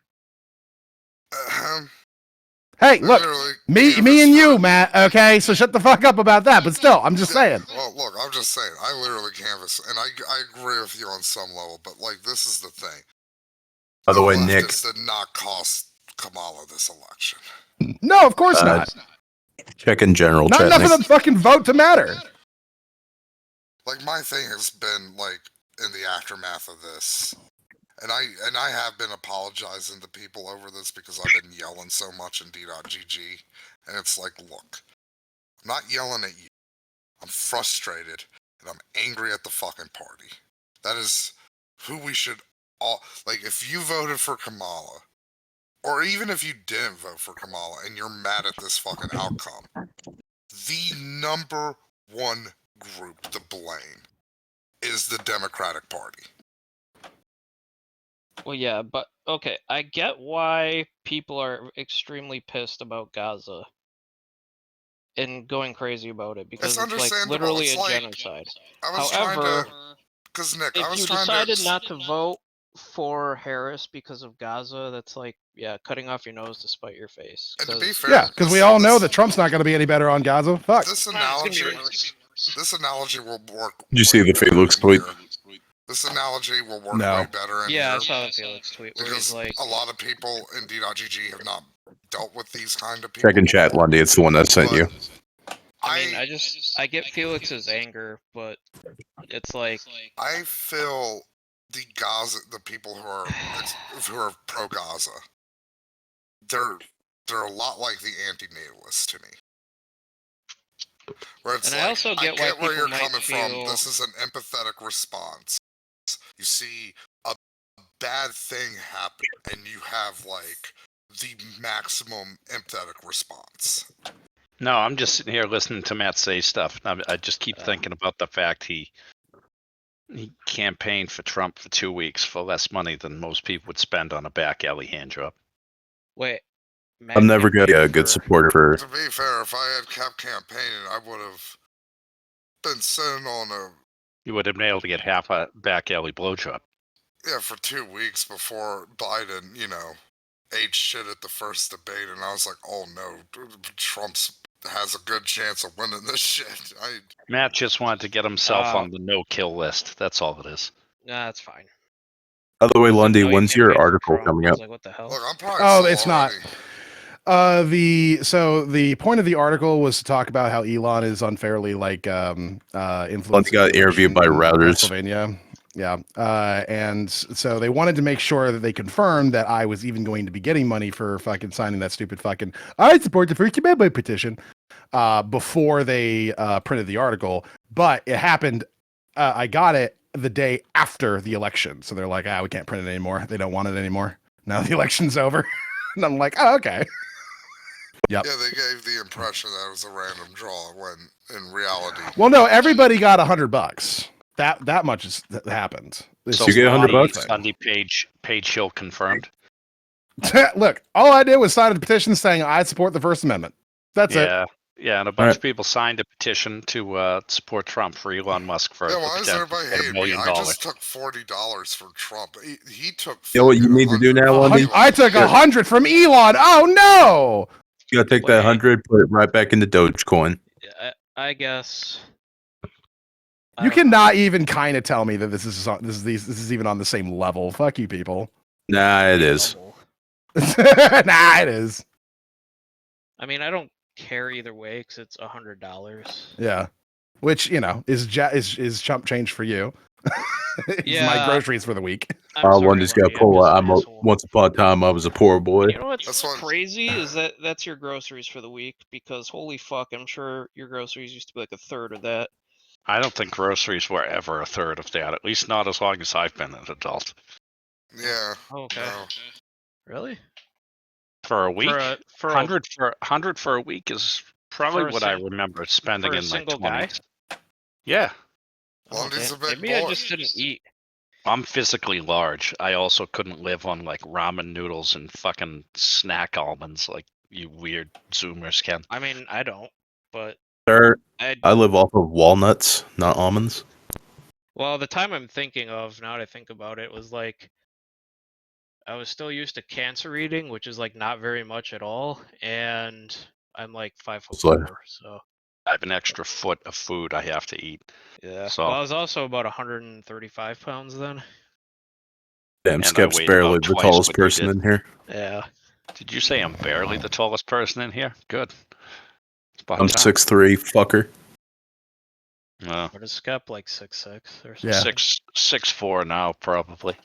Hey, look, me and you, Matt. Okay, so shut the fuck up about that. But still, I'm just saying. Well, look, I'm just saying. I literally canvass, and I agree with you on some level. But like, this is the thing. By the way, Nick did not cost Kamala this election. No, of course not. Check in general. Not enough of them fucking vote to matter. Like, my thing has been like in the aftermath of this. And I have been apologizing to people over this because I've been yelling so much in D.GG. And it's like, look, I'm not yelling at you. I'm frustrated and I'm angry at the fucking party. That is who we should all, like, if you voted for Kamala, or even if you didn't vote for Kamala and you're mad at this fucking outcome, the number one group to blame is the Democratic Party. Well, yeah, but okay, I get why people are extremely pissed about Gaza and going crazy about it because it's like literally a genocide. However, Nick, if you decided not to vote for Harris because of Gaza, that's like, yeah, cutting off your nose to spite your face. And to be fair, yeah, because we all know that Trump's not going to be any better on Gaza. Fuck. This analogy will work. Did you see the Felix tweet? This analogy will work way better in here. I saw the Felix tweet where he's like, a lot of people in D.GG have not dealt with these kind of people. Check in chat, Lundy. It's the one that sent you. I mean, I get Felix's anger, but it's like I feel the people who are pro Gaza, they're a lot like the anti-natalists to me. Where it's And I also get why where you're people might coming from. feel- This is an empathetic response. You see a bad thing happen, and you have like the maximum empathetic response. No, I'm just sitting here listening to Matt say stuff. I just keep thinking about the fact he campaigned for Trump for 2 weeks for less money than most people would spend on a back alley hand job. Wait, Matt I'm never gonna be a campaigned good for- supporter for. To be fair, if I had kept campaigning, I would have been sitting on a You would have been able to get half a back alley blowjob. for 2 weeks before Biden, ate shit at the first debate, and I was like, oh no, Trump's has a good chance of winning this shit. Matt just wanted to get himself on the no-kill list. That's all it is. Nah, that's fine. By the way, It's like, Lundy, no, you when's can't your pay for article Trump. coming I up? was like, what the hell? Look, I'm probably Oh, full it's not. already. So the point of the article was to talk about how Elon is unfairly influencing. Lundy got the interviewed election by in Routers. Pennsylvania. Yeah, and so they wanted to make sure that they confirmed that I was even going to be getting money for fucking signing that stupid fucking I support the First Amendment petition before they printed the article. But it happened. I got it the day after the election, so they're like, we can't print it anymore. They don't want it anymore. Now the election's over, and I'm like, oh, okay. Yep. Yeah, they gave the impression that it was a random draw when in reality. Well, no, everybody got $100. That much has happened. So You get $100? Sunday Page Hill confirmed. Look, all I did was sign a petition saying I support the First Amendment. That's it. Yeah, and a bunch of people signed a petition to support Trump for Elon Musk for Yeah, why is everybody hating $1 me? million. I just took $40 from Trump. He took. You know what you need to do now, Lundy? I took 100 from Elon. Oh no! You gotta take that 100, put it right back into Dogecoin. I guess. You cannot even kind of tell me that this is even on the same level. Fuck you, people. Nah, it is. Nah, it is. I mean, I don't care either way because it's $100. Yeah, which is chump change for you. It's my groceries for the week. Lundy's got cola. Once upon a time, I was a poor boy. You know what's crazy is that's your groceries for the week, because holy fuck, I'm sure your groceries used to be like a third of that. I don't think groceries were ever a third of that. At least not as long as I've been an adult. Yeah. Okay. No. Really? For a week, for 100 for a week is probably what I remember spending for a in my single 20s. guy? Yeah. Lundy's a big Maybe boy. I just didn't eat. I'm physically large. I also couldn't live on like ramen noodles and fucking snack almonds like you weird Zoomers can. I mean, I don't, but Sir, I live off of walnuts, not almonds. well, the time I'm thinking of, now that I think about it, was like I was still used to cancer eating, which is like not very much at all, and I'm like 5'4", so I have an extra foot of food I have to eat. yeah. So Well, I was also about 135 pounds then. Damn, Skip's barely the tallest person in here. Yeah. Did you say I'm barely the tallest person in here? Good. I'm 6'3", fucker. No. What is Skep, like 6'6" or something? Yeah. 6'4" now, probably.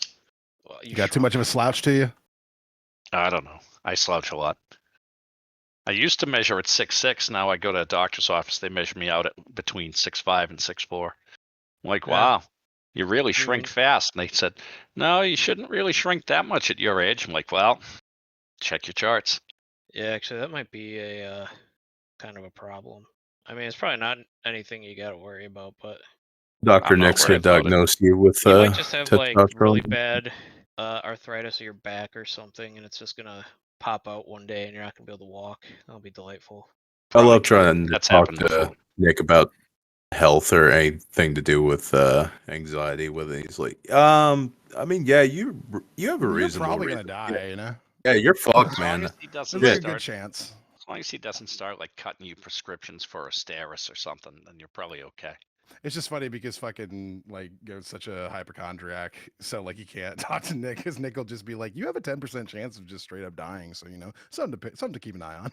Well, You got too much of a slouch to you? I don't know. I slouch a lot. I used to measure at 6'6". Now I go to a doctor's office. They measure me out at between 6'5" and 6'4". I'm like, wow, you really shrink fast. And they said, no, you shouldn't really shrink that much at your age. I'm like, well, check your charts. Yeah, actually, that might be a kind of a problem. I mean, it's probably not anything you got to worry about, but Dr. Nick's gonna diagnose you with you might just have like really testosterone. bad arthritis of your back or something, and it's just gonna pop out one day, and you're not gonna be able to walk. That'll be delightful. I love trying to That's talk happened to before. Nick about health or anything to do with anxiety. With it, he's like, I mean, yeah, you have a reason. You're probably gonna die, you know. Yeah, you're fucked, As long man. as he doesn't There's a start, good chance. as long as he doesn't start like cutting you prescriptions for Asteris or something, then you're probably okay. It's just funny because fucking like goes such a hypochondriac, so like you can't talk to Nick because Nick will just be like, "You have a 10% chance of just straight up dying," so you know something to keep an eye on.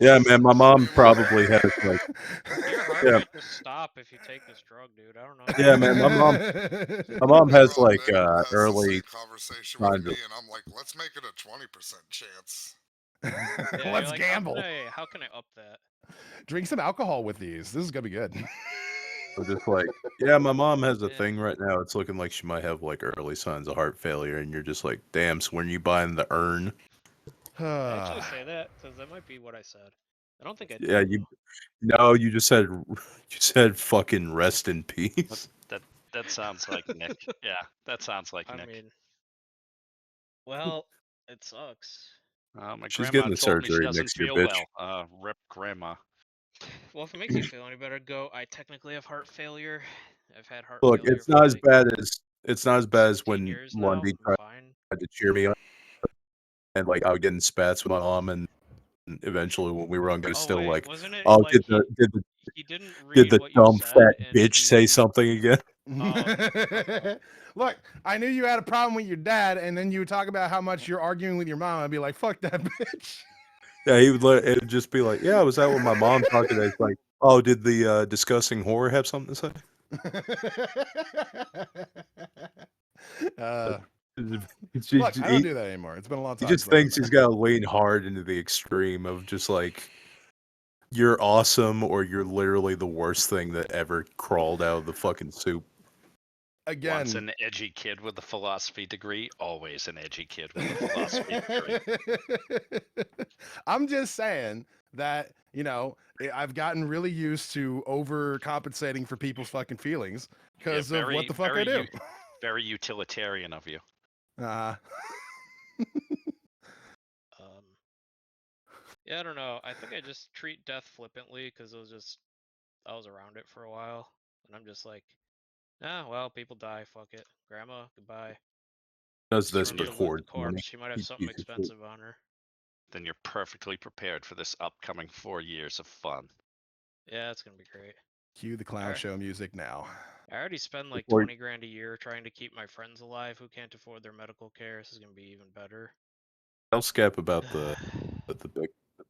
Yeah, man, my mom probably has like. Your heart Yeah, might just stop if you take this drug, dude. I don't know. yeah, man, my mom has Meanwhile, like Nick has the early same conversation with signs me, of. and I'm like, let's make it a 20% chance. Yeah, you're Let's like, gamble. how can I up that? Drink some alcohol with these. This is gonna be good. I'm just like, yeah, my mom has a Yeah. thing right now. It's looking like she might have like early signs of heart failure, and you're just like, damn. So when are you buying the urn? Did I actually say that? Because that might be what I said. I don't think I did. Yeah, you. No, you just said fucking rest in peace. That sounds like Nick. Yeah, that sounds like I Nick. mean, well, it sucks. My She's grandma getting the told me she surgery doesn't next year, feel bitch. well. Rip grandma. Well, if it makes you feel any better, go. I technically have heart failure. I've had heart Look, failure it's for not as like bad as 16 when years now. Lundy I'm tried fine. to cheer me up, and like I would get in spats with my mom, and eventually when we were on, I was Oh still wait, like, wasn't it "Oh, like did he didn't did read the what you dumb said fat and bitch say he something again?" Look, I knew you had a problem with your dad, and then you would talk about how much you're arguing with your mom. I'd be like, "Fuck that bitch." Yeah, it would just be like, "Yeah, I was out with my mom talking." It's like, "Oh, did the discussing whore have something to say?" uh, She, look, I don't do that anymore. It's been a long he time just since I've done thinks he's that. got to lean hard into the extreme of just like, you're awesome or you're literally the worst thing that ever crawled out of the fucking soup. Once Again, an edgy kid with a philosophy degree, always an edgy kid with a philosophy degree. I'm just saying that, I've gotten really used to overcompensating for people's fucking feelings Yeah, because of what the fuck I do. Very utilitarian of you. Uh, um yeah, I don't know. I think I just treat death flippantly because I was around it for a while, and I'm just like, well, people die. Fuck it. Grandma, goodbye. Does Just this don't need but to loot the hoards money. corpse. She might have You something piece of shit. expensive on her. Then you're perfectly prepared for this upcoming 4 years of fun. Yeah, it's gonna be great. Cue the clown Alright. show music now. I already spend like Before- 20 grand a year trying to keep my friends alive who can't afford their medical care. This is gonna be even better. Tell Scap about the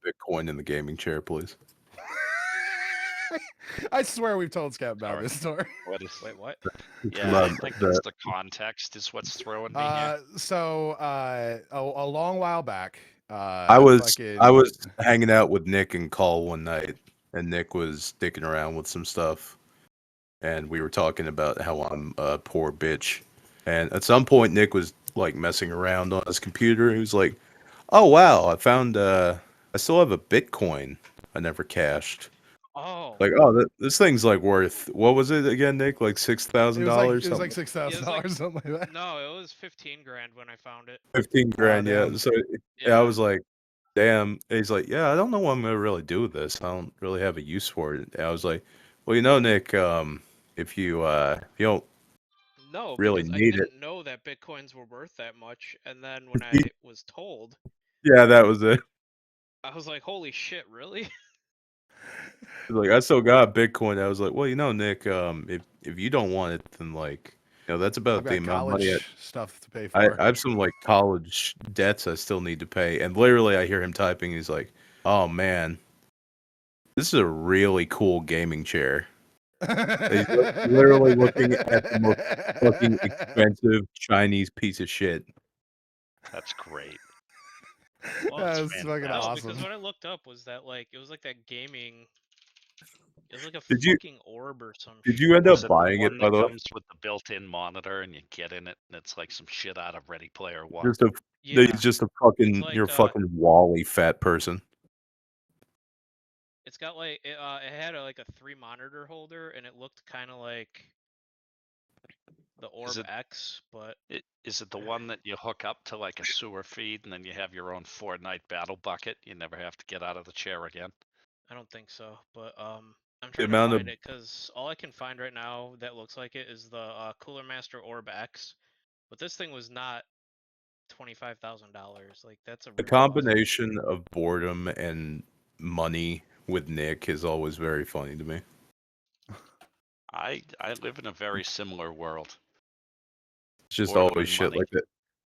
Bitcoin in the gaming chair, please. I swear we've told Scap about Alright. this story. What is? Wait, what? Yeah, I don't think that's the context is what's throwing me here. So a long while back, I was hanging out with Nick and Call one night, and Nick was dicking around with some stuff, and we were talking about how I'm a poor bitch. And at some point, Nick was like messing around on his computer. He was like, "Oh wow, I found I still have a Bitcoin I never cashed." Oh. Like, oh, this thing's like worth, what was it again, Nick? Like $6,000? It was like $6,000, something like that. No, it was 15 grand when I found it. 15 grand, yeah. damn. So yeah, I was like, damn. And he's like, yeah, I don't know what I'm gonna really do with this. I don't really have a use for it. And I was like, well, Nick, if you don't No, really because I need it, didn't know that bitcoins were worth that much, and then when I was told, yeah, that was it. I was like, "Holy shit, really?" He's like, I still got Bitcoin. I was like, well, Nick, if you don't want it, then like, that's about I've the got amount of money. college stuff to pay for. I have some like college debts I still need to pay, and literally I hear him typing. He's like, "Oh man, this is a really cool gaming chair." He's literally looking at the most fucking expensive Chinese piece of shit. That's great. Well, That That's was fucking no, awesome. because what I looked up was that it was like that gaming. It was like a Did you- fucking orb or some. Did shit. you end Was up it buying the it, one by that the way? comes with the built-in monitor and you get in it and it's like some shit out of Ready Player One? Just a, Yeah, he's just a fucking, like, you're a fucking Wally fat person. it's got like it had like a 3 monitor holder, and it looked kind of like the Orb it- X, but Is it the one that you hook up to like a sewer feed and then you have your own Fortnite battle bucket? You never have to get out of the chair again. I don't think so. But I'm The trying to amount find of it because all I can find right now that looks like it is the Cooler Master Orb X. But this thing was not $25,000. Like that's a the rip-off. combination of boredom and money with Nick is always very funny to me. I live in a very similar world. It's just Boredom always and shit money. like that.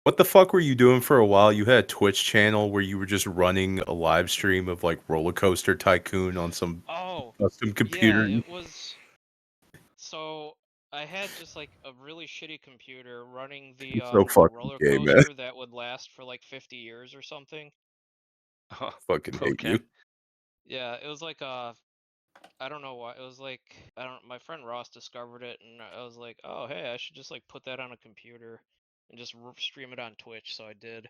What the fuck were you doing for a while? You had a Twitch channel where you were just running a live stream of like Roller Coaster Tycoon on some custom computer. Yeah, it was. So I had just like a really shitty computer running the So fucking roller gay, man. coaster that would last for like 50 years or something. Oh, Fucking hate okay. you. Yeah, it was like I don't know why. It was like my friend Ross discovered it and I was like, "Oh, hey, I should just like put that on a computer and just stream it on Twitch." So I did.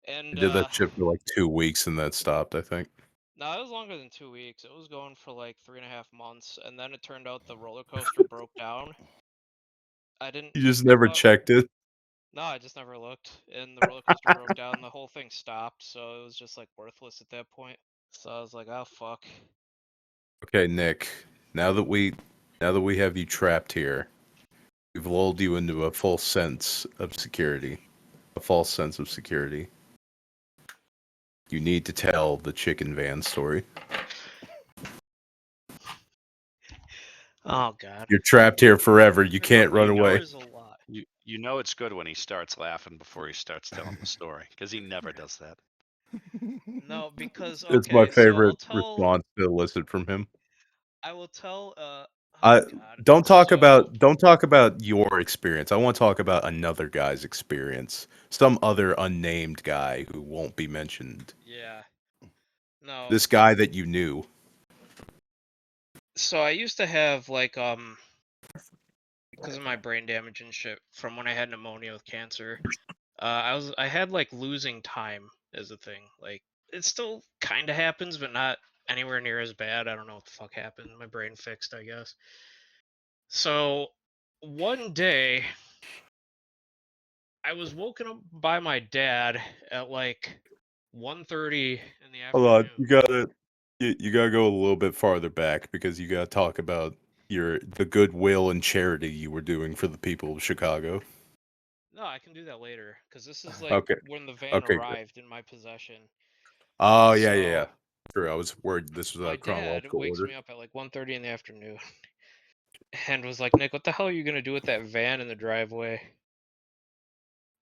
I And did that shit for like 2 weeks and that stopped, I think. no, it was longer than 2 weeks. It was going for like 3.5 months, and then it turned out the roller coaster broke down. I didn't. You just never checked it? No, I just never looked, and the roller coaster broke down. The whole thing stopped, so it was just like worthless at that point. So I was like, "Oh fuck." Okay, Nick. Now that we have you trapped here, we've lulled you into a false sense of security. You need to tell the chicken van story. Oh god. You're trapped here forever. You can't run away. There's a lot. You know it's good when he starts laughing before he starts telling the story, because he never does that. No, because It's my okay, so I'll favorite tell. response to elicit from him. I will tell. Oh I god. don't talk So about your experience. I want to talk about another guy's experience. Some other unnamed guy who won't be mentioned. yeah. No. This guy that you knew. So I used to have like because of my brain damage and shit from when I had pneumonia with cancer. I had like losing time as a thing. Like it still kind of happens, but not anywhere near as bad. I don't know what the fuck happened. My brain fixed, I guess. So one day I was woken up by my dad at like 1:30 in the Hold on, afternoon. you gotta go a little bit farther back because you gotta talk about the goodwill and charity you were doing for the people of Chicago. No, I can do that later because this is like Okay. when the van Okay, good. arrived in my possession. Oh yeah, yeah, yeah. So True. I was worried this was my a dad chronological wakes order. me up at like 1:30 in the afternoon and was like, "Nick, what the hell are you gonna do with that van in the driveway?"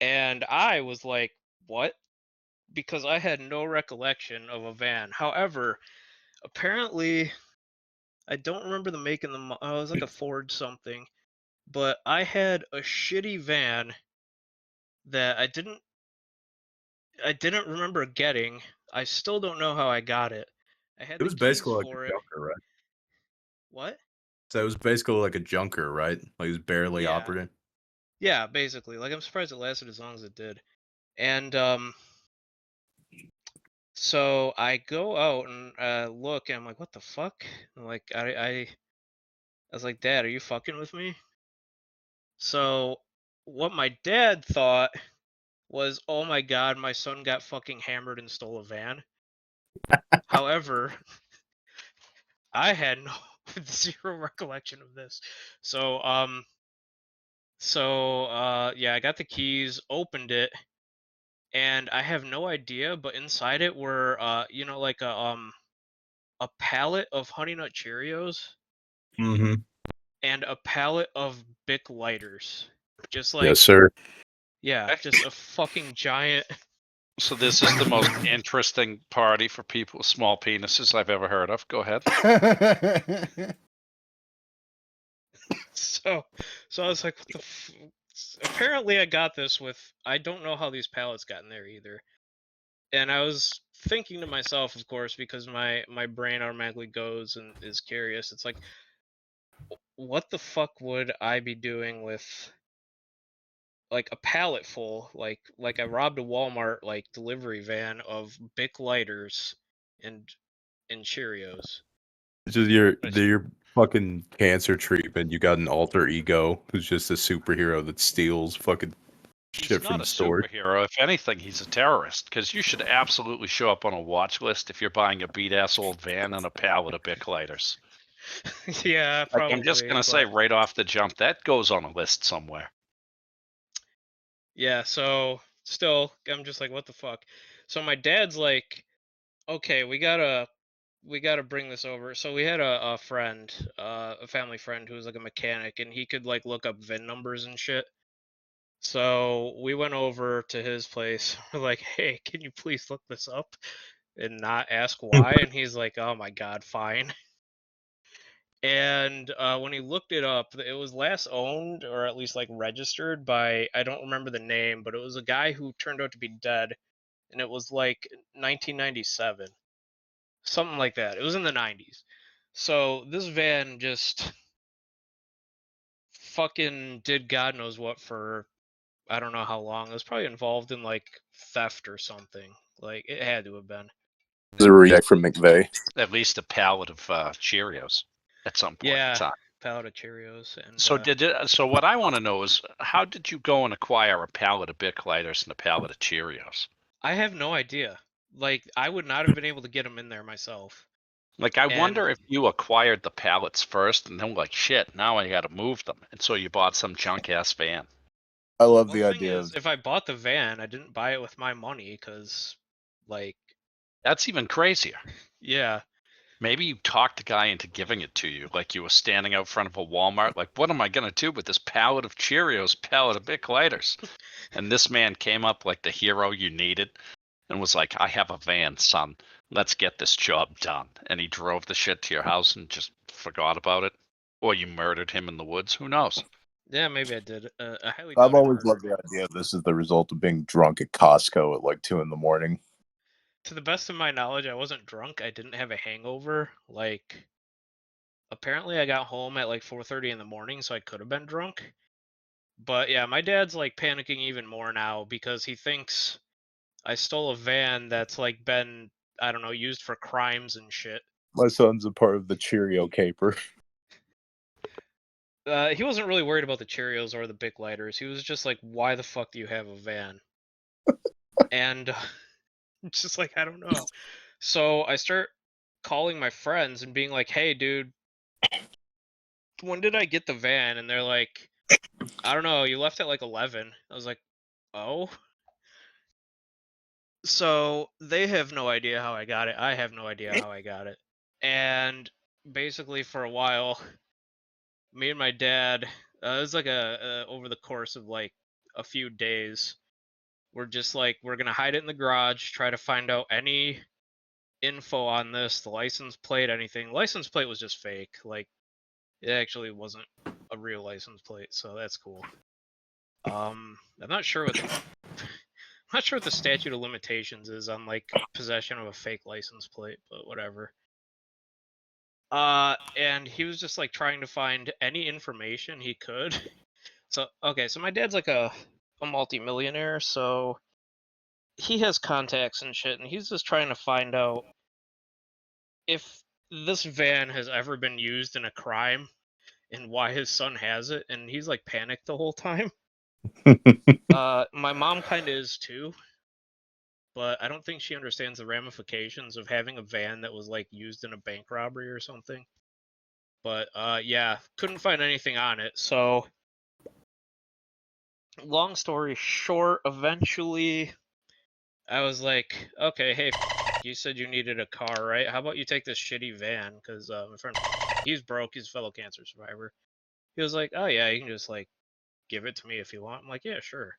And I was like, "What?" Because I had no recollection of a van. However, apparently, I don't remember the make and the it was like a Ford something, but I had a shitty van that I didn't remember getting. I still don't know how I got it. I had It the was keys basically like for a it. junker, right? What? So it was basically like a junker, right? Like it was barely Yeah. operating. Yeah, basically. Like I'm surprised it lasted as long as it did. And so I go out and look, and I'm like, "What the fuck?" I'm like, I was like, "Dad, are you fucking with me?" So what my dad thought was, "Oh my god, my son got fucking hammered and stole a van." However, I had no zero recollection of this. So yeah, I got the keys, opened it, and I have no idea, but inside it were like a pallet of Honey Nut Cheerios Mm-hmm. and a pallet of Bic lighters. Just like Yes, sir. yeah, Okay. just a fucking giant. So this is the most interesting party for people with small penises I've ever heard of. Go ahead. So I was like, what the apparently I got this with I don't know how these pallets got in there either. And I was thinking to myself, of course, because my brain automatically goes and is curious. It's like, what the fuck would I be doing with like a pallet full, like I robbed a Walmart like delivery van of Bic lighters and Cheerios. It's just your fucking cancer treatment. You got an alter ego who's just a superhero that steals fucking He's shit not from a stores. superhero. If anything, he's a terrorist. Because you should absolutely show up on a watch list if you're buying a beat ass old van and a pallet of Bic lighters. Yeah, Like probably. I'm just gonna say right off the jump, that goes on a list somewhere. Yeah, so still, I'm just like, what the fuck? So my dad's like, okay, we gotta bring this over. So we had a friend, a family friend who was like a mechanic, and he could like look up VIN numbers and shit. So we went over to his place. We're like, hey, can you please look this up and not ask why? And he's like, oh my God, fine. And when he looked it up, it was last owned or at least like registered by, I don't remember the name, but it was a guy who turned out to be dead. And it was like 1997, something like that. It was in the 90s. So this van just fucking did God knows what for I don't know how long. It was probably involved in like theft or something. Like it had to have been. It was a reject from McVeigh. At least a pallet of Cheerios at some point in Yeah, time. pallet of Cheerios. And So so what I want to know is how did you go and acquire a pallet of Bic lighters and a pallet of Cheerios? I have no idea. Like I would not have been able to get them in there myself. Like I And wonder if you acquired the pallets first and then like shit, now I got to move them, and so you bought some junk ass van. I love well, the thing idea is, of if I bought the van, I didn't buy it with my money because, like, That's even crazier. yeah, Maybe you talked the guy into giving it to you, like you were standing out front of a Walmart, like, what am I gonna do with this pallet of Cheerios, pallet of Bic lighters? And this man came up like the hero you needed and was like, I have a van, son. Let's get this job done. And he drove the shit to your house and just forgot about it. Or you murdered him in the woods. Who knows? yeah, maybe I did. I highly I've doubt I always murdered loved the idea of this is the result of being drunk at Costco at like 2 a.m. To the best of my knowledge, I wasn't drunk. I didn't have a hangover. Like, apparently, I got home at like 4:30 in the morning, so I could have been drunk. But yeah, my dad's like panicking even more now because he thinks I stole a van that's like been, I don't know, used for crimes and shit. My son's a part of the Cheerio caper. He wasn't really worried about the Cheerios or the Bic lighters. He was just like, "Why the fuck do you have a van?" And just like, I don't know. So I start calling my friends and being like, "Hey, dude, when did I get the van?" And they're like, "I don't know. You left at like 11." I was like, "Oh." So they have no idea how I got it. I have no idea how I got it. And basically, for a while, me and my dad, it was like over the course of like a few days, we're just like, we're gonna hide it in the garage, try to find out any info on this, the license plate, anything. License plate was just fake. Like, it actually wasn't a real license plate, so that's cool. I'm not sure what I'm not sure what the statute of limitations is on like possession of a fake license plate, but whatever. And he was just like trying to find any information he could. So okay, so my dad's like a multi-millionaire, so he has contacts and shit, and he's just trying to find out if this van has ever been used in a crime and why his son has it, and he's like panicked the whole time. My mom kind of is too, but I don't think she understands the ramifications of having a van that was like used in a bank robbery or something. But yeah, couldn't find anything on it. So long story short, eventually I was like, okay, hey, you said you needed a car, right? How about you take this shitty van? Because my friend, he's broke, he's a fellow cancer survivor. He was like, oh yeah, you can just like give it to me if you want. I'm like, yeah, sure.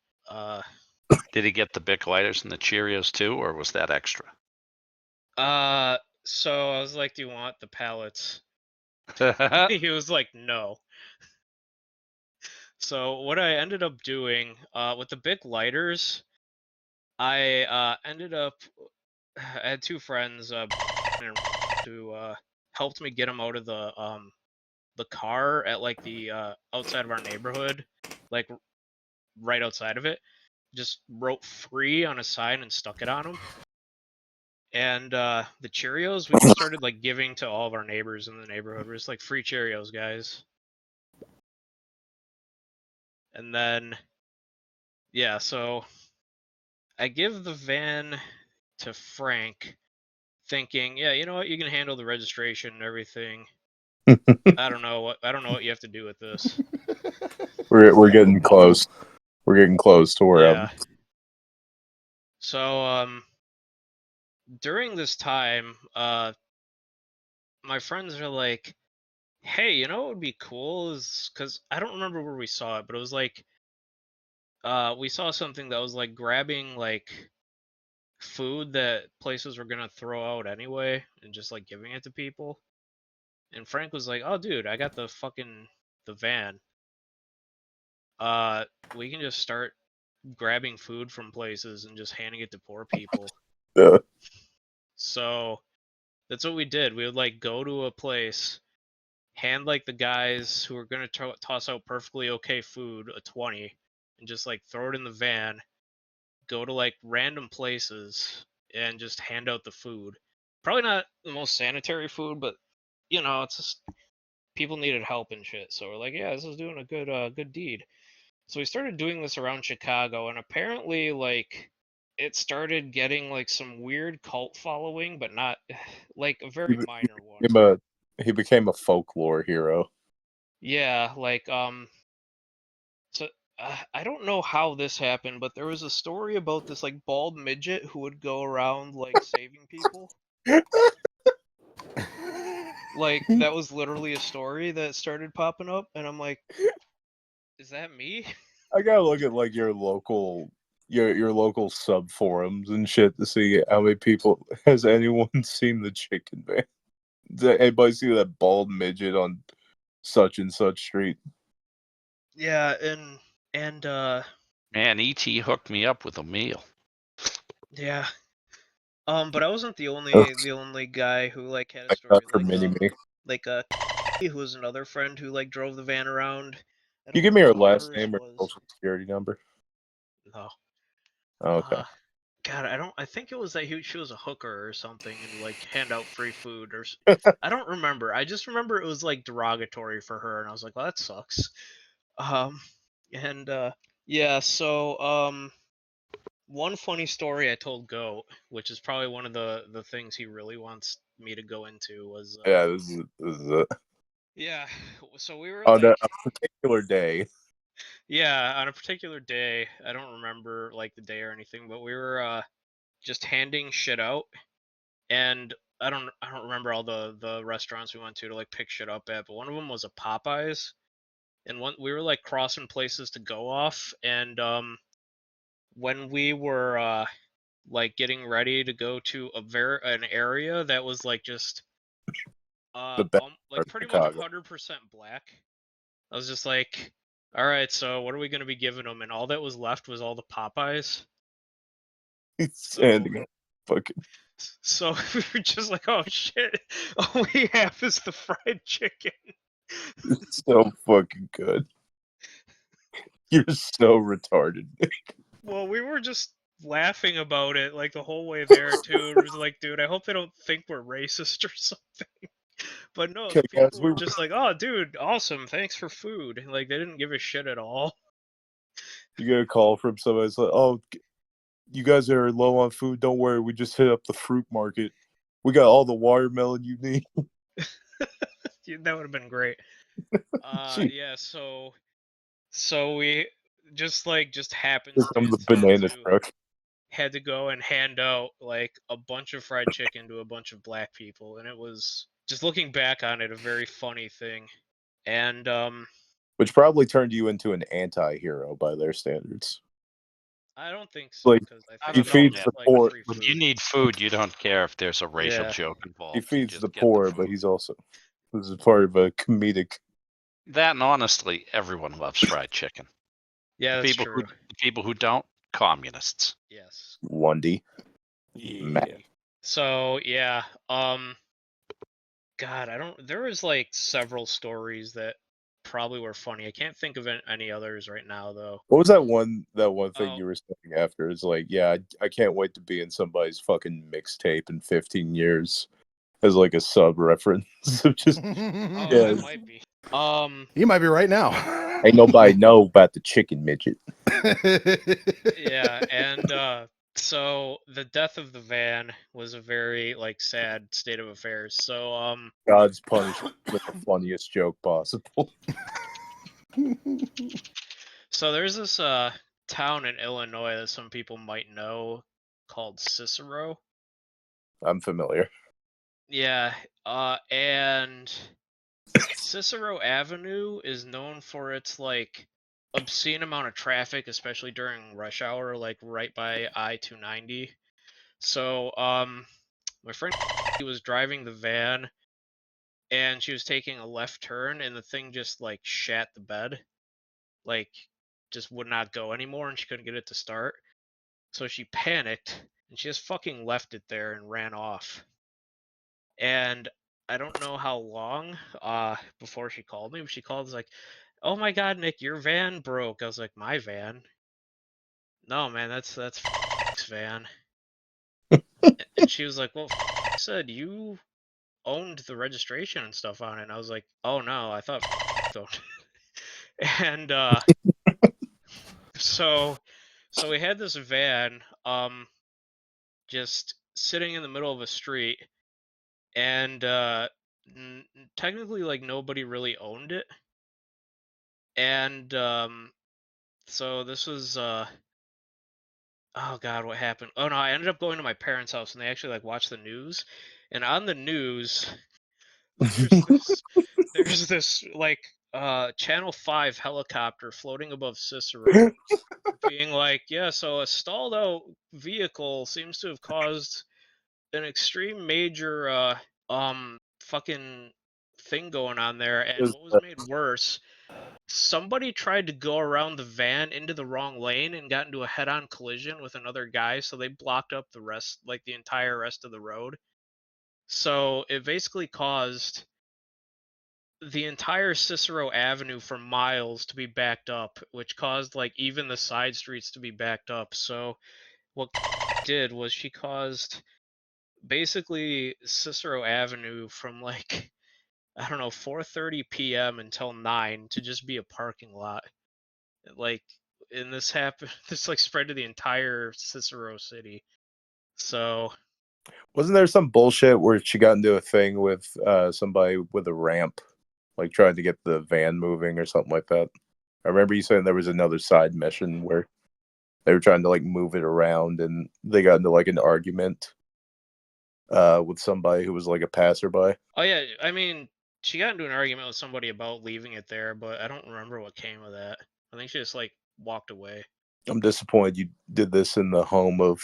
Did he get the Bic lighters and the Cheerios too, or was that extra? So I was like, do you want the pallets? He was like, no. So what I ended up doing with the Bic lighters, I ended up I had two friends who helped me get them out of the car at like the outside of our neighborhood, like right outside of it. Just wrote free on a sign and stuck it on them. And the Cheerios we just started like giving to all of our neighbors in the neighborhood. We're just like, free Cheerios, guys. And then yeah, so I give the van to Frank, thinking, yeah, you know what, you can handle the registration and everything. I don't know what you have to do with this. We're getting close. We're getting close to where Yeah. So during this time, my friends are like, hey, you know what would be cool is, because I don't remember where we saw it, but it was like we saw something that was like grabbing like food that places were gonna throw out anyway and just like giving it to people. And Frank was like, "Oh, dude, I got the van. We can just start grabbing food from places and just handing it to poor people." Yeah. So that's what we did. We would like go to a place, hand like the guys who were gonna toss out perfectly okay food a 20, and just like throw it in the van. Go to like random places and just hand out the food. Probably not the most sanitary food, but it's just people needed help and shit. So we're like, yeah, this is doing a good deed. So we started doing this around Chicago, and apparently like it started getting like some weird cult following, but not like a very minor one. He became a folklore hero. Yeah, like so I don't know how this happened, but there was a story about this like bald midget who would go around like saving people. Like that was literally a story that started popping up, and I'm like, is that me? I gotta look at like your local sub forums and shit to see how many people has anyone seen the chicken man. Does anybody see that bald midget on such and such street? Yeah, and Man, E.T. hooked me up with a meal. yeah. But I wasn't the only guy who like had a story like who was another friend who like drove the van around. You give me her last name or social security number? No. Oh, okay. God, I think it was that she was a hooker or something and like hand out free food or I don't remember. I just remember it was like derogatory for her, and I was like, well, that sucks. And yeah, so one funny story I told Goat, which is probably one of the things he really wants me to go into, was yeah, this is it. Yeah, so we were on a particular day. Yeah, on a particular day, I don't remember like the day or anything, but we were just handing shit out, and I don't remember all the restaurants we went to like pick shit up at, but one of them was a Popeyes, and we were like crossing places to go off, and when we were like getting ready to go to an area that was like just like pretty much 100% black, I was just like, all right, so what are we going to be giving them? And all that was left was all the Popeyes. So we were just like, oh shit, all we have is the fried chicken. It's so fucking good. You're so retarded. Well, we were just laughing about it like the whole way there too. It was like, dude, I hope they don't think we're racist or something. But no, the people were just like, oh, dude, awesome, thanks for food. Like they didn't give a shit at all. You get a call from somebody. It's like, oh, you guys are low on food. Don't worry, we just hit up the fruit market. We got all the watermelon you need. That would have been great. Yeah, so we just happened had to go and hand out like a bunch of fried chicken to a bunch of black people, and it was, just looking back on it, a very funny thing. And which probably turned you into an anti-hero by their standards. I don't think so, because he feeds the poor. When you need food, you don't care if there's a racial joke involved. He feeds the poor, but he's also, this is part of a comedic. That, and honestly, everyone loves fried chicken. Yeah, that's true. The people who don't, communists. Yes. Lundy. Yeah. So yeah, God, there was like several stories that probably were funny. I can't think of any others right now though. What was that one thing you were saying after? It's like, yeah, I can't wait to be in somebody's fucking mixtape in 15 years as like a sub reference. Just it might be. You might be right now. Ain't nobody know about the chicken midget. Yeah, and so the death of the van was a very like sad state of affairs. So God's punishment with the funniest joke possible. So there's this town in Illinois that some people might know called Cicero. I'm familiar. Yeah, and Cicero Avenue is known for its like obscene amount of traffic, especially during rush hour, like right by I-290. So, my friend was driving the van, and she was taking a left turn, and the thing just like shat the bed, like just would not go anymore, and she couldn't get it to start. So she panicked, and she just fucking left it there and ran off. And I don't know how long before she called me, but she called was like, "Oh my god, Nick, your van broke." I was like, "My van?" "No, man, that's van." And she was like, "Well, said you owned the registration and stuff on it." And I was like, "Oh no, I thought owned." And so we had this van just sitting in the middle of a street, and technically like nobody really owned it. And so this was oh god, what happened? Oh no, I ended up going to my parents' house, and they actually like watched the news. And on the news, there's this like Channel 5 helicopter floating above Cicero, being like, yeah, so a stalled out vehicle seems to have caused an extreme major fucking thing going on there. And what was made worse, somebody tried to go around the van into the wrong lane and got into a head-on collision with another guy, so they blocked up the rest, like the entire rest of the road. So it basically caused the entire Cicero Avenue for miles to be backed up, which caused like even the side streets to be backed up. So what did was she caused basically Cicero Avenue from like I don't know 4:30 p.m. until 9 to just be a parking lot. Like, and this happened. This like spread to the entire Cicero city. So wasn't there some bullshit where she got into a thing with somebody with a ramp, like trying to get the van moving or something like that? I remember you saying there was another side mission where they were trying to like move it around, and they got into like an argument with somebody who was like a passerby. oh yeah, I mean, she got into an argument with somebody about leaving it there, but I don't remember what came of that. I think she just like walked away. I'm disappointed you did this in the home of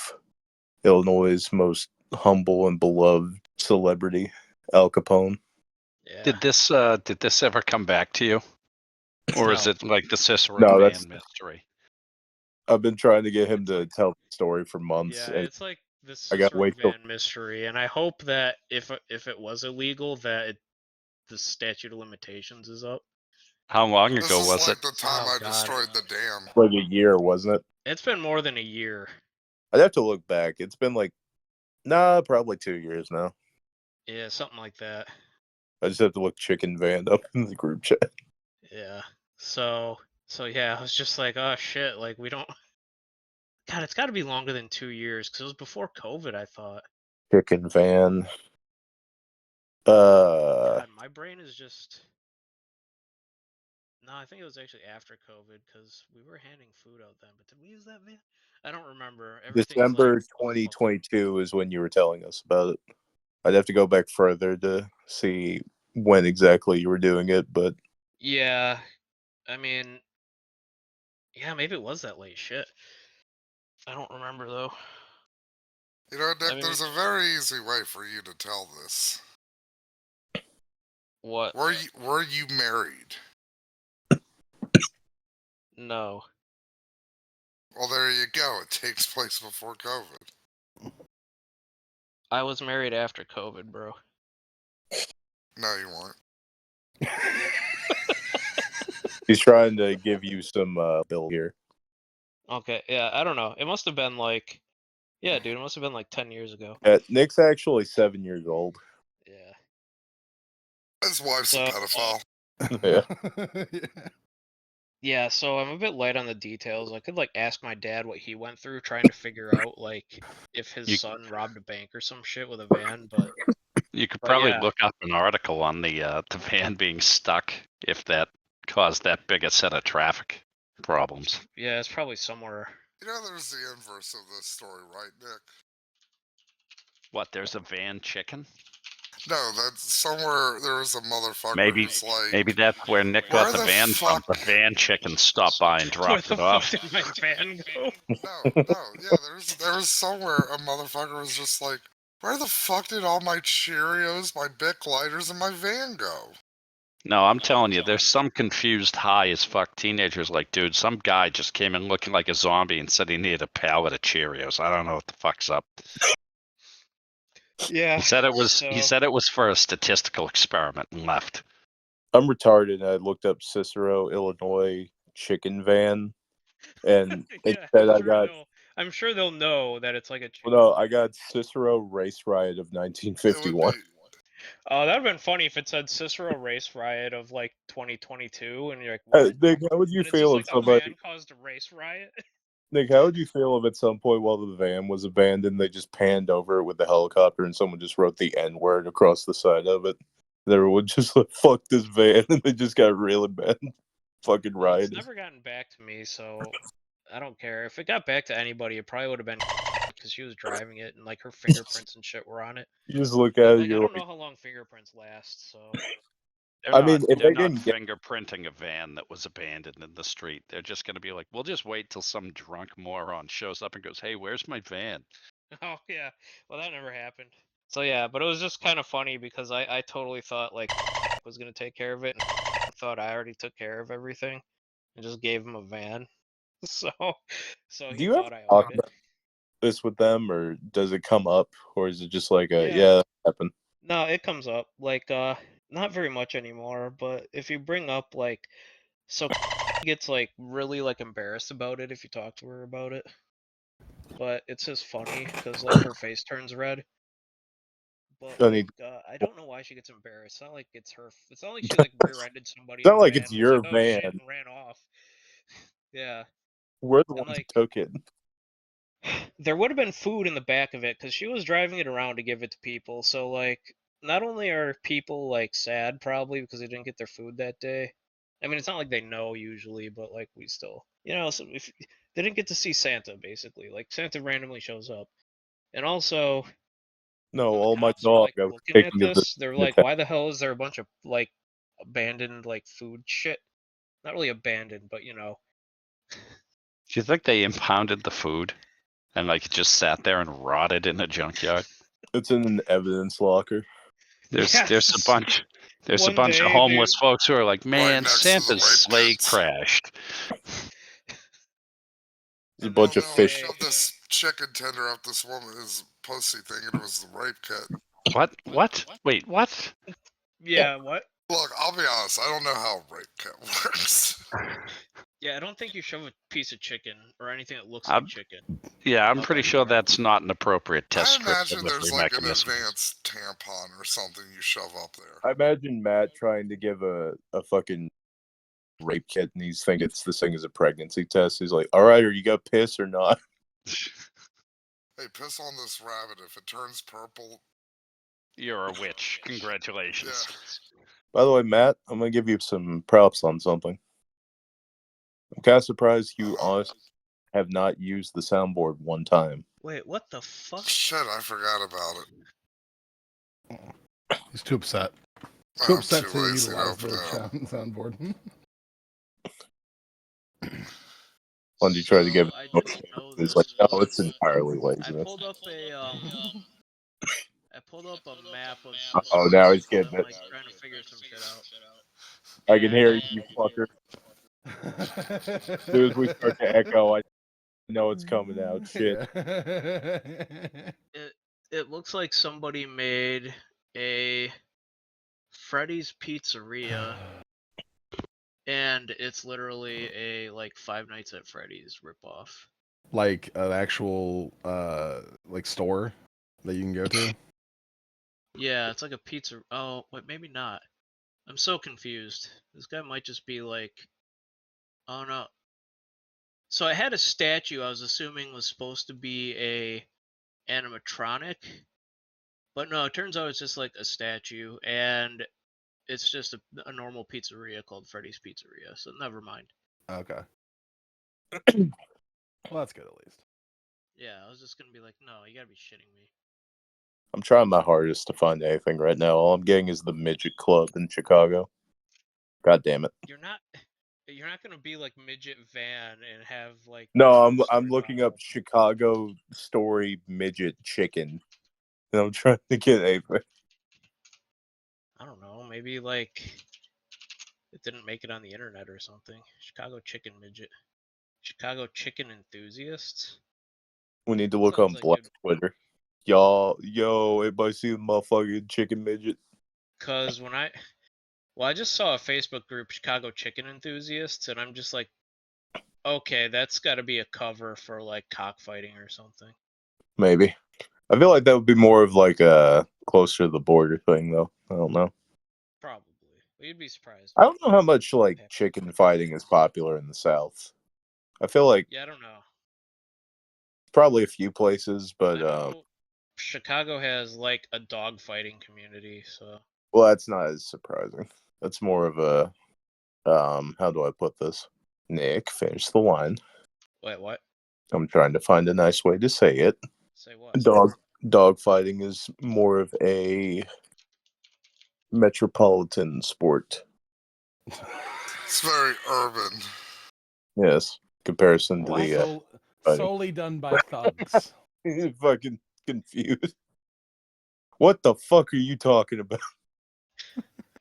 Illinois' most humble and beloved celebrity, Al Capone. Yeah. Did this ever come back to you, or is No. it like the Cicero No, van that's- mystery? I've been trying to get him to tell the story for months. Yeah, And it's like the I got Cicero way till van mystery, and I hope that if it was illegal, that the statute of limitations is up. How long This ago is was like it? the time Oh, I God. destroyed the dam. like a year, wasn't it? It's been more than a year. I'd have to look back. It's been like, probably 2 years now. Yeah, something like that. I just have to look Chicken Van up in the group chat. Yeah. So yeah, I was just like, oh shit, like we don't. God, it's got to be longer than 2 years because it was before COVID, I thought. Chicken Van. God, my brain is just. No, I think it was actually after COVID because we were handing food out then. But did we use that van? I don't remember. Everything's December like, 2022 is when you were telling us about it. I'd have to go back further to see when exactly you were doing it, but yeah, I mean, yeah, maybe it was that late. Shit, I don't remember though. You know, Nick, I mean- there's a very easy way for you to tell this. What? Were you married? No. Well, there you go. It takes place before COVID. I was married after COVID, bro. No, you weren't. he's trying to give you some bill here. Okay, yeah, I don't know. It must have been like, yeah, dude, it must have been like 10 years ago. Nick's actually 7 years old. Yeah. His wife's a pedophile. Yeah. Yeah, so I'm a bit light on the details. I could like ask my dad what he went through trying to figure out like if his son robbed a bank or some shit with a van, but You could probably yeah. look up an article on the van being stuck if that caused that big a set of traffic problems. Yeah, it's probably somewhere. You know, there's the inverse of this story, right, Nick? What? There's a van chicken? No, that's somewhere there was a motherfucker Maybe who's like, maybe that's where Nick where got the the van from. fuck? The van chicken stopped by and Where dropped the it fuck off. did my van go? No, yeah, there was somewhere a motherfucker was just like, where the fuck did all my Cheerios, my Bic lighters, and my van go? No, I'm telling you, there's some confused high as fuck teenagers like, dude, some guy just came in looking like a zombie and said he needed a pallet of Cheerios. I don't know what the fuck's up. Yeah. He said it was so- for a statistical experiment and left. I'm retarded. I looked up Cicero, Illinois chicken van, and Yeah, instead I got I'm sure they'll know that it's like a chicken. well, no, I got Cicero race riot of It would 1951. be. Oh, that'd have been funny if it said Cicero race riot of like 2022, and you're like, what? Nick, how would you And it's feel just if like a somebody? van caused a race riot. Nick, how would you feel if at some point while the van was abandoned, they just panned over it with the helicopter and someone just wrote the N word across the side of it? And everyone just like, fuck this van, and they just got really bad. Fucking Well, it's rioted. never gotten back to me, so I don't care. If it got back to anybody, it probably would have been because she was driving it and like her fingerprints and shit were on it. You just look But at it, like, I you're don't like, know how long fingerprints last, so. I mean, if They're they not didn't get, fingerprinting a van that was abandoned in the street. They're just going to be like, we'll just wait till some drunk moron shows up and goes, hey, where's my van? Oh yeah, well that never happened. So yeah, but it was just kind of funny because I totally thought like was gonna take care of it, and thought I already took care of everything, and just gave him a van. So do he you ever thought I talk owned it. about this with them, or does it come up, or is it just like a Yeah. that happened? No, it comes up like not very much anymore, but if you bring up like so gets like really like embarrassed about it if you talk to her about it. But it's just funny because like her face turns red. But I like, mean, I don't know why she gets embarrassed. It's not like it's her. It's not like she like rear-ended somebody it's in not a like van. it's And was your like, oh shit, van. and ran off. Yeah, We're the and ones like who took it. there would have been food in the back of it because she was driving it around to give it to people. So like, not only are people like sad probably because they didn't get their food that day. I mean, it's not like they know usually, but like we still, so if they didn't get to see Santa basically, like Santa randomly shows up, and also No, when the all my cops were dog. like I was looking at thinking of this, they're the like, why the hell is there a bunch of like abandoned like food shit? Not really abandoned, but Do you think they impounded the food and like it just sat there and rotted in a junkyard? It's in an evidence locker. There's a yes. bunch of One day, homeless folks who are like, Right man, next to the Santa's rape sleigh kits. crashed. There's a And bunch then of No, I one fish. day, shoved this chicken tender up this woman's pussy thinking it was the rape kit. What? What? Wait, what? yeah, what? Look, I'll be honest, I don't know how a rape kit works. Yeah, I don't think you shove a piece of chicken or anything that looks I'm- like chicken. Yeah, I'm Up pretty in sure there. that's not an appropriate test I strip imagine delivery there's like an mechanism. advanced tampon or something you shove up there. I imagine Matt trying to give a fucking rape kit, and he's thinking this thing is a pregnancy test. He's like, "All right, are you got piss or not?" Hey, piss on this rabbit. If it turns purple, You're a witch. Congratulations. By the way, Matt, I'm gonna give you some props on something. I'm kind of surprised you honestly have not used the soundboard one time. Wait, what the fuck? shit, I forgot about it. He's too upset. I'm Too upset too to lazy to utilize open the it up. soundboard. Why don't you try to give it? I didn't know It's this, like, no, but it's entirely I laziness. pulled up a map of Oh, some now stuff, he's getting and I'm it. like trying to figure some shit out. I can hear And- you, fucker. As soon as we start to echo, I know it's coming out. Shit. It looks like somebody made a Freddy's Pizzeria, and it's literally a like Five Nights at Freddy's ripoff. Like an actual like store that you can go to. Yeah, it's like a pizza. Oh, wait, maybe not. I'm so confused. This guy might just be like, oh no. So I had a statue I was assuming was supposed to be a animatronic, but no, it turns out it's just like a statue, and it's just a normal pizzeria called Freddy's Pizzeria. So never mind. Okay. Well, that's good at least. Yeah, I was just gonna be like, no, you gotta be shitting me. I'm trying my hardest to find anything right now. All I'm getting is the midget club in Chicago. God damn it. You're not gonna be like Midget Van and have like. No, some I'm sort looking of- up Chicago story midget chicken. And I'm trying to get anything. I don't know. Maybe like it didn't make it on the internet or something. Chicago chicken midget. Chicago chicken enthusiasts. We need to look Sounds on like Black it. Twitter. Yo, everybody see the motherfucking chicken midget? Cause I just saw a Facebook group, Chicago chicken enthusiasts, and I'm just like, okay, that's got to be a cover for like cockfighting or something. Maybe. I feel like that would be more of like a closer to the border thing, though. I don't know. Probably. Well, you'd be surprised. I don't know how much like chicken fighting is popular in the South. I feel like Yeah, I don't know. probably a few places, I but know Chicago has like a dog fighting community, so. well, that's not as surprising. That's more of a how do I put this? Nick, finish the line. Wait, what? I'm trying to find a nice way to say it. Say what? Dog fighting is more of a metropolitan sport. It's very urban. Yes, comparison to What? the Solely done by thugs. fucking confused. What the fuck are you talking about?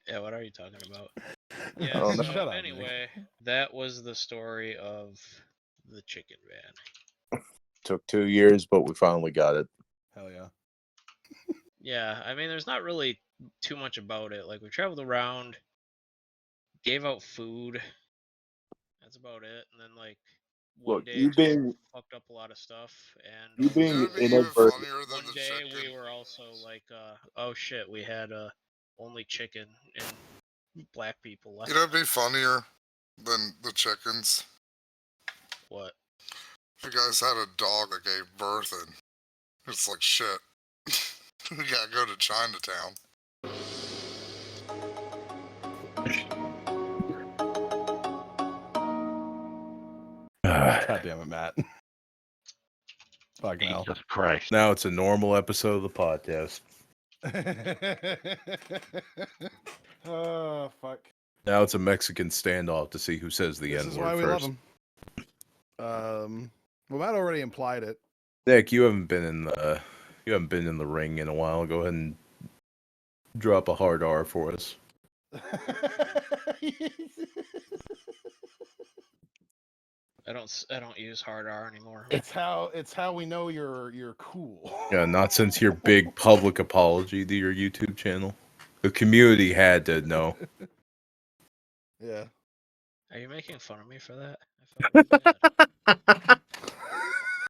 Yeah, what are you talking about? I Yeah, don't so know. Shut up, Nick. anyway, that was the story of the chicken van. Took 2 years, but we finally got it. Hell yeah. Yeah, I mean, there's not really too much about it. Like, we traveled around, gave out food. That's about it. And then, like, one Look, day you being fucked up a lot of stuff. And you being It'd be even inadvertent. funnier than one the day chicken. we were also like, oh shit, we had only chicken and black people left. You know, it'd be funnier than the chickens. What? If you guys had a dog that gave birth and it's like shit. We gotta go to Chinatown. God damn it, Matt. Fucking hell. Jesus Christ. Now it's a normal episode of the podcast. Oh, fuck. Now it's a Mexican standoff to see who says the This N is why word we love first. him. Well, Matt already implied it. Nick, you haven't been in the ring in a while. Go ahead and drop a hard R for us. I don't use hard R anymore. It's how we know you're cool. Yeah, not since your big public apology to your YouTube channel. The community had to know. Yeah. Are you making fun of me for that? I felt really bad.